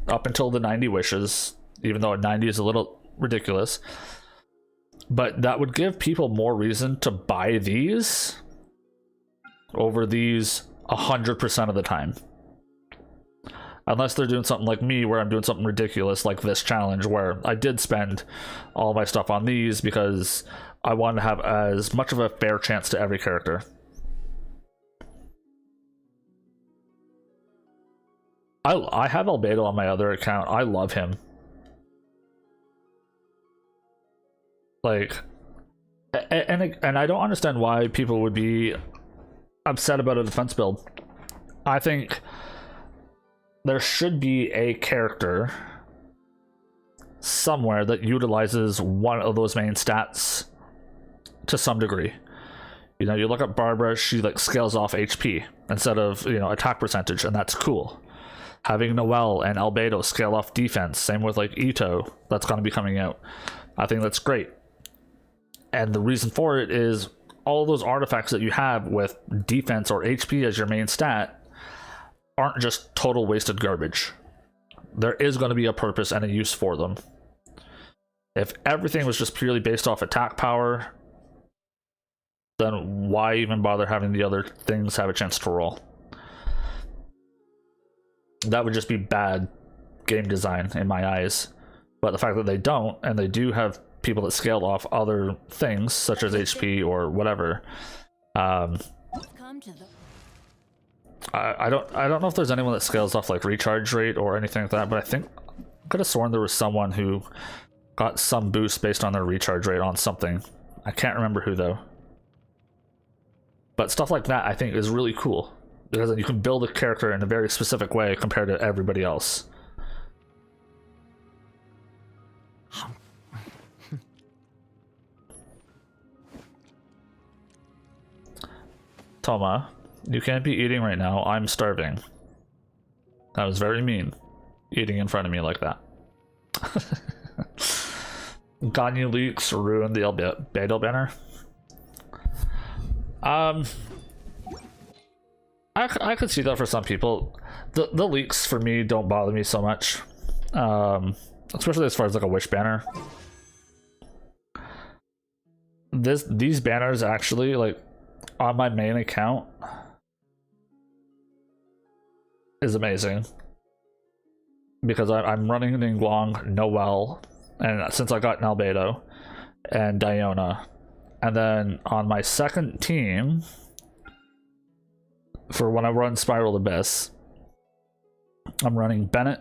up until the 90 wishes, even though 90 is a little ridiculous. But that would give people more reason to buy these over these 100% of the time. Unless they're doing something like me, where I'm doing something ridiculous like this challenge, where I did spend all my stuff on these because I wanted to have as much of a fair chance to every character. I have Albedo on my other account. I love him. Like, and I don't understand why people would be upset about a defense build. I think there should be a character somewhere that utilizes one of those main stats to some degree. You know, you look at Barbara, she like scales off HP instead of, you know, attack percentage, and that's cool. Having Noelle and Albedo scale off defense, same with like Ito, that's going to be coming out. I think that's great. And the reason for it is all those artifacts that you have with defense or HP as your main stat aren't just total wasted garbage. There is going to be a purpose and a use for them. If everything was just purely based off attack power, then why even bother having the other things have a chance to roll? That would just be bad game design in my eyes. But the fact that they don't, and they do have people that scale off other things such as HP or whatever, I don't know if there's anyone that scales off like recharge rate or anything like that, but I could have sworn there was someone who got some boost based on their recharge rate on something. I can't remember who though. But stuff like that I think is really cool, because then you can build a character in a very specific way compared to everybody else. Toma, you can't be eating right now. I'm starving. That was very mean, eating in front of me like that. Ganyu leaks ruined the Albedo banner. I could see that for some people. The leaks for me don't bother me so much, especially as far as like a wish banner. These banners actually, like on my main account, is amazing because I'm running Ningguang, Noelle, and since I got Albedo and Diona, and then on my second team for when I run Spiral Abyss, I'm running Bennett,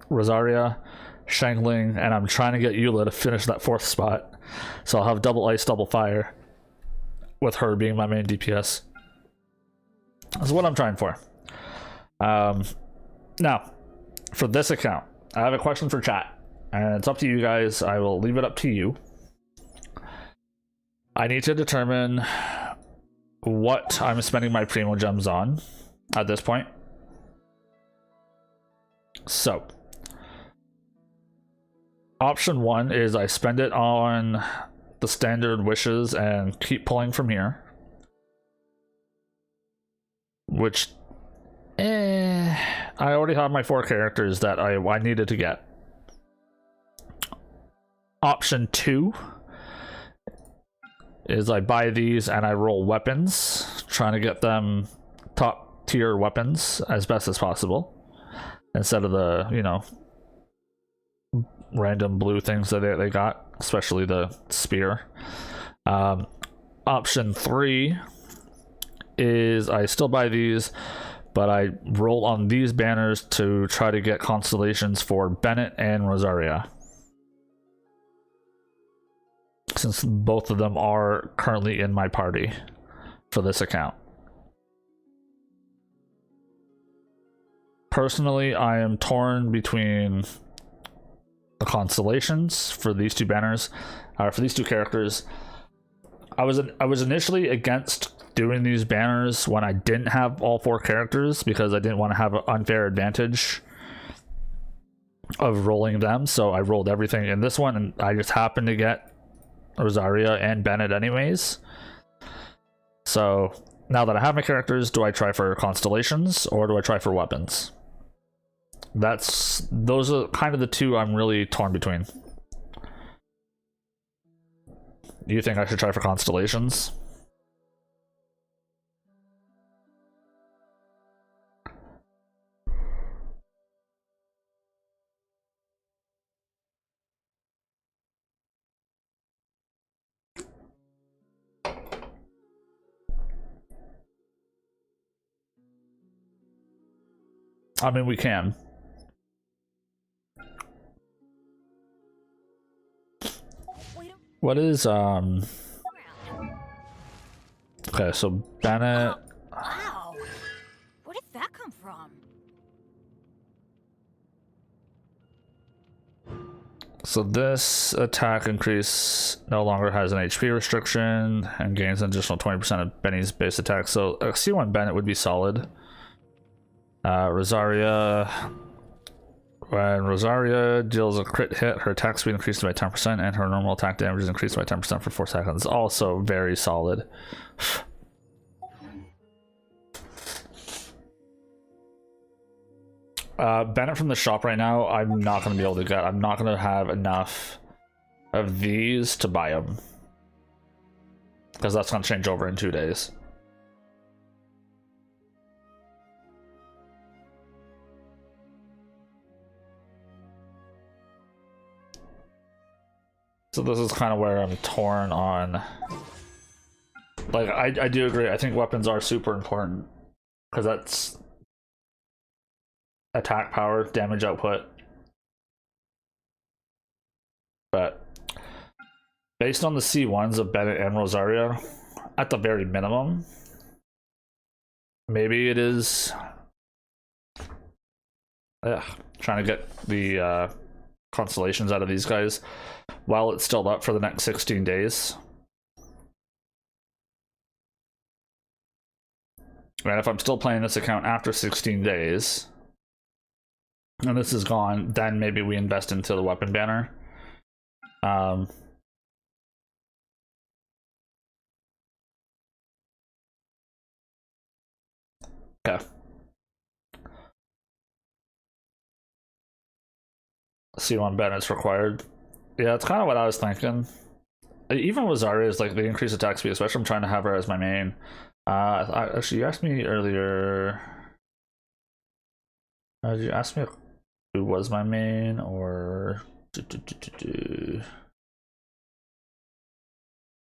Rosaria, Shangling, and I'm trying to get Eula to finish that 4th spot, so I'll have double ice, double fire, with her being my main DPS. That's what I'm trying for. Now, for this account, I have a question for chat, and it's up to you guys. I will leave it up to you. I need to determine what I'm spending my Primo Gems on at this point. So, option 1 is I spend it on the standard wishes and keep pulling from here, which I already have my 4 characters that I needed to get. Option 2 is I buy these and I roll weapons, trying to get them top tier weapons as best as possible, instead of the, you know, random blue things that they got, especially the spear. Option 3 is I still buy these, but I roll on these banners to try to get constellations for Bennett and Rosaria, since both of them are currently in my party for this account. Personally, I am torn between the constellations for these 2 banners, for these 2 characters. I was initially against doing these banners when I didn't have all 4 characters, because I didn't want to have an unfair advantage of rolling them, so I rolled everything in this one, and I just happened to get Rosaria and Bennett anyways. So now that I have my characters, do I try for constellations or do I try for weapons? Those are kind of the 2 I'm really torn between. Do you think I should try for constellations? I mean, we can. What is okay, so Bennett. Wow. Where did that come from? So this attack increase no longer has an HP restriction and gains an additional 20% of Benny's base attack. So C1 Bennett would be solid. Rosaria. When Rosaria deals a crit hit, her attack speed increases by 10% and her normal attack damage is increased by 10% for 4 seconds. Also very solid. Bennett from the shop right now, I'm not going to be able to get. I'm not going to have enough of these to buy them, because that's going to change over in 2 days. So this is kind of where I'm torn on. Like, I do agree. I think weapons are super important, because that's attack power, damage output. But based on the C1s of Bennett and Rosaria, at the very minimum, maybe it is trying to get the constellations out of these guys while it's still up for the next 16 days. And if I'm still playing this account after 16 days and this is gone, then maybe we invest into the weapon banner. Okay. C1 Bennett's required. Yeah, it's kind of what I was thinking. Even with Zarya's, like, the increased attack speed, especially I'm trying to have her as my main. Actually, you asked me earlier. Did you ask me who was my main, or I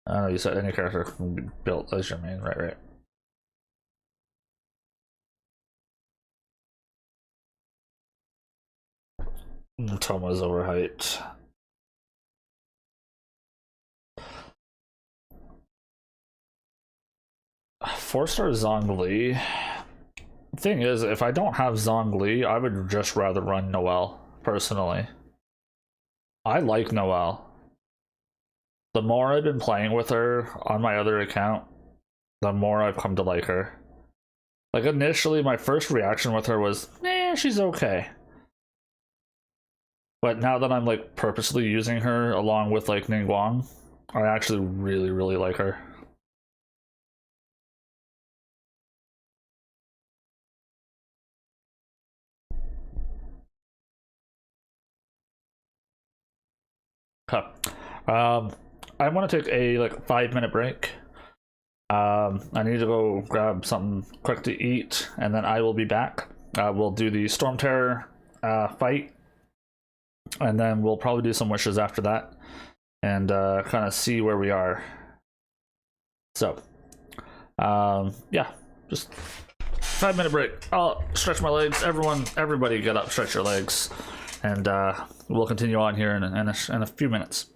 don't know, you said any character can be built as your main, right? Toma's overhyped. Four-star Zhongli. Thing is, if I don't have Zhongli, I would just rather run Noelle, personally. I like Noelle. The more I've been playing with her on my other account, the more I've come to like her. Like, initially, my first reaction with her was, she's okay. But now that I'm, like, purposely using her along with, like, Ningguang, I actually really, really like her. Okay. I want to take a like 5-minute break. I need to go grab something quick to eat, and then I will be back. We'll do the Storm Terror fight, and then we'll probably do some wishes after that, and kind of see where we are. So, yeah, just 5-minute break. I'll stretch my legs. Everybody get up, stretch your legs, and we'll continue on here in a few minutes.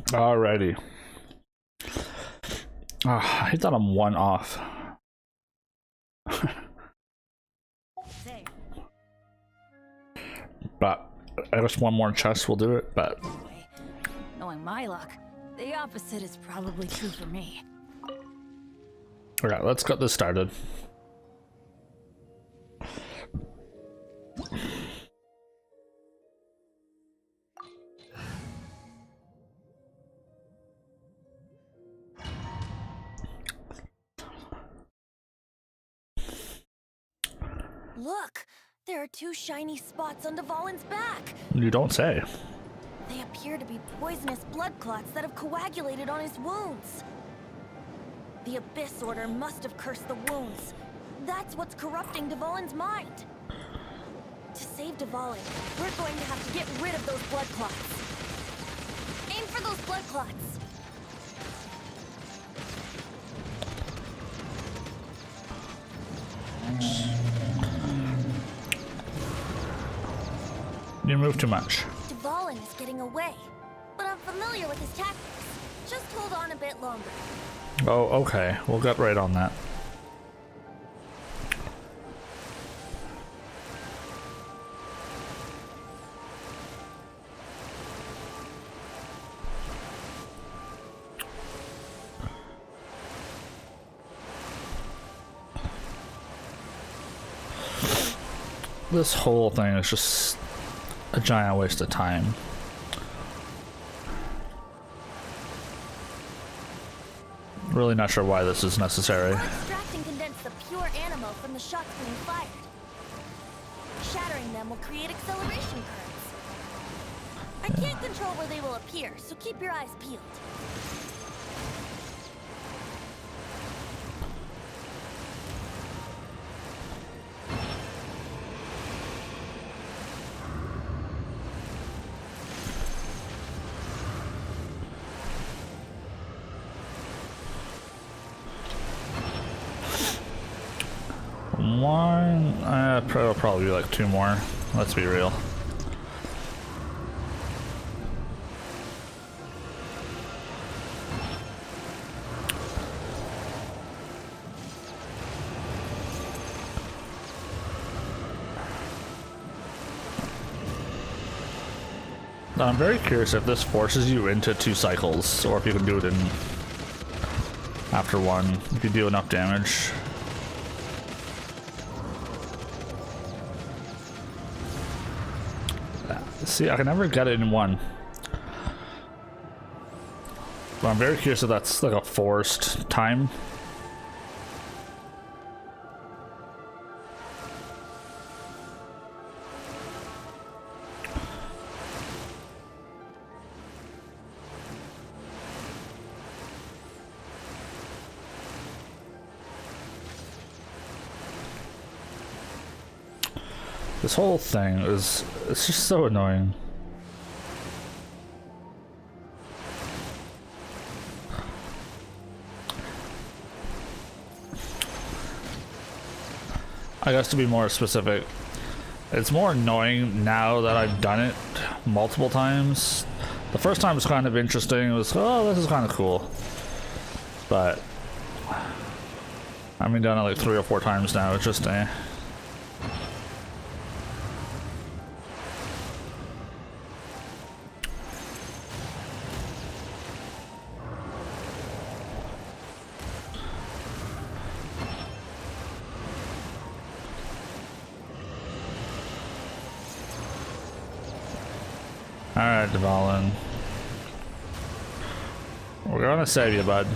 Alrighty. I thought I'm one off. But I guess one more chest will do it, but Knowing my luck, the opposite is probably true for me. okay, let's get this started. Look! There are 2 shiny spots on Dvalin's back! You don't say. They appear to be poisonous blood clots that have coagulated on his wounds. The Abyss Order must have cursed the wounds. That's what's corrupting Dvalin's mind. To save Dvalin, we're going to have to get rid of those blood clots. Aim for those blood clots! You move too much. Dvalin is getting away, but I'm familiar with his tactics. Just hold on a bit longer. Oh, okay. We'll get right on that. This whole thing is just a giant waste of time. Really not sure why this is necessary. We'll extract and condense the pure animo from the shots being fired. Shattering them will create acceleration currents. I can't control where they will appear, so keep your eyes peeled. One, it'll probably be like 2 more. Let's be real. Now, I'm very curious if this forces you into 2 cycles, or if you can do it in after one, if you do enough damage. See, I can never get it in one. But I'm very curious if that's like a forced time. This whole thing is, it's just so annoying. I guess to be more specific, it's more annoying now that I've done it multiple times. The first time was kind of interesting. It was, oh, this is kind of cool. But I mean, done it like 3 or 4 times now. It's just, eh. Alright, Dvalin. We're gonna save you, bud.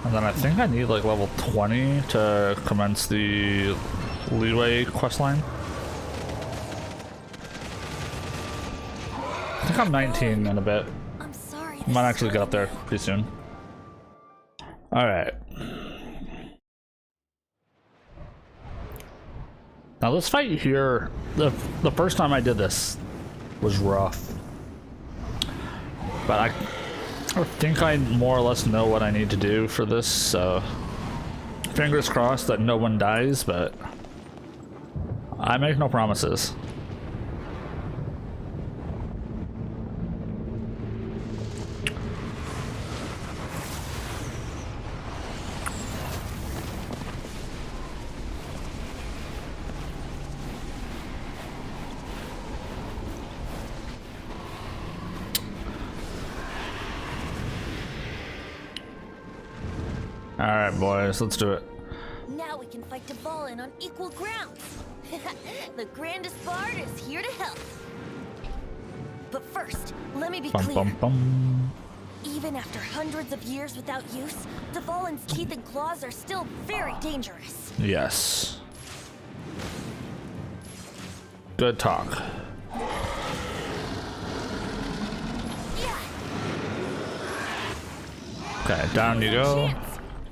And then I think I need like level 20 to commence the leeway questline. I think I'm 19 in a bit. I'm sorry. Might actually get up there pretty soon. Alright. Now this fight here, the first time I did this was rough. But I think I more or less know what I need to do for this, so fingers crossed that no one dies, but I make no promises. Alright, boys, let's do it. Now we can fight Dvalin on equal grounds. The grandest bard is here to help. But first, let me be clear. Even after hundreds of years without use, Dvalin's teeth and claws are still very dangerous. Yes. Good talk. Okay, down you go.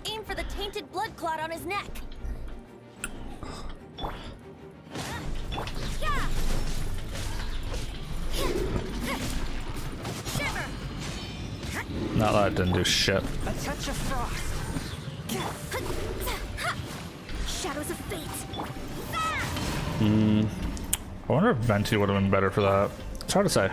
Aim for the tainted blood clot on his neck. No, that didn't do shit. A touch of frost. Shadows of fate. I wonder if Venti would have been better for that. It's hard to say.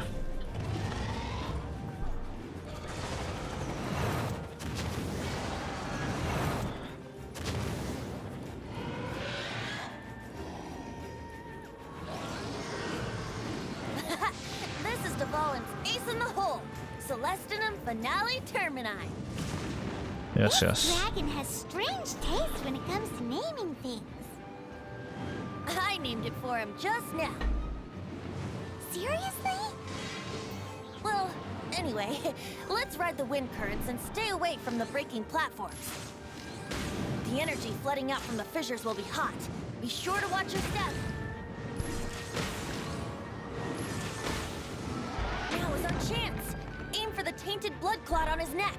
This is Dvalin's ace in the hole. Celestinum Finale Termini. Yes, This yes. dragon has strange taste when it comes to naming things. I named it for him just now. Seriously? Well, anyway, let's ride the wind currents and stay away from the breaking platforms. The energy flooding out from the fissures will be hot. Be sure to watch your step. Now is our chance. Aim for the tainted blood clot on his neck.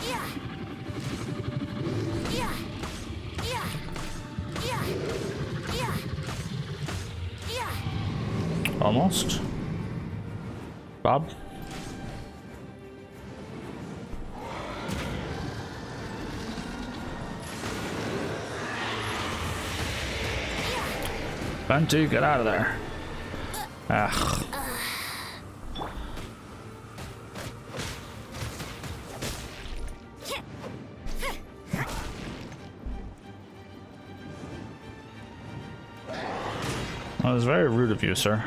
Yeah. Yeah. Yeah. Yeah. Yeah. Yeah. Almost. Bob? Venti, get out of there. Ah. That was very rude of you, sir.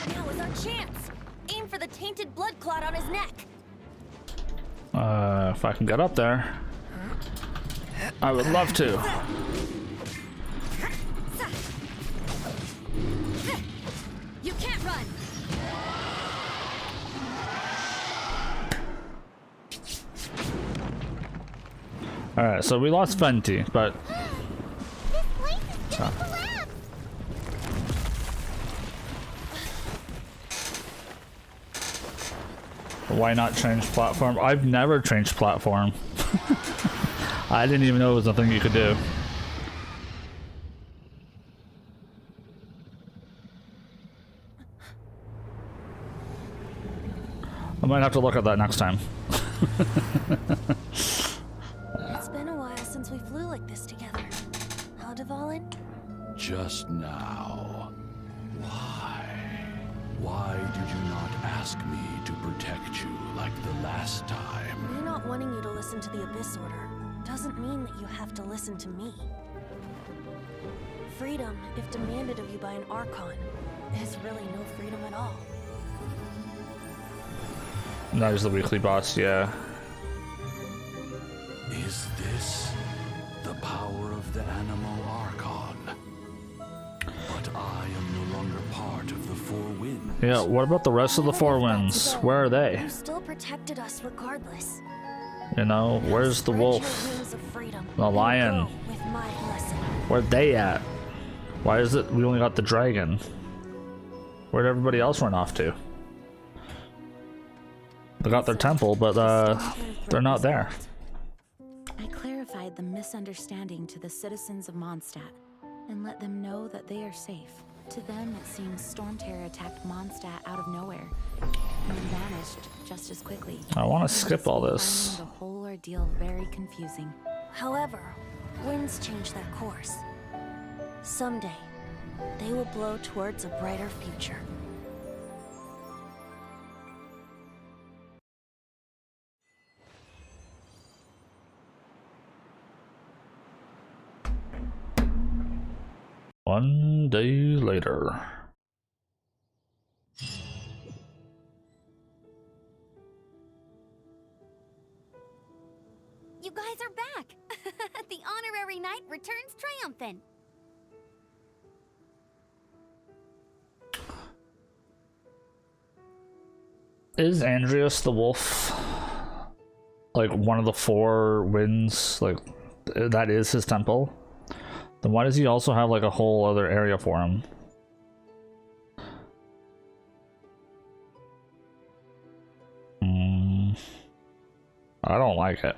Now is our chance. Aim for the tainted blood clot on his neck. If I can get up there, I would love to. You can't run. Alright, so we lost Venti, but This place is gonna collapse! why not change platform? I've never changed platform. I didn't even know it was a thing you could do. I might have to look at that next time. It's been a while since we flew like this together. Huh, Dvalin? Just now. Why? Why did you not ask me to protect you like the last time? Me not wanting you to listen to the Abyss Order doesn't mean that you have to listen to me. Freedom, if demanded of you by an Archon, is really no freedom at all. That is the weekly boss, yeah. Is this the power of the Animo Archon? But I am no longer part of the Four Winds. Yeah, what about the rest of the Four Winds? Where are they? You still protected us regardless. You know, where's the Spread wolf? your wings of freedom The and lion? go with my blessing. Where'd they at? Why is it we only got the dragon? Where'd everybody else run off to? they got their temple, but they're not there. I clarified the misunderstanding to the citizens of Mondstadt and let them know that they are safe. To them, it seems Storm Terror attacked Mondstadt out of nowhere and then vanished just as quickly. I want to skip all this. Finding the whole ordeal very confusing. However, winds change their course. Someday, they will blow towards a brighter future. One day later. You guys are back! The honorary knight returns triumphant. Is Andreas the wolf like one of the 4 winds? Like, that is his temple? Then why does he also have like a whole other area for him? I don't like it.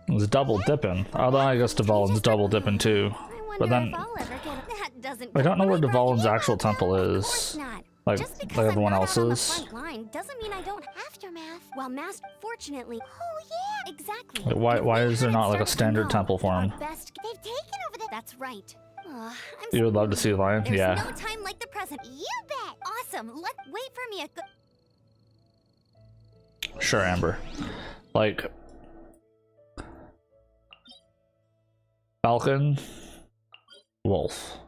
It's double dipping. Although I guess Dvalin's double dipping too. But then I don't know where Dvalin's actual temple is. Like everyone else's. Doesn't mean I don't aftermath. Well, fortunately. Oh yeah, exactly. Like, why is there not like a standard temple for him? They've taken over the. That's right. You would love to see Lion? There's Yeah. no time like the present. You bet. Awesome. Wait for me. Sure, Amber. Like Falcon, Wolf.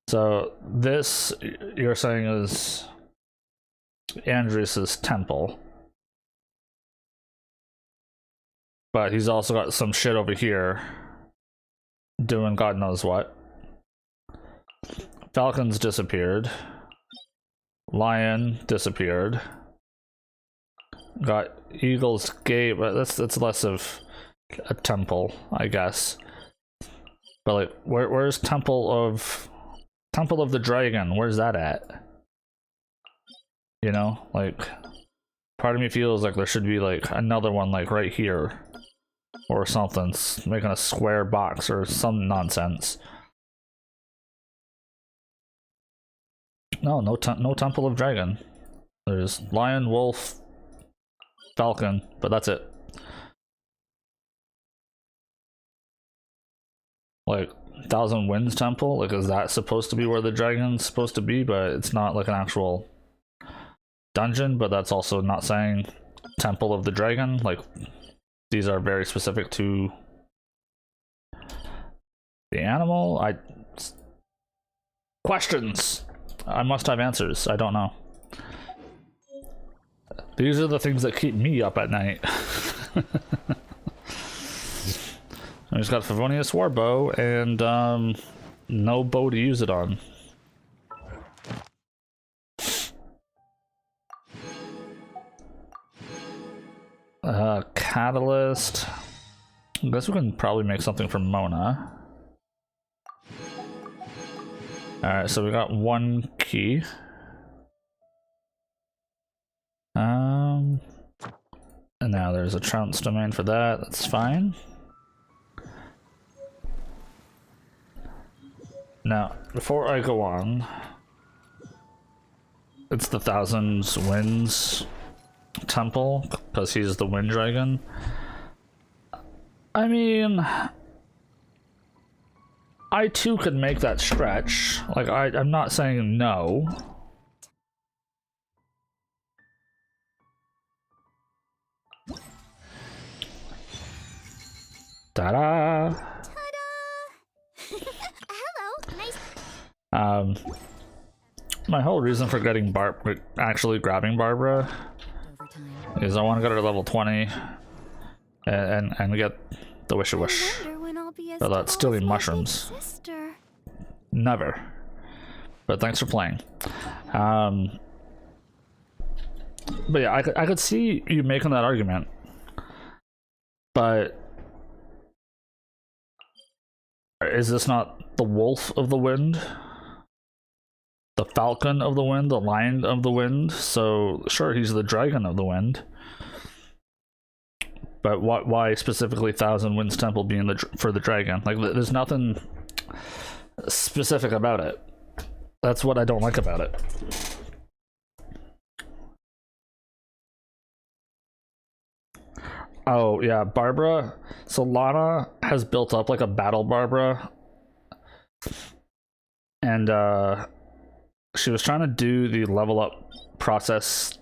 So this you're saying is Andreas's temple, but he's also got some shit over here doing God knows what. Falcon's disappeared. Lion disappeared. Got Eagle's Gate, but that's less of a temple, I guess. But like, where's Temple of the Dragon? Where's that at? You know, like, part of me feels like there should be like another one like right here, or something, making a square box or some nonsense. No Temple of Dragon. There's Lion, Wolf, Falcon, but that's it. Like, Thousand Winds Temple, like, is that supposed to be where the dragon's supposed to be? But it's not like an actual dungeon, but that's also not saying Temple of the Dragon. Like, these are very specific to the animal. Questions! I must have answers. I don't know. These are the things that keep me up at night. I just got Favonius Warbow and no bow to use it on. Catalyst. I guess we can probably make something from Mona. Alright, so we got 1 key. And now there's a trounce domain for that. That's fine. Now, before I go on, it's the Thousand Winds Temple, because he's the Wind Dragon. I mean, I too could make that stretch. Like, I'm not saying no. Ta-da! Ta-da! Hello, nice. My whole reason for getting actually grabbing Barbara is I want to get her to level 20 and get the Wish-a-Wish. But that's stealing mushrooms. Never. But thanks for playing. But yeah, I could see you making that argument. But is this not the Wolf of the Wind? the falcon of the wind, the lion of the wind. So sure, he's the dragon of the wind. But why specifically Thousand Winds Temple being for the dragon? Like, there's nothing specific about it. That's what I don't like about it. Oh yeah, Barbara. So Lana has built up like a battle Barbara, and she was trying to do the level up process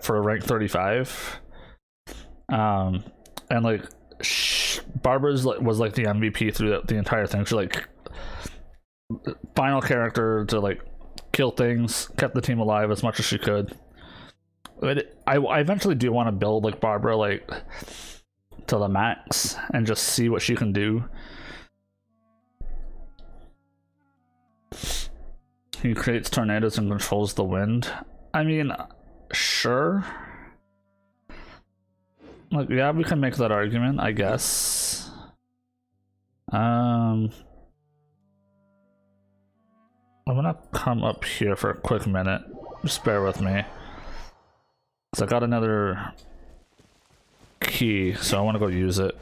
for rank 35. And like Barbara's was like the MVP through the entire thing. She like final character to like kill things, kept the team alive as much as she could. I eventually do want to build like Barbara like to the max and just see what she can do. He creates tornadoes and controls the wind. I mean, sure. Like, yeah, we can make that argument, I guess. I'm gonna come up here for a quick minute. Just bear with me. So I got another key, so I want to go use it.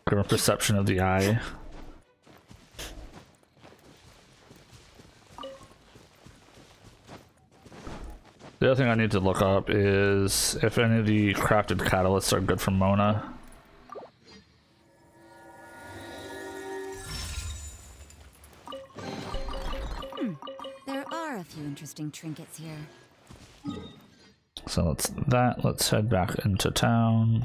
Current perception of the eye. The other thing I need to look up is if any of the crafted catalysts are good for Mona. There are a few interesting trinkets here. So let's head back into town.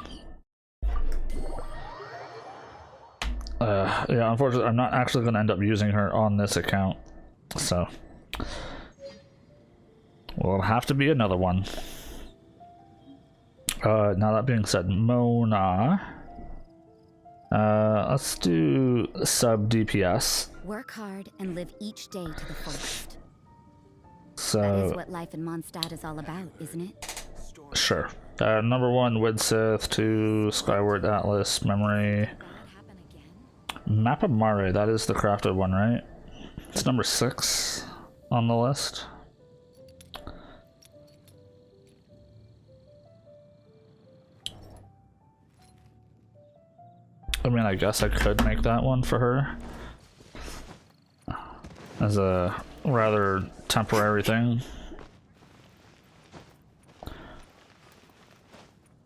Yeah, unfortunately I'm not actually going to end up using her on this account, so will have to be another one. Now that being said, Mona, let's do sub DPS. Work hard and live each day to the fullest. So that is what life in Mondstadt is all about, isn't it? Sure. Number 1, Widsith. 2, Skyward Atlas Memory. Map of Mare, that is the crafted one, right? It's number 6 on the list. I mean, I guess I could make that one for her as a rather temporary thing.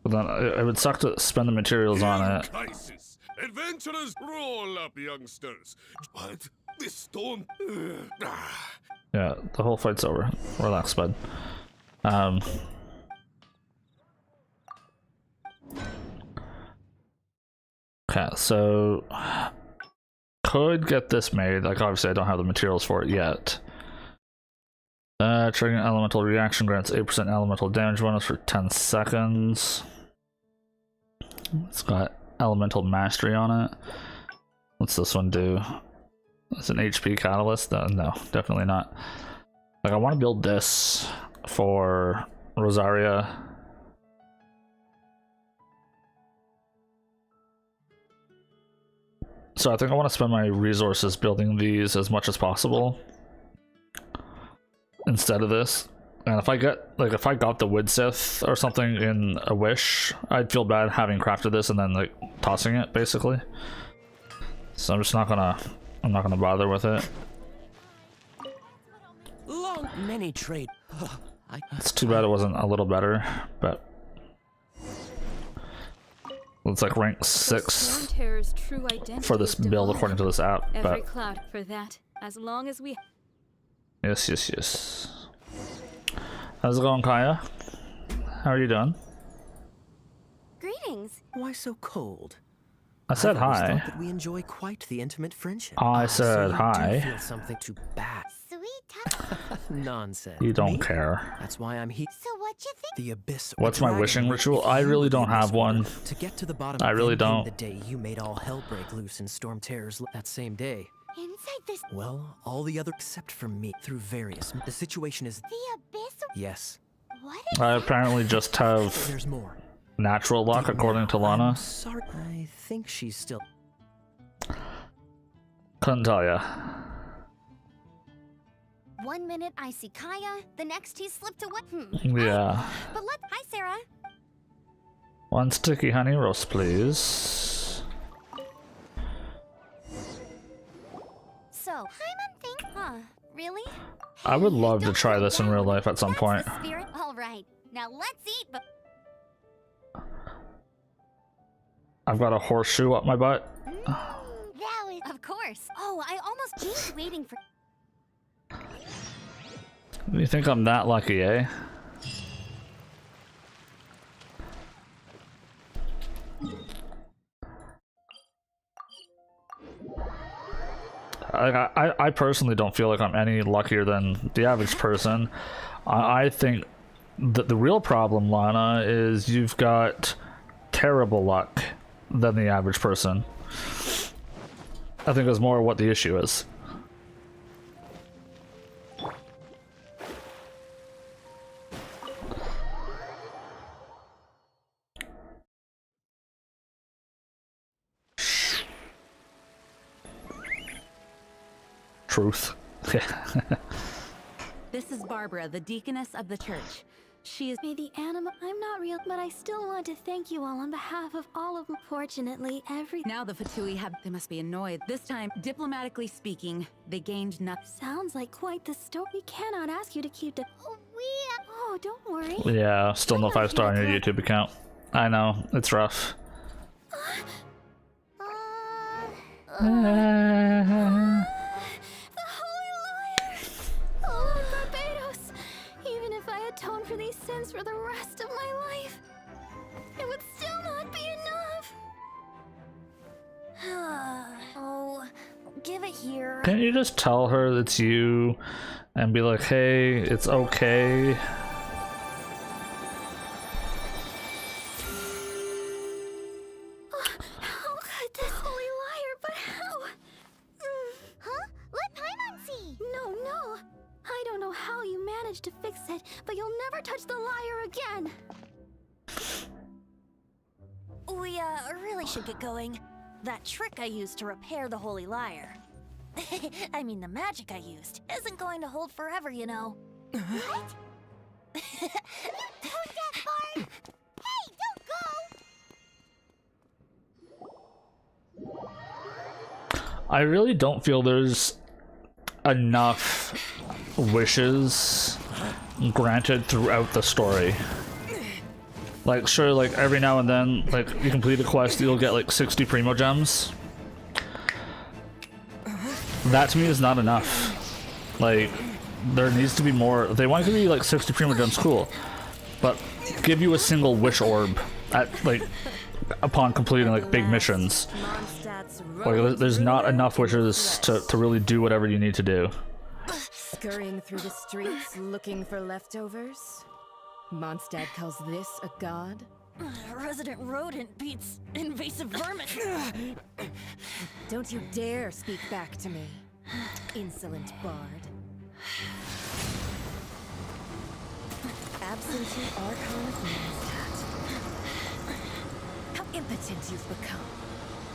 But then it would suck to spend the materials on it. Crisis. Adventurers, roll up, youngsters. What? This stone? Yeah, the whole fight's over. Relax, bud. Okay, so could get this made. Like, obviously I don't have the materials for it yet. Triggering elemental reaction grants 8% elemental damage bonus for 10 seconds. It's got elemental mastery on it. What's this one do? It's an HP catalyst? No, definitely not. Like, I want to build this for Rosaria. So I think I want to spend my resources building these as much as possible instead of this. And if I get, like, if I got the Widsith or something in a wish, I'd feel bad having crafted this and then like tossing it basically. So I'm just not gonna, I'm not gonna bother with it. Long many trade. It's too bad it wasn't a little better, but it's like rank 6 for this build according to this app. Every But cloud for that, as long as we. yes. How's it going, Kaya? How are you doing? Greetings. Why so cold? I said I've always hi. thought that we enjoy quite the intimate friendship. I said so you hi. Do feel something too bad. Sweet. Nonsense. You don't Me? care. That's why I'm here. So What you think? The abyss. What's my wishing ritual? I really don't have one. To get to the bottom. I really then came don't. The day you made all hell break loose in Storm Terror's that same day. Inside this. Well, all the other except for me through various. The situation is. The abyss. Yes. What is I apparently just have There's more. natural luck, according to Lana. I'm sorry. I think she's still. Couldn't tell ya. 1 minute I see Kaya, the next he slipped away. Yeah. But hi, Sarah. One sticky honey roast, please. So, I'm think. Huh? Really? I would love to try this in real life at some point. The spirit. All right. Now let's eat. But I've got a horseshoe up my butt. that was. Of course. Oh, I almost was waiting for. You think I'm that lucky, eh? I personally don't feel like I'm any luckier than the average person. I think that the real problem, Lana, is you've got terrible luck than the average person. I think it's more what the issue is. Truth. This is Barbara, the deaconess of the church. She is. May the animal. I'm not real, but I still want to thank you all on behalf of all of them. Fortunately, Now the Fatui have. They must be annoyed. This time, diplomatically speaking, they gained nothing. Sounds like quite the story. We cannot ask you to keep the. Oh, don't worry. Yeah, still no 5-star on your YouTube account. I know, it's rough. Oh, Barbados! Even if I atone for these sins for the rest of my life, it would still not be enough. Oh, give it here. Can't you just tell her it's you and be like, hey, it's okay? How could this holy liar, but how? Huh? Let Paimon see. No. I don't know how you managed to fix it, but you'll never touch the liar again. We, really should get going. That trick I used to repair the holy liar. I mean, the magic I used isn't going to hold forever, you know. What? Who's that, Barb? Hey, don't go! I really don't feel there's enough wishes granted throughout the story. Like, sure, like every now and then, like you complete a quest, you'll get like 60 Primo Gems. That to me is not enough. Like, there needs to be more. If they want it to be like 60 Primo Gems, cool. But give you a single wish orb at like upon completing like big missions. Like, there's not enough wishes to really do whatever you need to do. Scurrying through the streets looking for leftovers? Mondstadt calls this a god? Resident rodent beats invasive vermin. Don't you dare speak back to me, insolent bard. Absentee Archon of Mondstadt. How impotent you've become.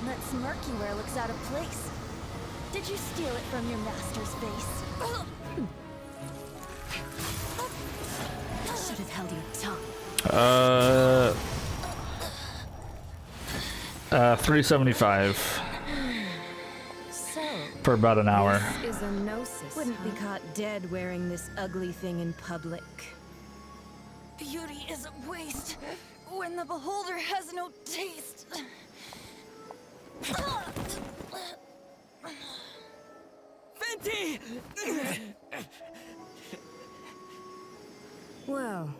That smirk you wear looks out of place. Did you steal it from your master's face? Should have held your tongue. 375 So, for about an hour. this is a gnosis. Wouldn't be caught dead wearing this ugly thing in public. Beauty is a waste when the beholder has no taste. Fenty! Well,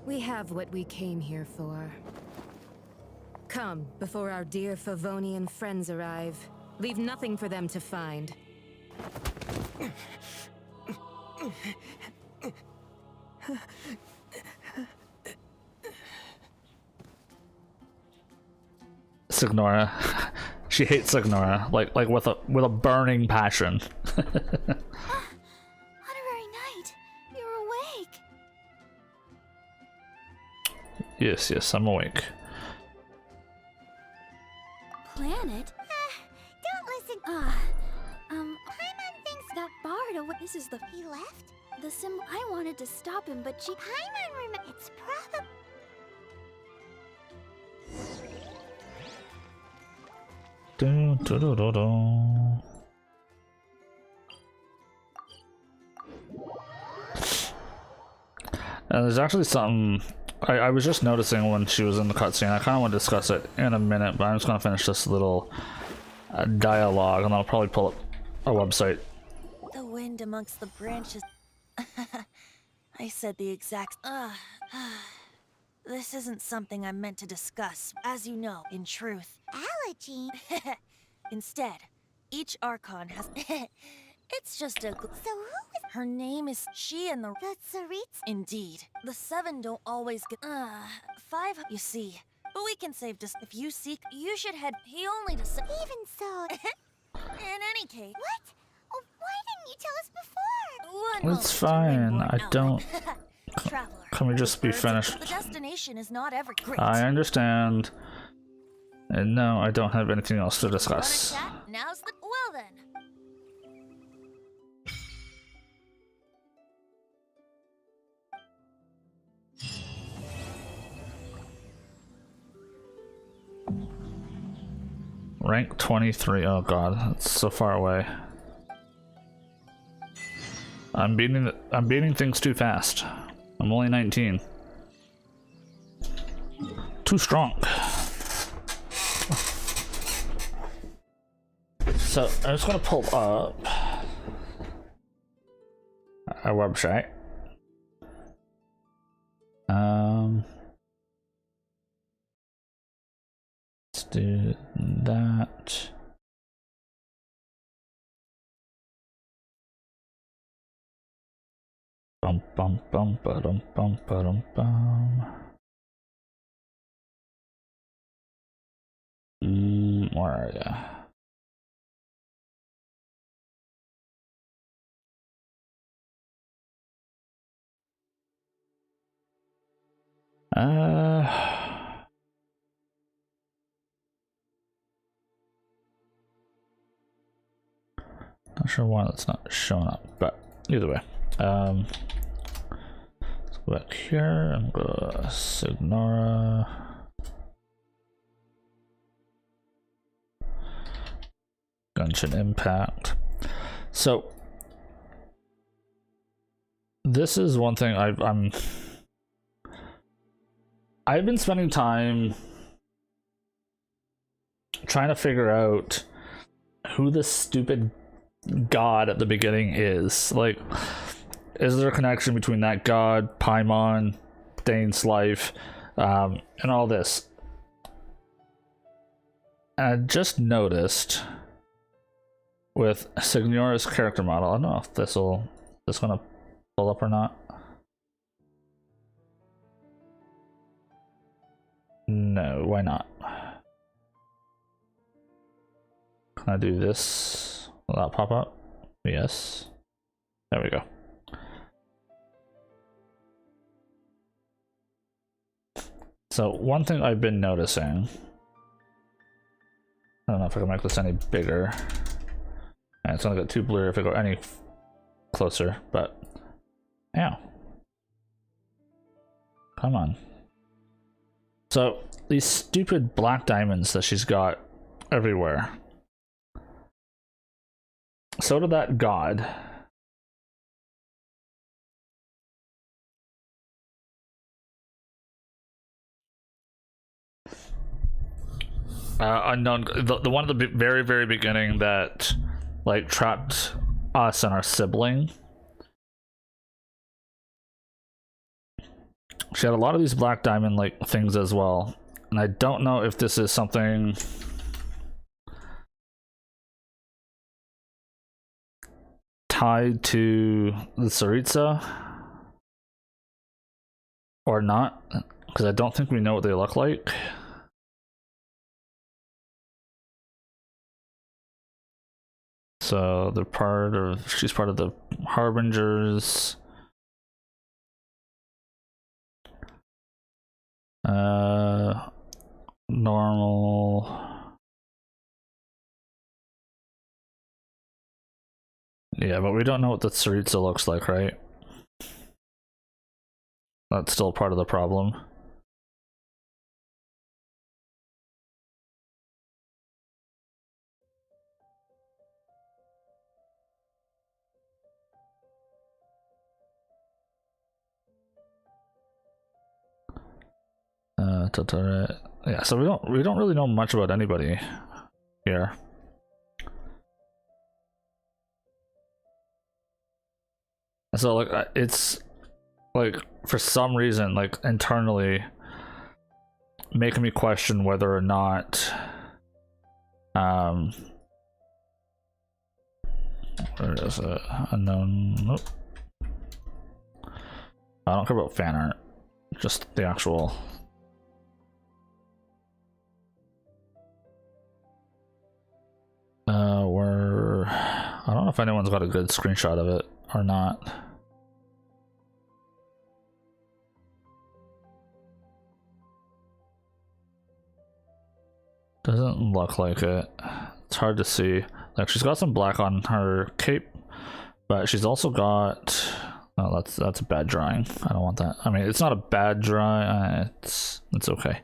we have what we came here for. Come, before our dear Favonian friends arrive. Leave nothing for them to find. Signora. She hates Signora, like with a burning passion. Honorary Knight, you're awake. Yes, I'm awake. Planet? Don't listen. Paimon thinks that bard away. This is the. He left? The symbol. I wanted to stop him, but she. Paimon It's probably. And there's actually something I was just noticing when she was in the cutscene. I kind of want to discuss it in a minute, but I'm just going to finish this little dialogue, and I'll probably pull up a website. The wind amongst the branches. I said the exact. This isn't something I meant to discuss, as you know, in truth. Allergy? Instead, each Archon has. It's just a. So who is. Her name is. She and the. The Tsaritsa? Indeed. The 7 don't always get. 5, you see. But we can save just. If you seek, you should head. He only to. Even so. In any case. What? Oh, why didn't you tell us before? One It's fine. I don't. Traveler. Can we just be finished? The destination is not every. Great. I understand. And no, I don't have anything else to discuss. Now's the. Well then. Rank 23. Oh god, that's so far away. I'm beating things too fast. I'm only 19. Too strong. So I'm just gonna pull up a website. Let's do that. Bum bum bum ba-dum bum ba-dum bum. Where are ya? Not sure why that's not showing up, but either way. Let's go back here and go Signora. Genshin Impact. So this is one thing I've been spending time trying to figure out who this stupid god at the beginning is. Like, is there a connection between that god, Paimon, Dane's life, and all this? And I just noticed with Signora's character model, I don't know if this gonna pull up or not. No, why not? Can I do this? Will that pop up? Yes. There we go. So one thing I've been noticing, I don't know if I can make this any bigger. And it's gonna get too blurry if I go any closer, but ow. Come on. So these stupid black diamonds that she's got everywhere. So did that god. Unknown, the one at the very, very beginning that like trapped us and our sibling. She had a lot of these black diamond like things as well, and I don't know if this is something tied to the Tsaritsa or not, because I don't think we know what they look like. So they're part of, she's part of the Harbingers. Normal. Yeah, but we don't know what the Tsaritsa looks like, right? That's still part of the problem. Yeah, so we don't really know much about anybody here. So like it's like for some reason like internally making me question whether or not where is it? Unknown. Nope. I don't care about fan art, just the actual. I don't know if anyone's got a good screenshot of it or not. Doesn't look like it. It's hard to see. Like she's got some black on her cape, but she's also got. Oh, that's a bad drawing. I don't want that. I mean, it's not a bad drawing. It's okay.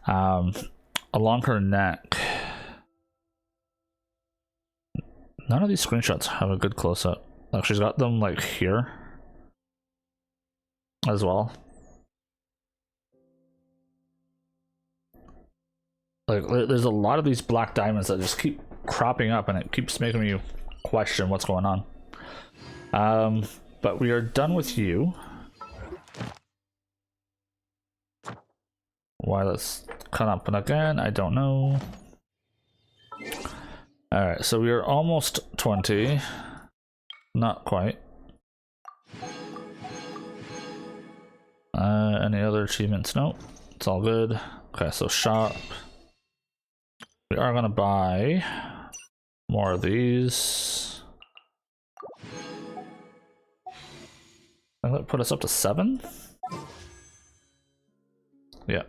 Along her neck. None of these screenshots have a good close-up. Like she's got them like here as well. Like there's a lot of these black diamonds that just keep cropping up and it keeps making me question what's going on. But we are done with you. Why let's cut up and again, I don't know. Alright, so we are almost 20. Not quite. Any other achievements? Nope. It's all good. Okay, so shop. We are gonna buy more of these. I'm gonna put us up to 7. Yeah.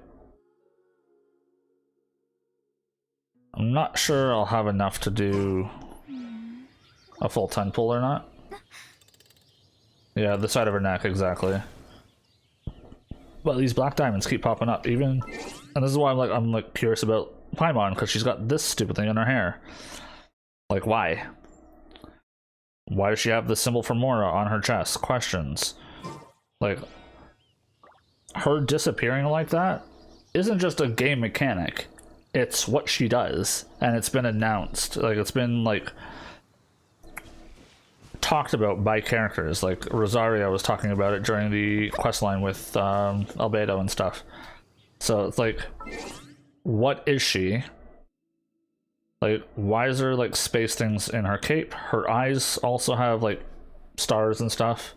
I'm not sure I'll have enough to do a full 10 pull or not. Yeah, the side of her neck, exactly. But these black diamonds keep popping up, even, and this is why I'm like curious about Paimon, because she's got this stupid thing in her hair. Like, why? Why does she have the symbol for Mora on her chest? Questions. Like, her disappearing like that isn't just a game mechanic. It's what she does, and it's been announced. Like, it's been like talked about by characters. Like Rosaria was talking about it during the questline with Albedo and stuff. So it's like, what is she? Like, why is there like space things in her cape? Her eyes also have like stars and stuff.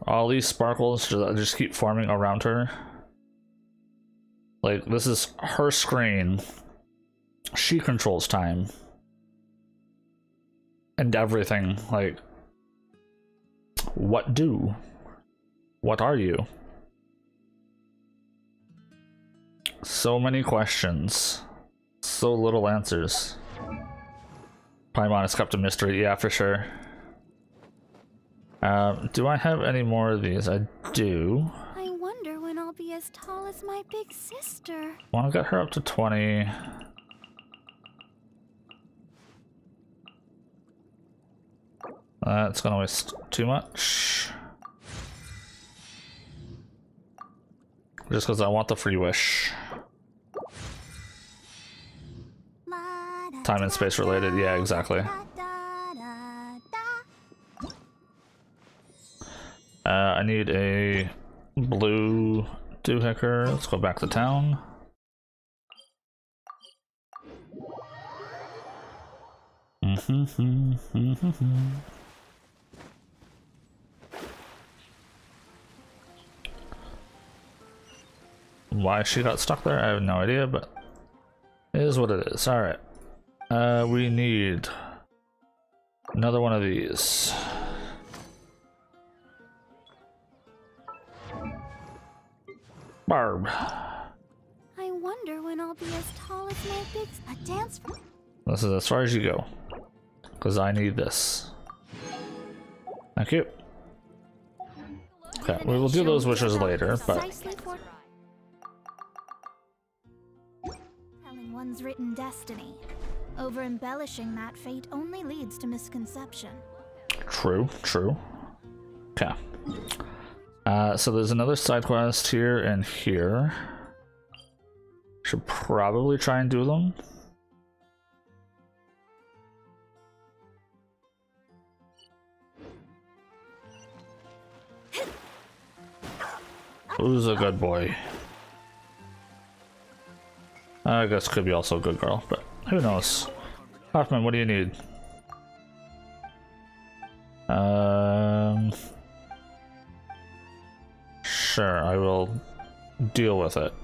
All these sparkles just keep forming around her. Like, this is her screen. She controls time. And everything. Like, what do? What are you? So many questions. So little answers. Paimon is kept a mystery. Yeah, for sure. Do I have any more of these? I do. I wonder when I'll be as tall as my big sister. Want to get her up to 20. That's gonna waste too much. Just because I want the free wish. Time and space related, yeah, exactly. I need a blue doohickey. Let's go back to town. Why she got stuck there, I have no idea, but it is what it is. Alright. We need Another one of these. Barb. I wonder when I'll be as tall as my big a dance. This is as far as you go. Because I need this. Thank you. Okay, we will do those wishes later, but... Telling one's written destiny. Over-embellishing that fate only leads to misconception. True, true. Okay. So there's another side quest here and here. Should probably try and do them. Who's a good boy? I guess could be also a good girl, but who knows? Hoffman, what do you need? Sure, I will deal with it.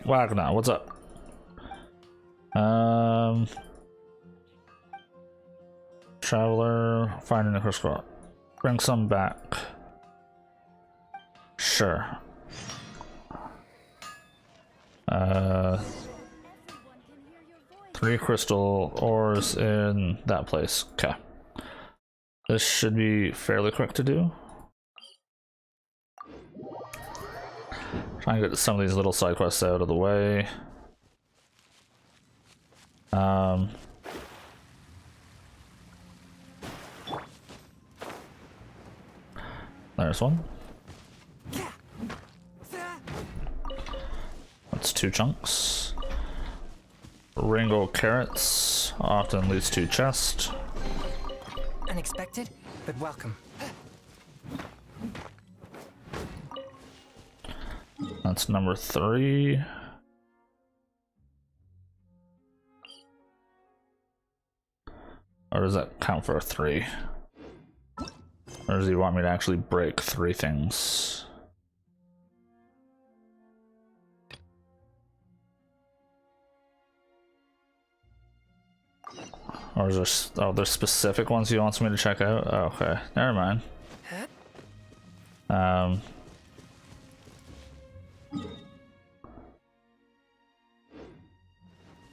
Wagner, what's up? Traveler, finding a crystal. Bring some back. Sure. 3 crystal ores in that place. Okay. This should be fairly quick to do. Trying to get some of these little side quests out of the way. There's one. That's 2 chunks. Ringo carrots often leads to chest. Unexpected, but welcome. That's number 3. Or does that count for a 3? Or does he want me to actually break 3 things? Or is there, oh, there's specific ones he wants me to check out? Oh, okay, never mind. I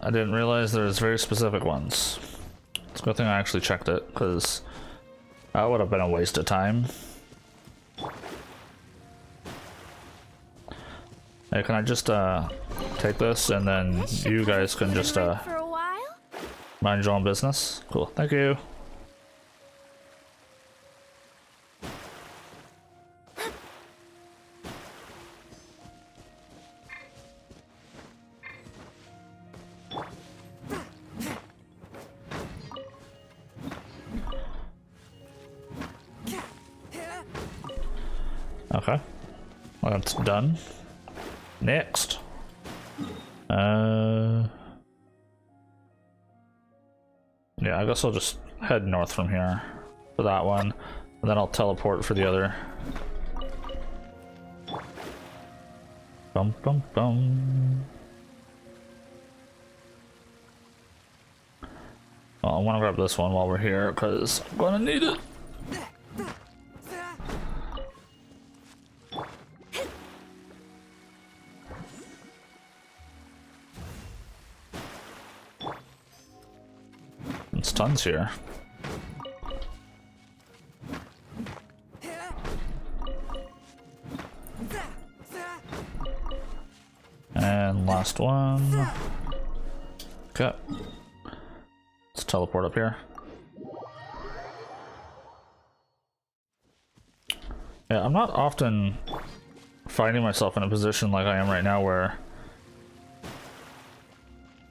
didn't realize there's very specific ones. It's a good thing I actually checked it, because that would have been a waste of time. Hey, can I just take this and then you guys can just mind your own business? Cool, thank you. Okay, well, that's done. Next. Yeah, I guess I'll just head north from here for that one, and then I'll teleport for the other. Bum bum bum. Well, I want to grab this one while we're here, because I'm gonna need it. There's tons here. And last one. Okay. Let's teleport up here. Yeah, I'm not often finding myself in a position like I am right now where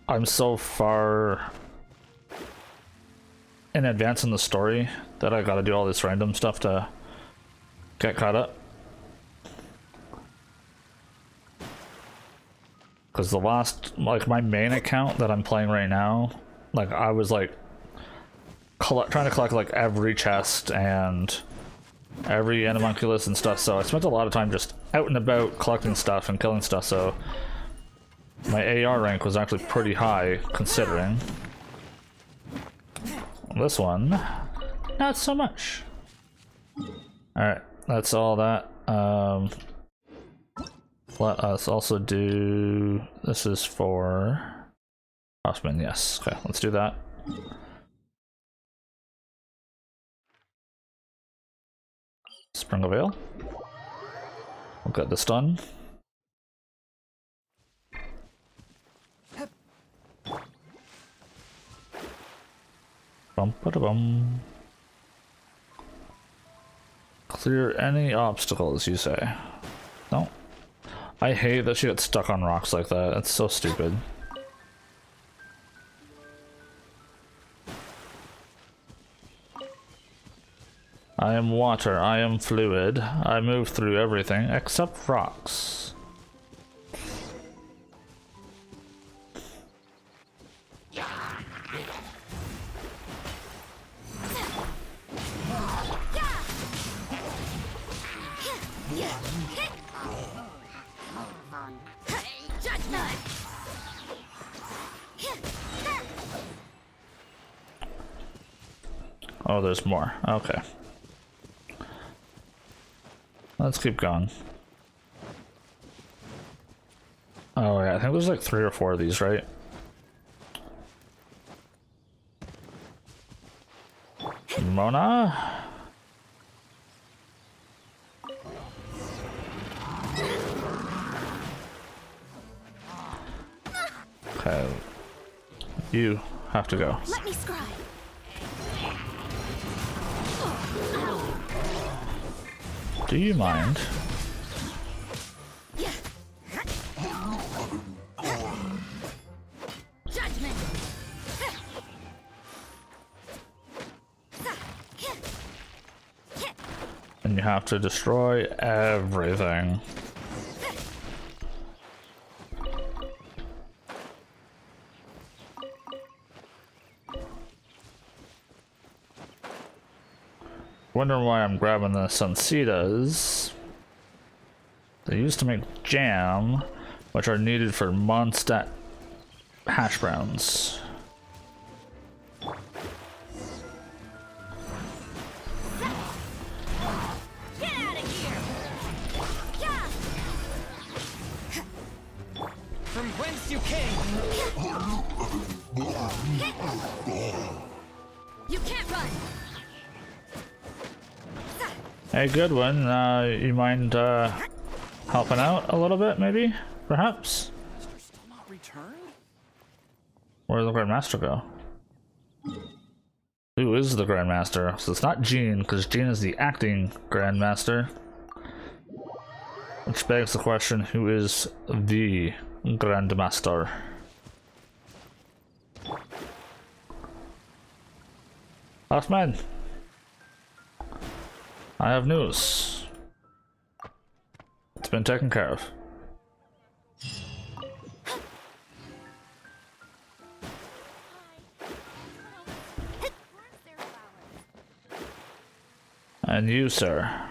I'm so far in advance in the story that I gotta do all this random stuff to get caught up. Because the last, like, my main account that I'm playing right now, like, I was like trying to collect like every chest and every animalculus and stuff, so I spent a lot of time just out and about collecting stuff and killing stuff, so my AR rank was actually pretty high considering. This one, not so much. Alright, that's all that. Let us also do, this is for Hoffman, yes. Okay, let's do that. Spring of Ale. We'll get this done. Bum-ba-da-bum. Clear any obstacles, you say? No. I hate that she gets stuck on rocks like that. It's so stupid. I am water, I am fluid. I move through everything except rocks. Oh, there's more. Okay. Let's keep going. Oh yeah, I think there's like 3 or 4 of these, right? Mona? Okay. You have to go. Let me scribe. Do you mind? Judgment. And you have to destroy everything. Wondering why I'm grabbing the Sunsetas. They used to make jam, which are needed for Mondstadt hash browns. Get out of here. Yeah. From whence you came. You can't run. Hey, good one. You mind helping out a little bit, maybe? Perhaps? Still not returned? Where did the Grandmaster go? Who is the Grandmaster? So it's not Jean, because Jean is the acting Grandmaster. Which begs the question, who is the Grandmaster? Hoffman! I have news. It's been taken care of. And you, sir.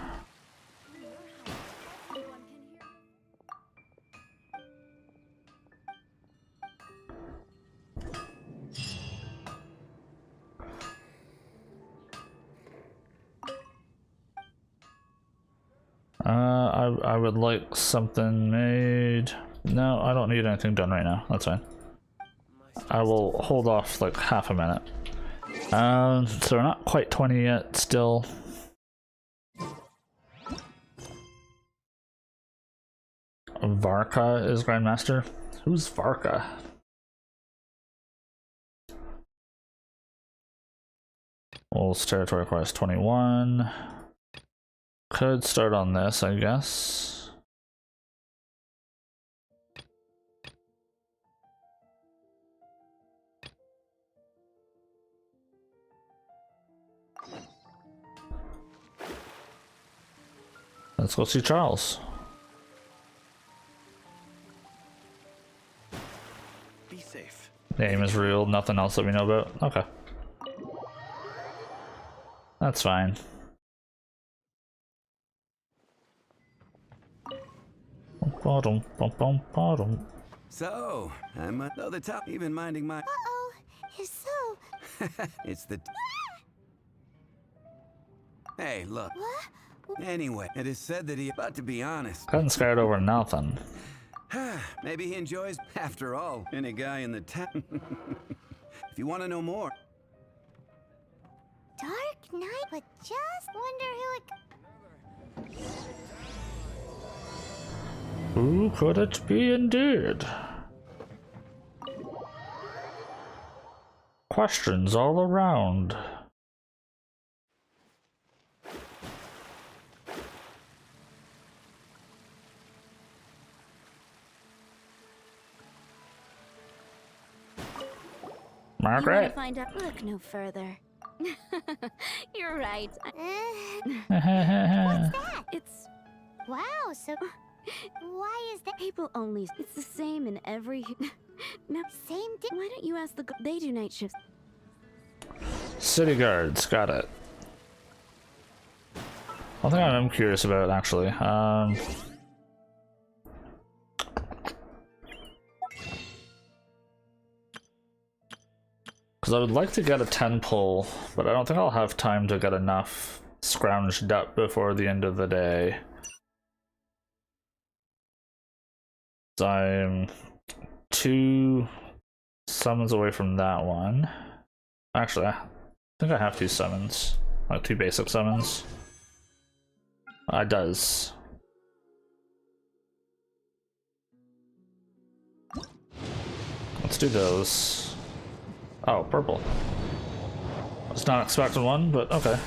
I would like something made. No, I don't need anything done right now. That's fine. I will hold off like half a minute. So we're not quite 20 yet, still. Varka is Grandmaster? Who's Varka? Wolves territory requires 21. Could start on this, I guess. Let's go see Charles. Be safe. Name is real, nothing else that we know about? Okay. That's fine. Bottom, bum, bum, bottom. So, I'm at the top, even minding my. Uh-oh. So... It's the. Hey, look. What? Anyway, it is said that he about to be honest. Getting scared over nothing. Maybe he enjoys, after all, any guy in the town. If you want to know more. Dark night, but just wonder who it... Who could it be indeed? Questions all around. Margaret? Find out. Look no further. You're right. What's that? It's Wow, so... Why is that? people only. It's the same in every. No, Same day? why don't you ask the? They do night shifts. City guards, got it. One thing I'm curious about, actually. Because I would like to get a 10 pull, but I don't think I'll have time to get enough scrounged up before the end of the day. So I'm 2 summons away from that one. Actually, I think I have 2 summons. Like 2 basic summons. It does. Let's do those. Oh, purple. I was not expecting one, but okay.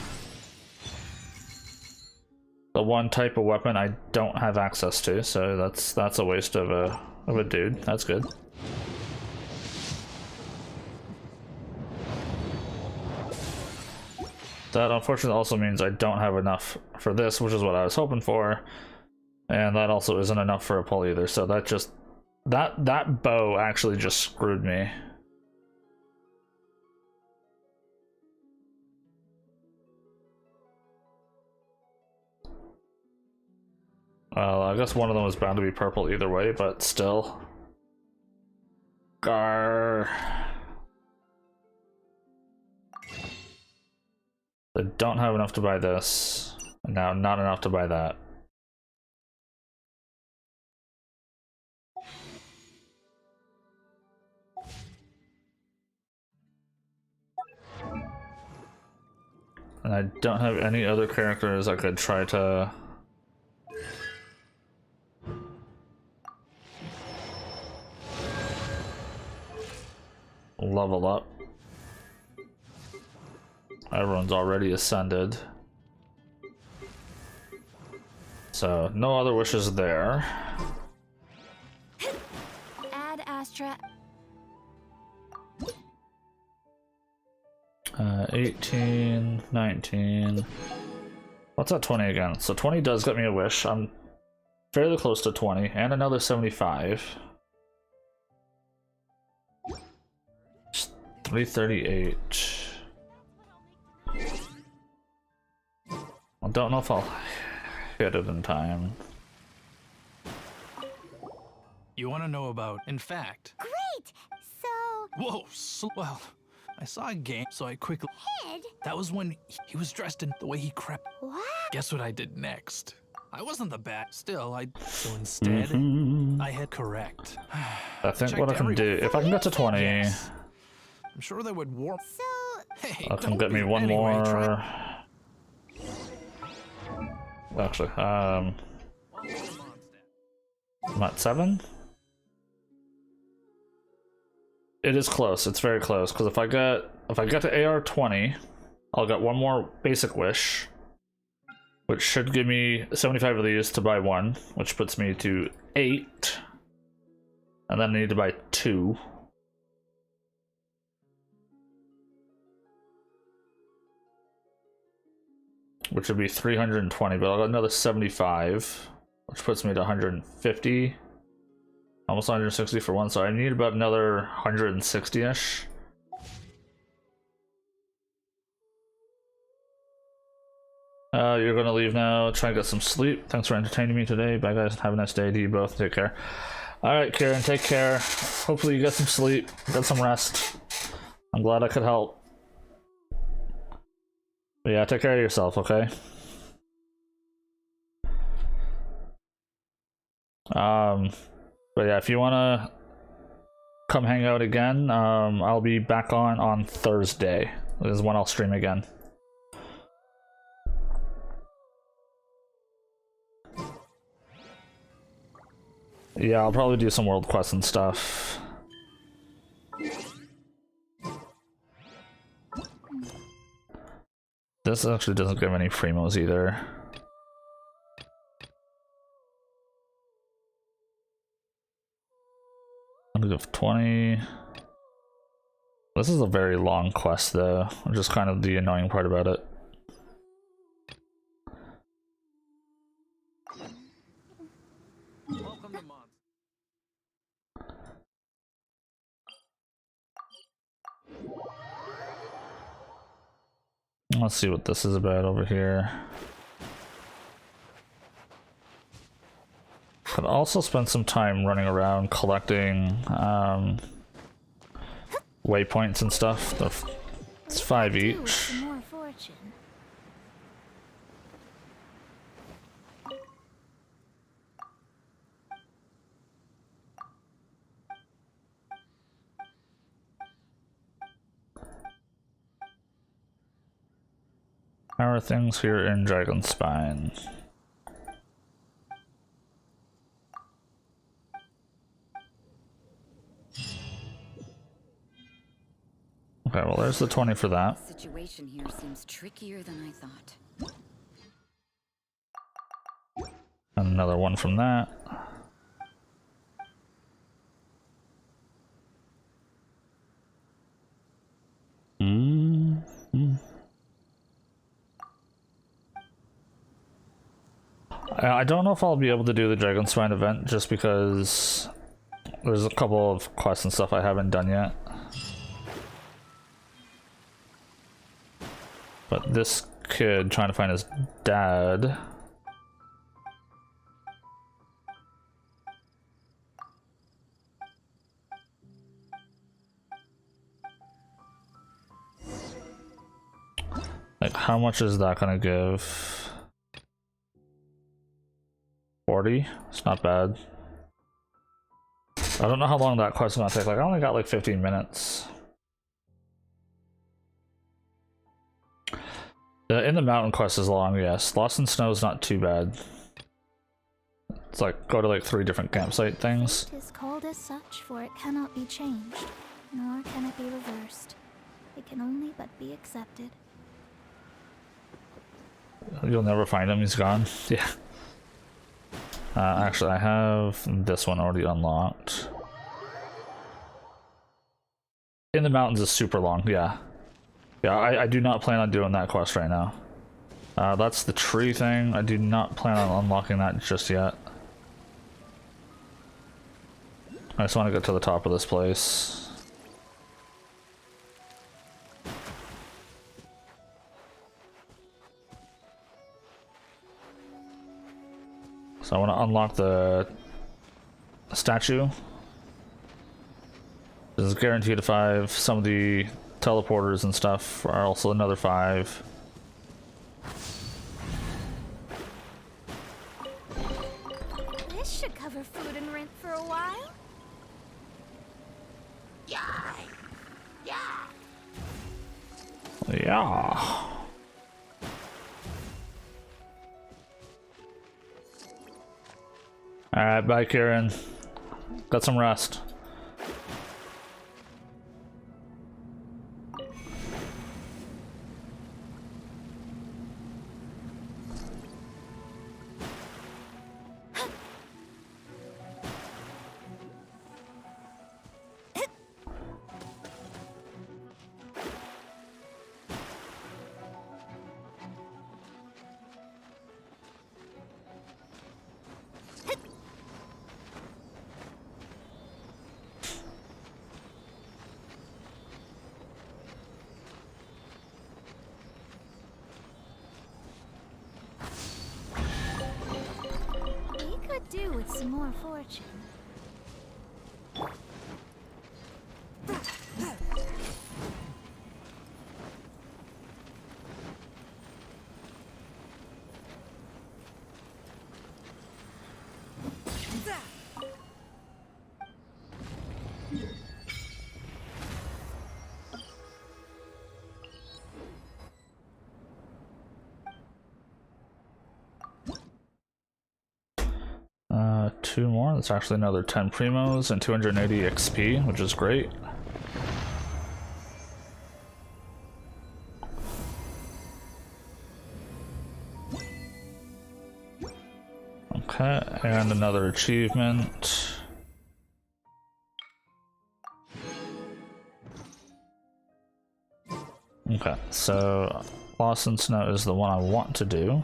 The one type of weapon I don't have access to, so that's a waste of a dude. That's good. That unfortunately also means I don't have enough for this, which is what I was hoping for. And that also isn't enough for a pull either, so that just that bow actually just screwed me. Well, I guess one of them was bound to be purple either way, but still. Gar. I don't have enough to buy this. And now not enough to buy that. And I don't have any other characters I could try to level up. Everyone's already ascended. So, no other wishes there. Add Astra. 18, 19. What's that 20 again? So 20 does get me a wish. I'm fairly close to 20 and another 75. 338. I don't know if I'll hit it in time. You want to know about, in fact. Great! So... Whoa, well, I saw a game, so I quickly... Kid? That was when he was dressed in the way he crept. What? Guess what I did next? I wasn't the bad. Still, so instead, I had correct. I think what I can do, if I can get to 20... Yes. I'm sure that would warp... So... Hey, that can get me one more... Actually, I'm at 7? It is close, it's very close, because if I get to AR 20, I'll get one more basic wish, which should give me 75 of these to buy one, which puts me to 8, and then I need to buy 2. Which would be 320, but I'll get another 75, which puts me to 150. Almost 160 for one, so I need about another 160-ish. You're gonna leave now. Try and get some sleep. Thanks for entertaining me today. Bye guys. Have a nice day to you both. Take care. Alright, Kieran, take care. Hopefully you get some sleep. Get some rest. I'm glad I could help. But yeah, take care of yourself, okay? But yeah, if you wanna come hang out again, I'll be back on Thursday. This is when I'll stream again. Yeah, I'll probably do some world quests and stuff. This actually doesn't give any primos either. I'm gonna give 20. This is a very long quest though, which is kind of the annoying part about it. Let's see what this is about over here. Could also spend some time running around collecting waypoints and stuff. It's 5 each. More fortune. How are things here in Dragonspine? Okay, well there's the 20 for that. The situation here seems trickier than I thought. And another one from that. I don't know if I'll be able to do the Dragonspine event just because there's a couple of quests and stuff I haven't done yet. But this kid trying to find his dad. Like, how much is that gonna give? 40? It's not bad. I don't know how long that quest is gonna take. Like, I only got like 15 minutes. In the mountain quest is long, yes. Lost in Snow is not too bad. It's like go to like 3 different campsite things. It is called as such, for it cannot be changed, nor can it be reversed. It can only but be accepted. You'll never find him, he's gone. Yeah. Actually, I have this one already unlocked. In the Mountains is super long, yeah. Yeah, I do not plan on doing that quest right now. That's the tree thing. I do not plan on unlocking that just yet. I just want to get to the top of this place. So I want to unlock the statue. This is guaranteed a 5. Some of the teleporters and stuff are also another 5. This should cover food and rent for a while. Yeah. Alright, bye Kieran. Got some rest. more fortune. Two more. That's actually another 10 primos and 280 XP, which is great. Okay, and another achievement. Okay, so Lost in Snow is the one I want to do.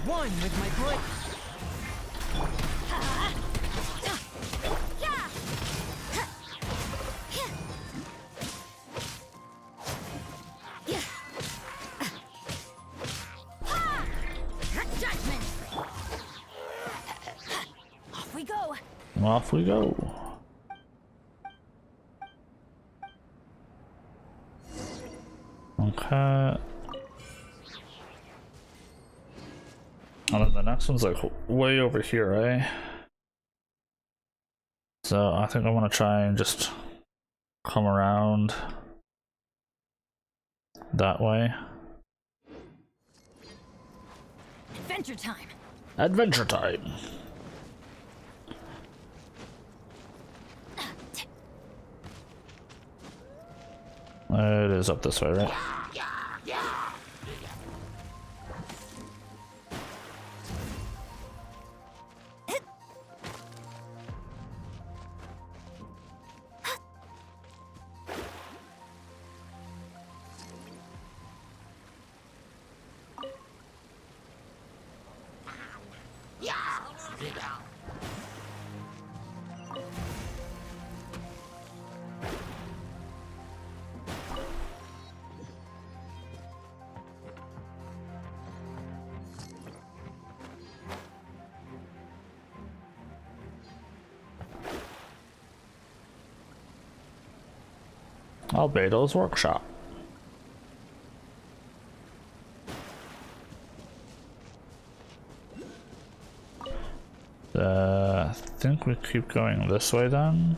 One with my blade. Off we go. Off we go. Okay. And then the next one's like way over here, eh? So I think I want to try and just come around that way. Adventure time. Adventure time. It is up this way, right? Albedo's workshop. I think we keep going this way then.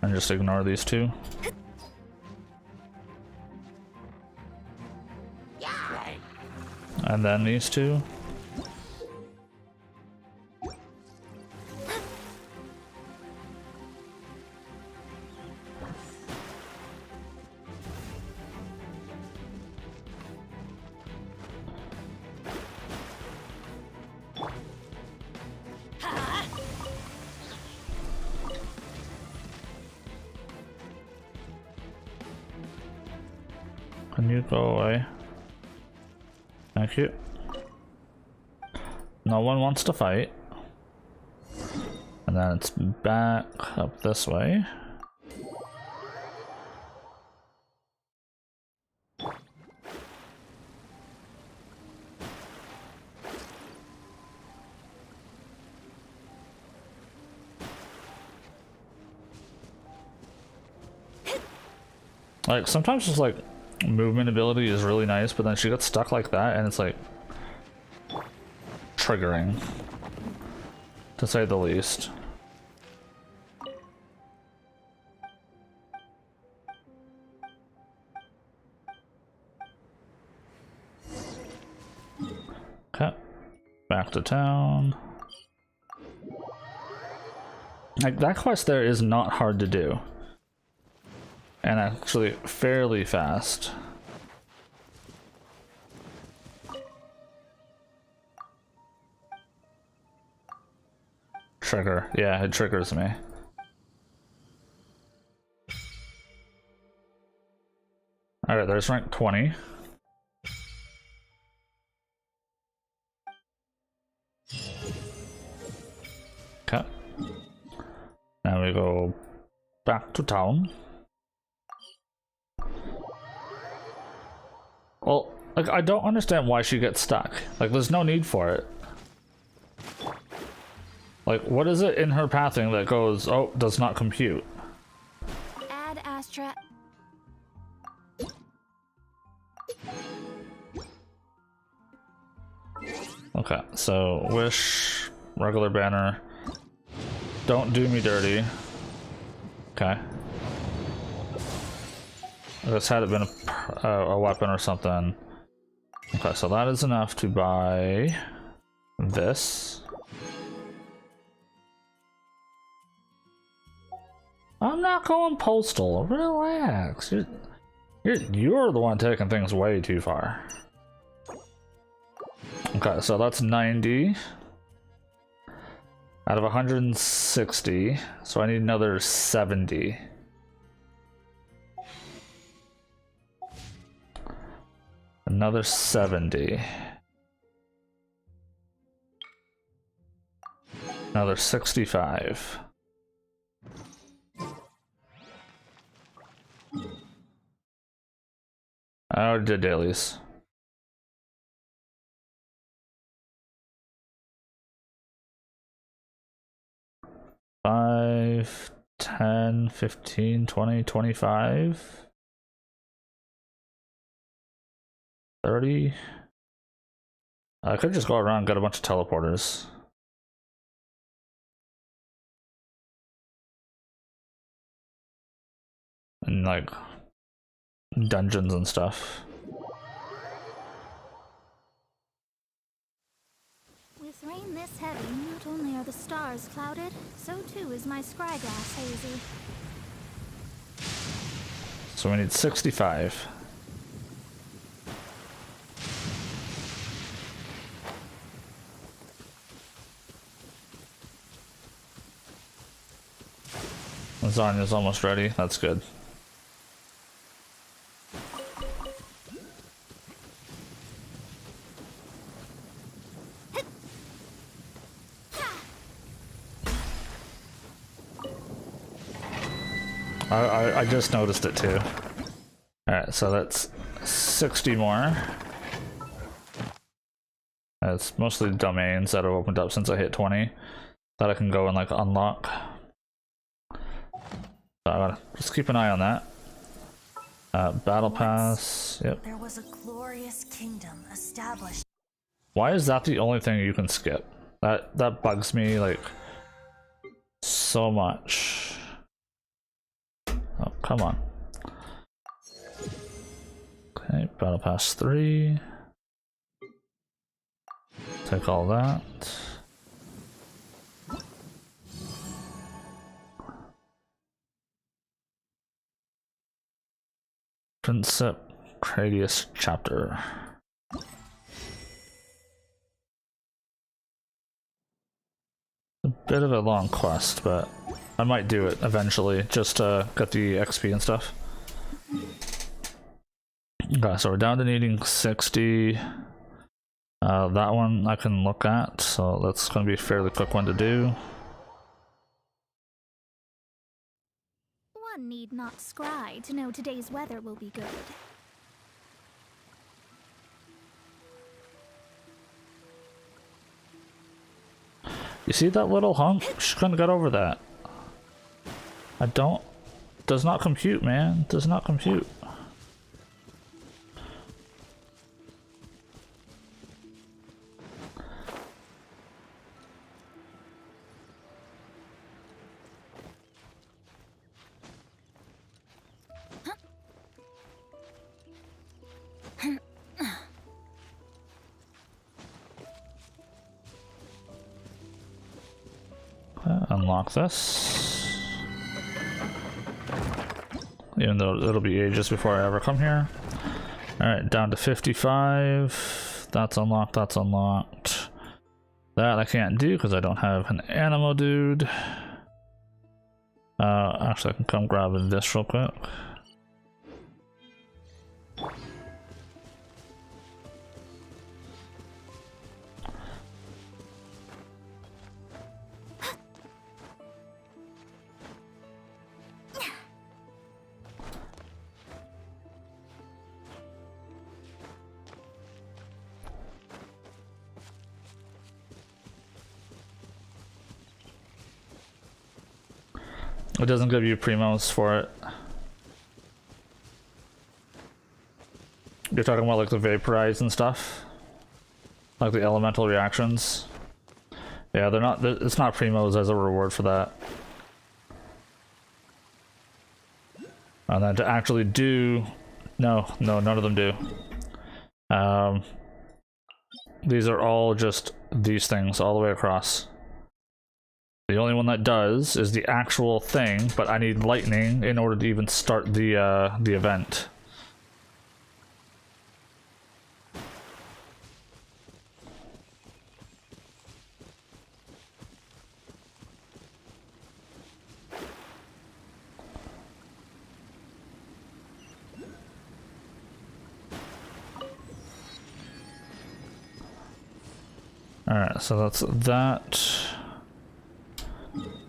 And just ignore these two. And then these two. Can you go away? Thank you. No one wants to fight. And then it's back up this way. Like sometimes just like movement ability is really nice, but then she gets stuck like that and it's like triggering, to say the least. Okay, back to town. Like that quest there is not hard to do. And actually fairly fast. Trigger. Yeah, it triggers me. there's rank 20. Okay. Now we go back to town. Well, like, I don't understand why she gets stuck. Like, there's no need for it. Like, what is it in her pathing that goes, oh, does not compute? Add Astra. Okay, so wish, regular banner. Don't do me dirty. Okay. I guess had it been a weapon or something. Okay, so that is enough to buy this. I'm not going postal. Relax. You're the one taking things way too far. Okay, so that's 90 out of 160. So I need another 70. Another 70. Another 65. I already did dailies. Five, 10, 15, 20, 25, 30. I could just go around and get a bunch of teleporters. And like dungeons and stuff. With rain this heavy, not only are the stars clouded, so too is my scryglass hazy. So we need 65. Lasagna's almost ready. That's good. I just noticed it too. Alright, so that's 60 more. It's mostly domains that have opened up since I hit 20 that I can go and like unlock. So I gotta just keep an eye on that. Battle pass. Yep. There was a glorious kingdom established. Why is that the only thing you can skip? That bugs me like so much. Oh, come on. Okay, battle pass 3. Take all that. Princip Cradius chapter. A bit of a long quest, but I might do it eventually just to get the XP and stuff. Okay, so we're down to needing 60. That one I can look at, so that's going to be a fairly quick one to do. One need not scry to know today's weather will be good. You see that little hunk? She couldn't get over that. Does not compute, man. Does not compute. Unlock this. Even though it'll be ages before I ever come here. Alright, down to 55. That's unlocked, that's unlocked. That I can't do because I don't have an Animo dude. Actually I can come grab this real quick. It doesn't give you primos for it. You're talking about like the vaporize and stuff? Like the elemental reactions? Yeah, they're not, it's not primos as a reward for that. And then to actually do, no, none of them do. These are all just these things all the way across. The only one that does is the actual thing, but I need lightning in order to even start the event. Alright, so that's that.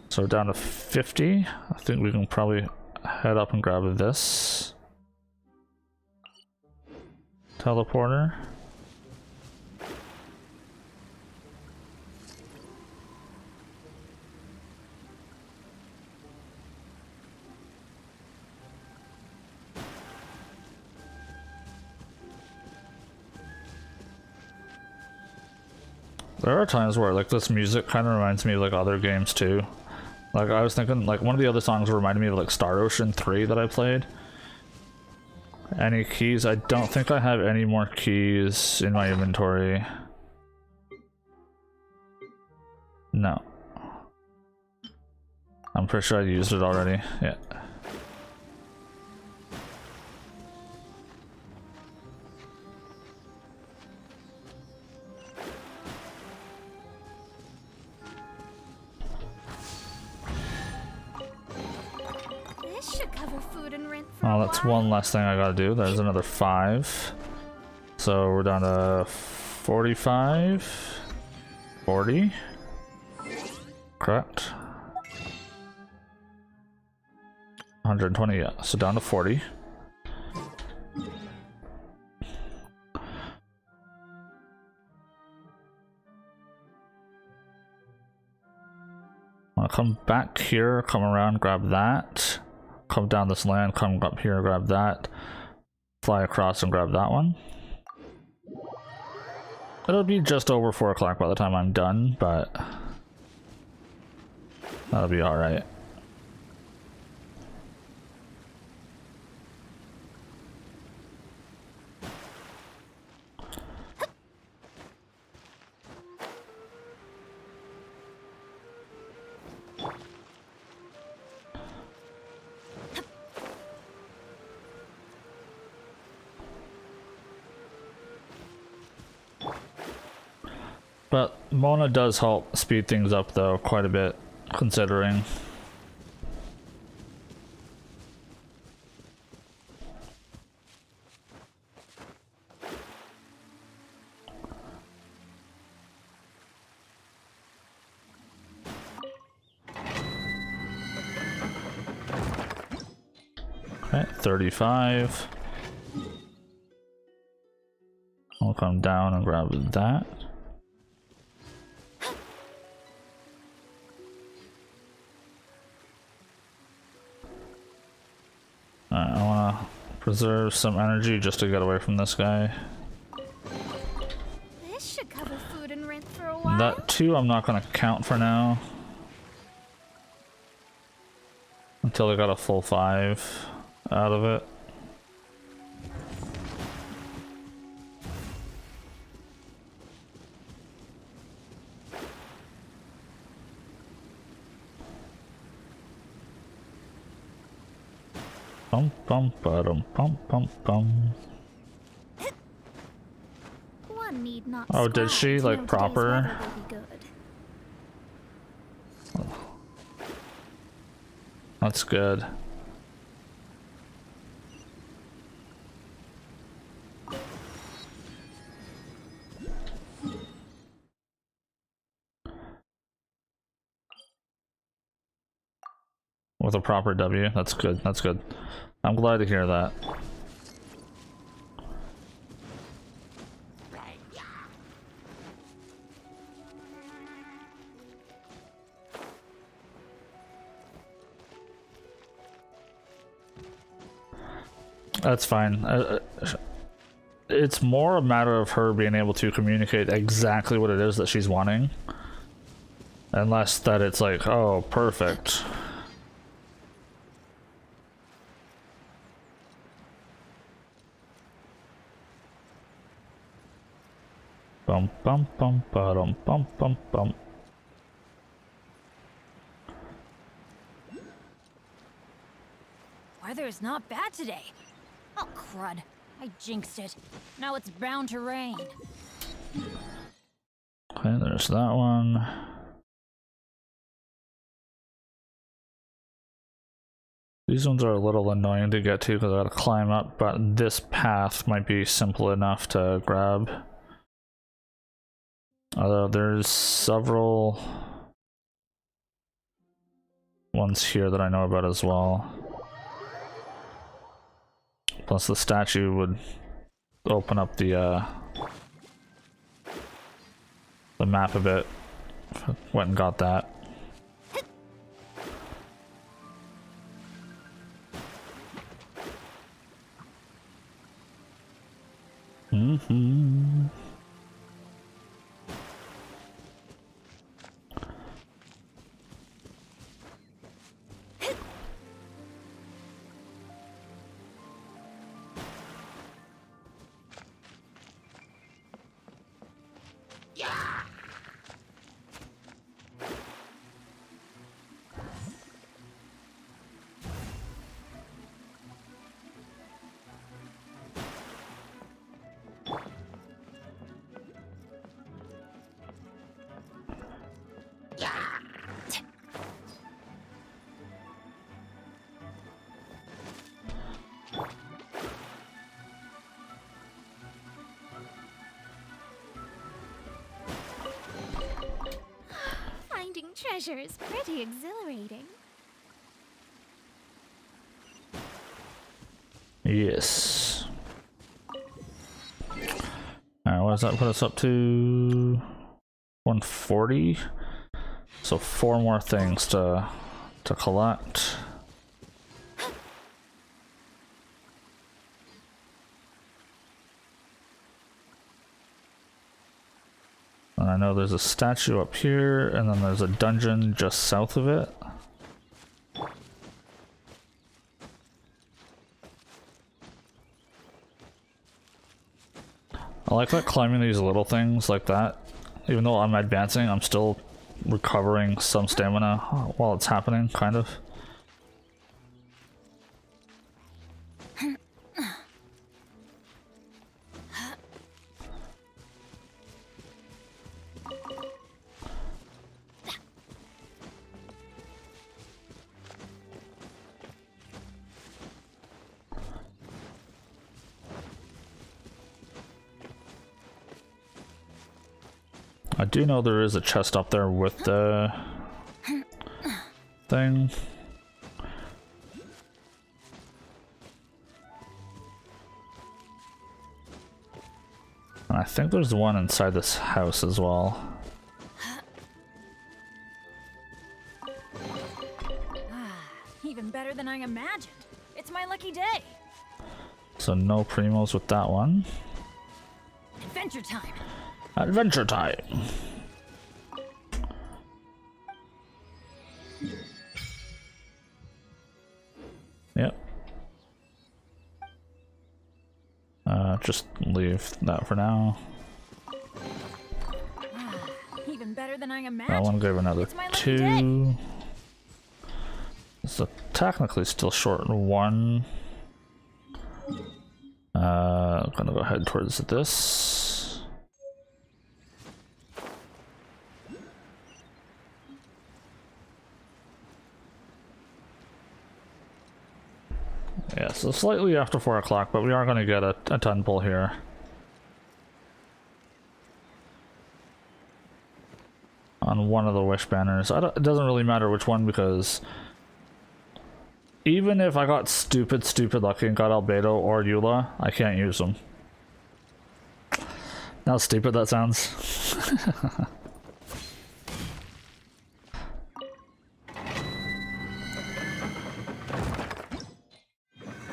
So we're down to 50. I think we can probably head up and grab this teleporter. There are times where like this music kind of reminds me of like other games too. Like I was thinking like one of the other songs reminded me of like Star Ocean 3 that I played. Any keys? I don't think I have any more keys in my inventory. No. I'm pretty sure I used it already. Yeah. Oh, that's one less thing I gotta do. There's another 5. So we're down to 45. 40. Correct. 120, yeah. So down to 40. I'll come back here, come around, grab that. Come down this land, come up here, grab that. Fly across and grab that one. It'll be just over 4 o'clock by the time I'm done, but that'll be alright. But Mona does help speed things up though quite a bit, considering. Okay, 35. I'll come down and grab that. Alright, I want to preserve some energy just to get away from this guy. This should cover food and rent for a while. That 2 I'm not going to count for now. Until I got a full 5 out of it. Bum bum ba-dum bum bum bum. One need not Oh, did she strive to like know proper? today's weather will be good. That's good. With a proper W, that's good, that's good. I'm glad to hear that. That's fine. It's more a matter of her being able to communicate exactly what it is that she's wanting. Unless that it's like, oh, perfect. Bum bum bum ba-dum bum bum bum. Weather is not bad today. Oh, crud. I jinxed it. Now it's bound to rain. Okay, there's that one. These ones are a little annoying to get to because I gotta climb up, but this path might be simple enough to grab. Although there's several ones here that I know about as well. Plus the statue would open up the map a bit. Went and got that. Mm-hmm. Finding treasure is pretty exhilarating. Yes. Alright, what does that put us up to? 140? So 4 more things to collect. And I know there's a statue up here, and then there's a dungeon just south of it. I like that climbing these little things like that. Even though I'm advancing, I'm still recovering some stamina while it's happening, kind of. I do know there is a chest up there with the thing. And I think there's one inside this house as well. Even better than I imagined. It's my lucky day. So no primos with that one. Adventure time. Adventure time. Yep. Just leave that for now. Even better than I imagined. That one gave another 2. So technically still short 1. I'm gonna go ahead towards this. Yeah, so slightly after 4 o'clock, but we are going to get a ton pull here. On one of the wish banners. It doesn't really matter which one, because even if I got stupid lucky and got Albedo or Eula, I can't use them. How stupid that sounds.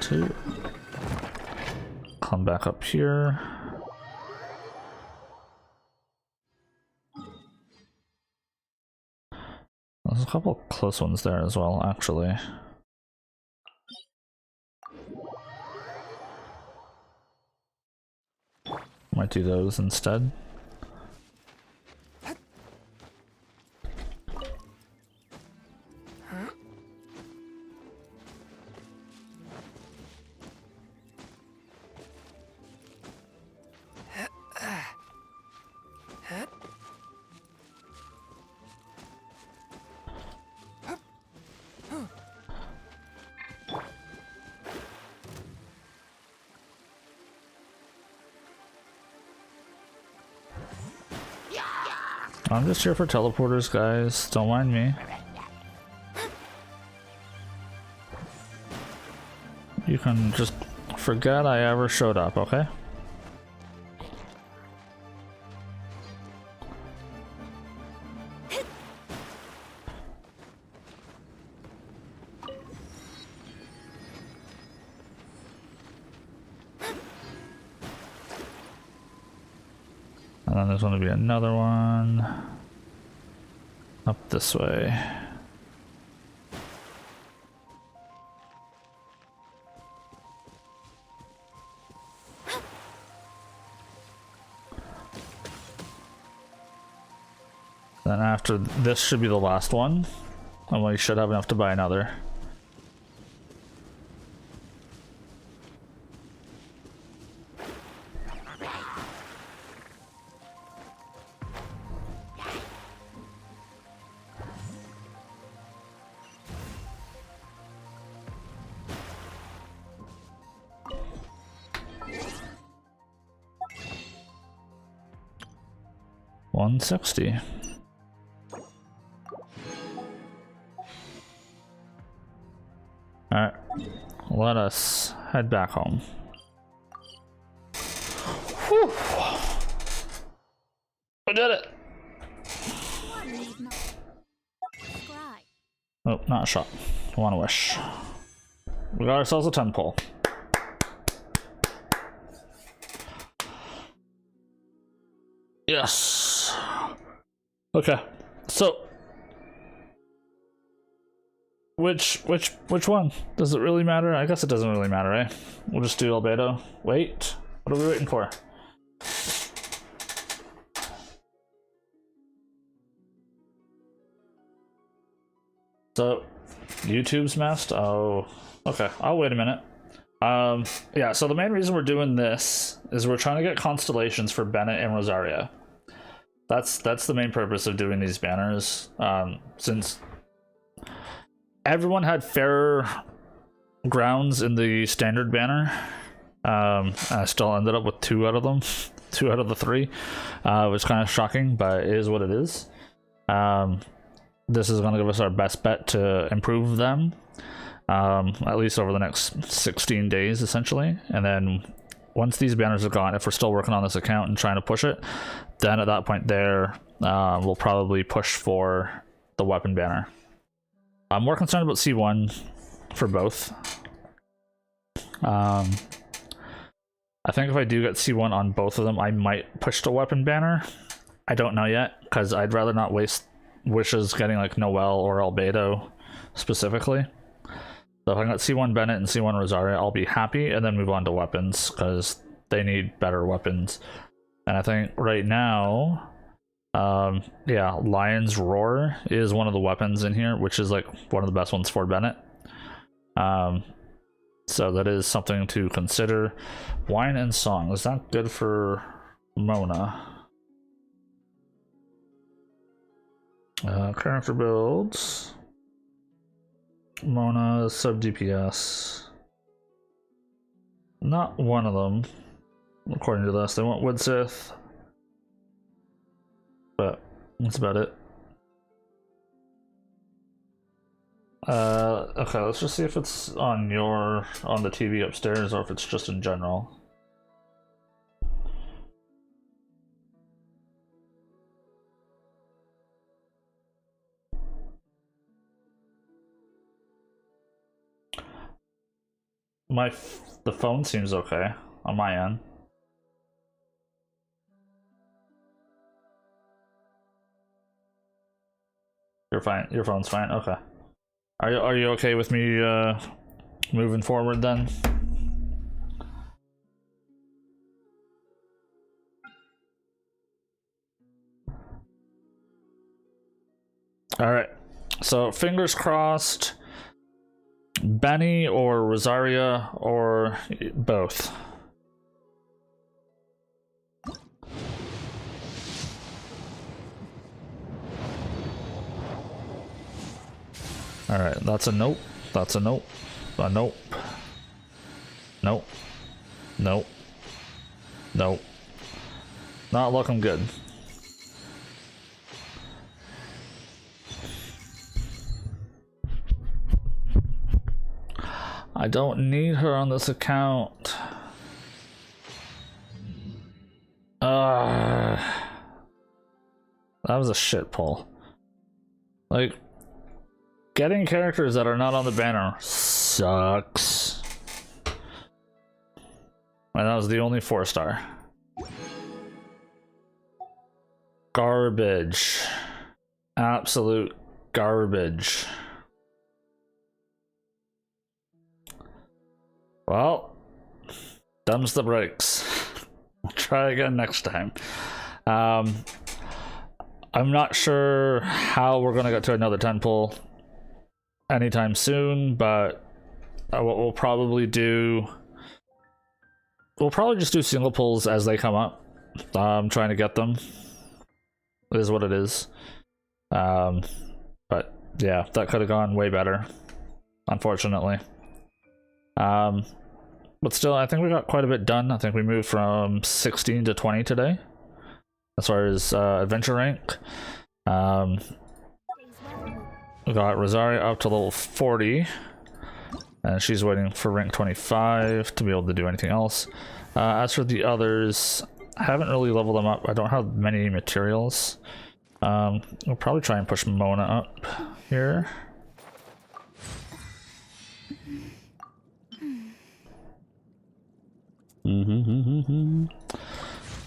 2. back up here. There's a couple close ones there as well, actually. Might do those instead. I'm just here for teleporters, guys. Don't mind me. You can just forget I ever showed up, okay? And then there's going to be another one up this way. Then after this should be the last one, and we should have enough to buy another. $160. Alright, let us head back home. Whew. I did it! Oh, not a shot. One wish. We got ourselves a 10 pull. Yes. Okay. So which one? Does it really matter? I guess it doesn't really matter, eh? We'll just do albedo. Wait. What are we waiting for? So YouTube's messed? Oh, okay. I'll wait a minute. Yeah, so the main reason we're doing this is we're trying to get constellations for Bennett and Rosaria. That's the main purpose of doing these banners. Since everyone had fair grounds in the standard banner, I still ended up with 2 out of them, 2 out of the 3, which is kind of shocking, but it is what it is. This is going to give us our best bet to improve them, at least over the next 16 days, essentially. And then once these banners are gone, if we're still working on this account and trying to push it, then at that point there, we'll probably push for the weapon banner. I'm more concerned about C1 for both. I think if I do get C1 on both of them, I might push the weapon banner. I don't know yet, because I'd rather not waste wishes getting like Noelle or Albedo specifically. So if I got C1 Bennett and C1 Rosaria, I'll be happy, and then move on to weapons, because they need better weapons. And I think right now, yeah, Lion's Roar is one of the weapons in here, which is like one of the best ones for Bennett. So that is something to consider. Wine and Song, is that good for Mona? Character builds. Mona, sub DPS. Not one of them, according to this. They want Woodsith, but that's about it. Okay, let's just see if it's on the TV upstairs or if it's just in general. The phone seems okay. on my end. You're fine. Your phone's fine. Okay. Are you okay with me moving forward then? All right. So fingers crossed. Benny or Rosaria or both. All right, that's a nope. That's a nope. A nope. Nope. Nope. Nope. Not looking good. I don't need her on this account. That was a shit pull. Like, getting characters that are not on the banner sucks. And that was the only 4-star. Garbage. Absolute garbage. Well, thumbs the brakes. We'll try again next time. I'm not sure how we're gonna get to another 10 pull anytime soon, but what we'll probably do, we'll probably just do single pulls as they come up. Trying to get them. It is what it is. But yeah, that could have gone way better, unfortunately. But still, I think we got quite a bit done. I think we moved from 16 to 20 today, as far as adventure rank. We got Rosaria up to level 40, and she's waiting for rank 25 to be able to do anything else. As for the others, I haven't really leveled them up. I don't have many materials. We'll probably try and push Mona up here.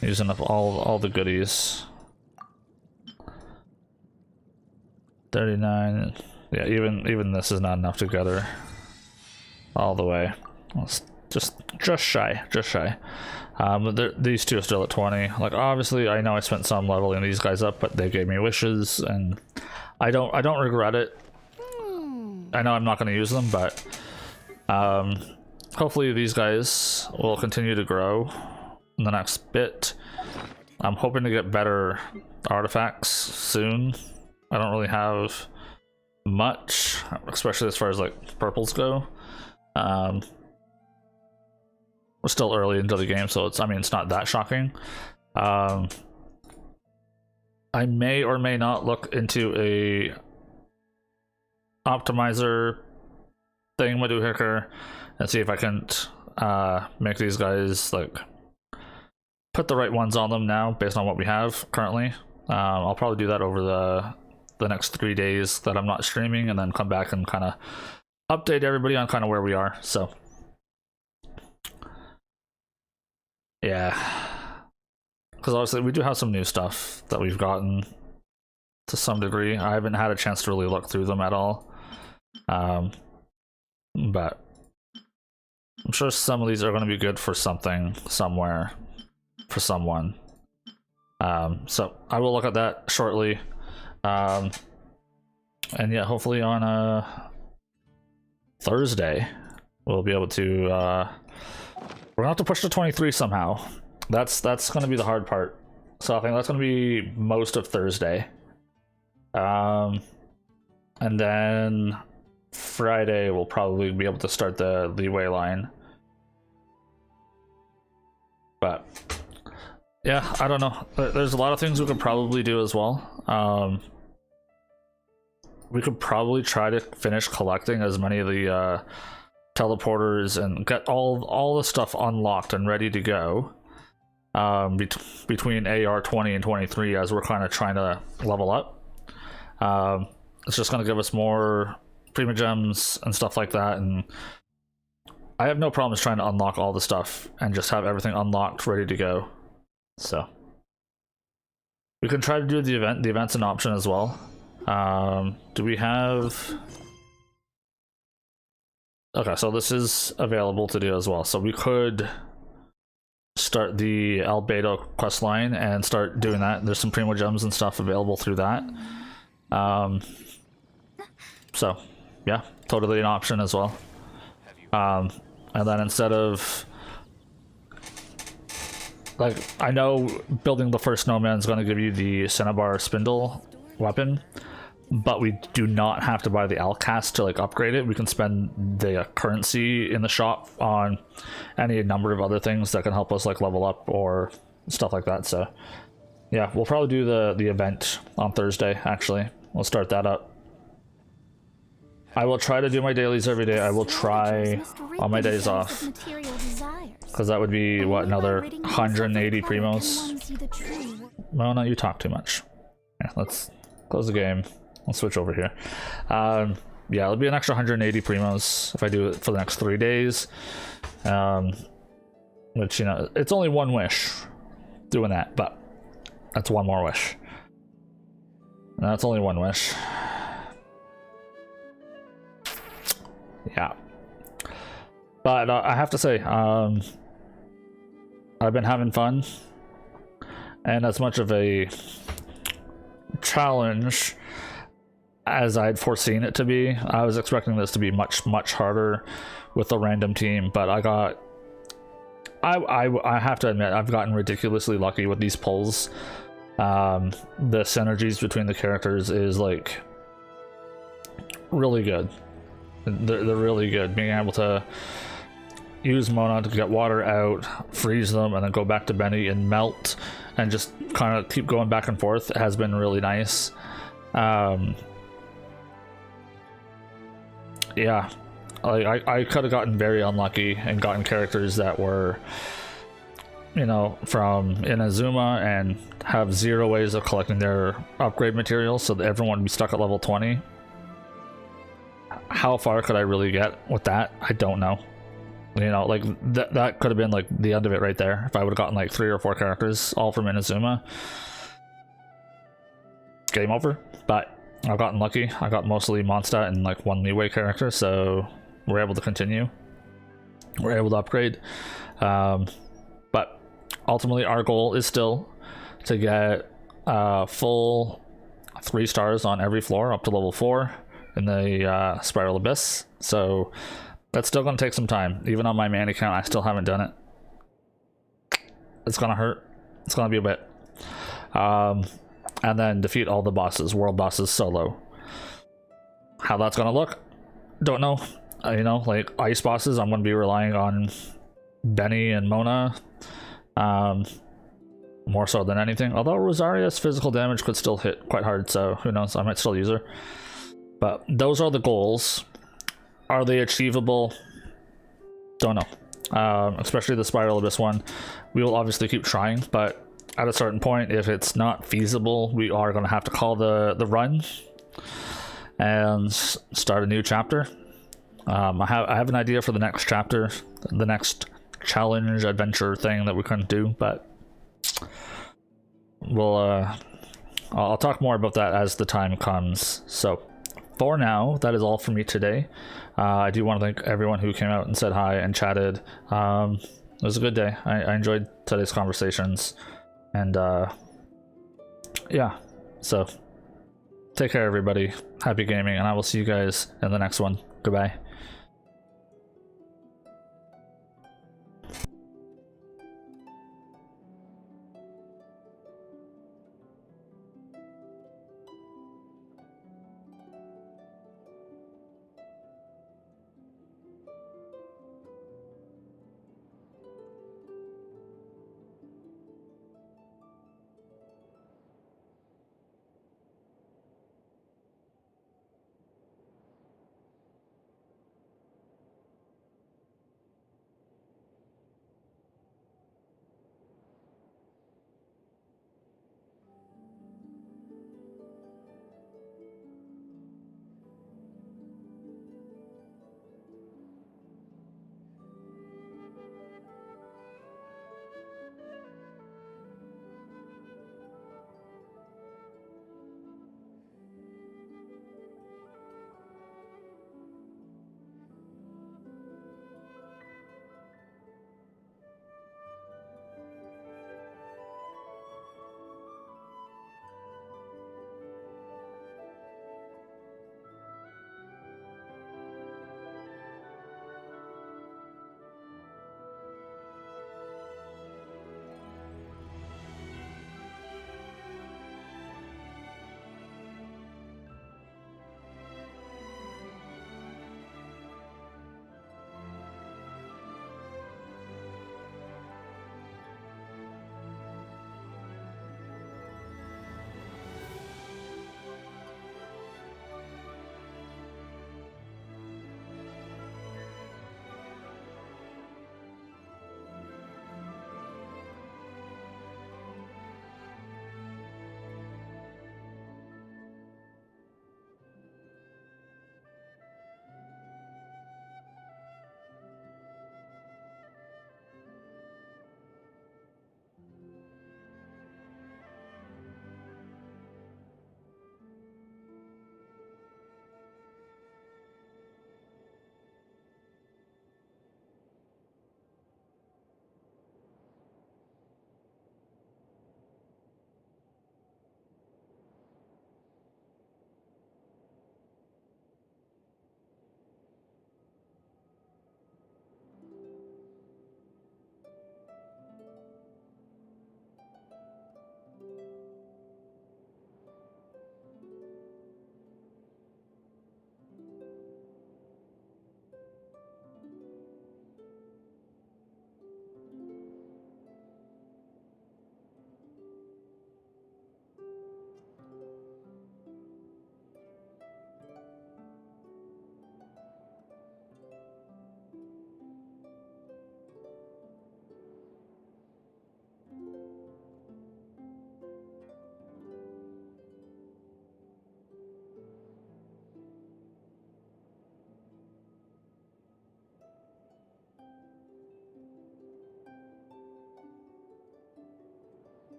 Using up all the goodies. 39. Yeah, even this is not enough to get her all the way. It's just shy. But these two are still at 20. Like, obviously, I know I spent some leveling these guys up, but they gave me wishes, and I don't regret it. I know I'm not going to use them, but hopefully these guys will continue to grow in the next bit. I'm hoping to get better artifacts soon. I don't really have much, especially as far as like purples go. We're still early into the game, so it's not that shocking. I may or may not look into a optimizer thingamajigger and see if I can make these guys, like, put the right ones on them now based on what we have currently. I'll probably do that over the next 3 days that I'm not streaming, and then come back and kind of update everybody on kind of where we are. So yeah, because obviously we do have some new stuff that we've gotten to some degree. I haven't had a chance to really look through them at all, but I'm sure some of these are going to be good for something somewhere for someone. So I will look at that shortly. And yeah, hopefully on Thursday we'll be able to we're gonna have to push to 23 somehow. That's gonna be the hard part. So I think that's gonna be most of Thursday. And then Friday we'll probably be able to start the leeway line. But yeah, I don't know. There's a lot of things we could probably do as well. We could probably try to finish collecting as many of the teleporters and get all the stuff unlocked and ready to go between AR 20 and 23 as we're kind of trying to level up. It's just going to give us more prima gems and stuff like that, and I have no problems trying to unlock all the stuff and just have everything unlocked, ready to go. So we can try to do the event. The event's an option as well. Do we have... Okay, so this is available to do as well. So we could start the Albedo quest line and start doing that. There's some Primo Gems and stuff available through that. So yeah, totally an option as well. And then instead of, like, I know building the first snowman is going to give you the Cinnabar Spindle weapon, but we do not have to buy the Alcast to like upgrade it. We can spend the currency in the shop on any number of other things that can help us like level up or stuff like that. So yeah, we'll probably do the event on Thursday. Actually, we'll start that up. I will try to do my dailies every day. I will try on my days off, because that would be what, another 180 primos. Mona, you talk too much. Yeah, let's close the game. I'll switch over here. Yeah, it'll be an extra 180 primos if I do it for the next 3 days. Which, you know, it's only one wish doing that, but that's one more wish. And that's only one wish. Yeah. But I have to say, I've been having fun. And as much of a challenge as I'd foreseen it to be, I was expecting this to be much harder with a random team, but I have to admit, I've gotten ridiculously lucky with these pulls. The synergies between the characters is like really good. They're really good. Being able to use Mona to get water out, freeze them, and then go back to Benny and melt, and just kind of keep going back and forth has been really nice. Yeah, I could have gotten very unlucky and gotten characters that were, you know, from Inazuma and have 0 ways of collecting their upgrade materials, so that everyone would be stuck at level 20. How far could I really get with that? I don't know. You know, like that could have been like the end of it right there. If I would have gotten like 3 or 4 characters all from Inazuma, game over. But I've gotten lucky. I got mostly Mondstadt and like 1 Leeway character, so we're able to continue. We're able to upgrade. But ultimately our goal is still to get full 3 stars on every floor up to level 4 in the Spiral Abyss. So that's still going to take some time. Even on my man account, I still haven't done it. It's going to hurt. It's going to be a bit. And then defeat all the bosses, world bosses solo. How that's going to look, don't know. You know, like ice bosses, I'm going to be relying on Benny and Mona more so than anything. Although Rosaria's physical damage could still hit quite hard, so who knows, I might still use her. But those are the goals. Are they achievable? Don't know. Especially the Spiral Abyss one. We will obviously keep trying, but at a certain point, if it's not feasible, we are going to have to call the run and start a new chapter. I have an idea for the next chapter, the next challenge adventure thing that we couldn't do, but we'll I'll talk more about that as the time comes. So for now, that is all for me today. I do want to thank everyone who came out and said hi and chatted. It was a good day. I enjoyed today's conversations. And yeah, so take care everybody, happy gaming, and I will see you guys in the next one. Goodbye.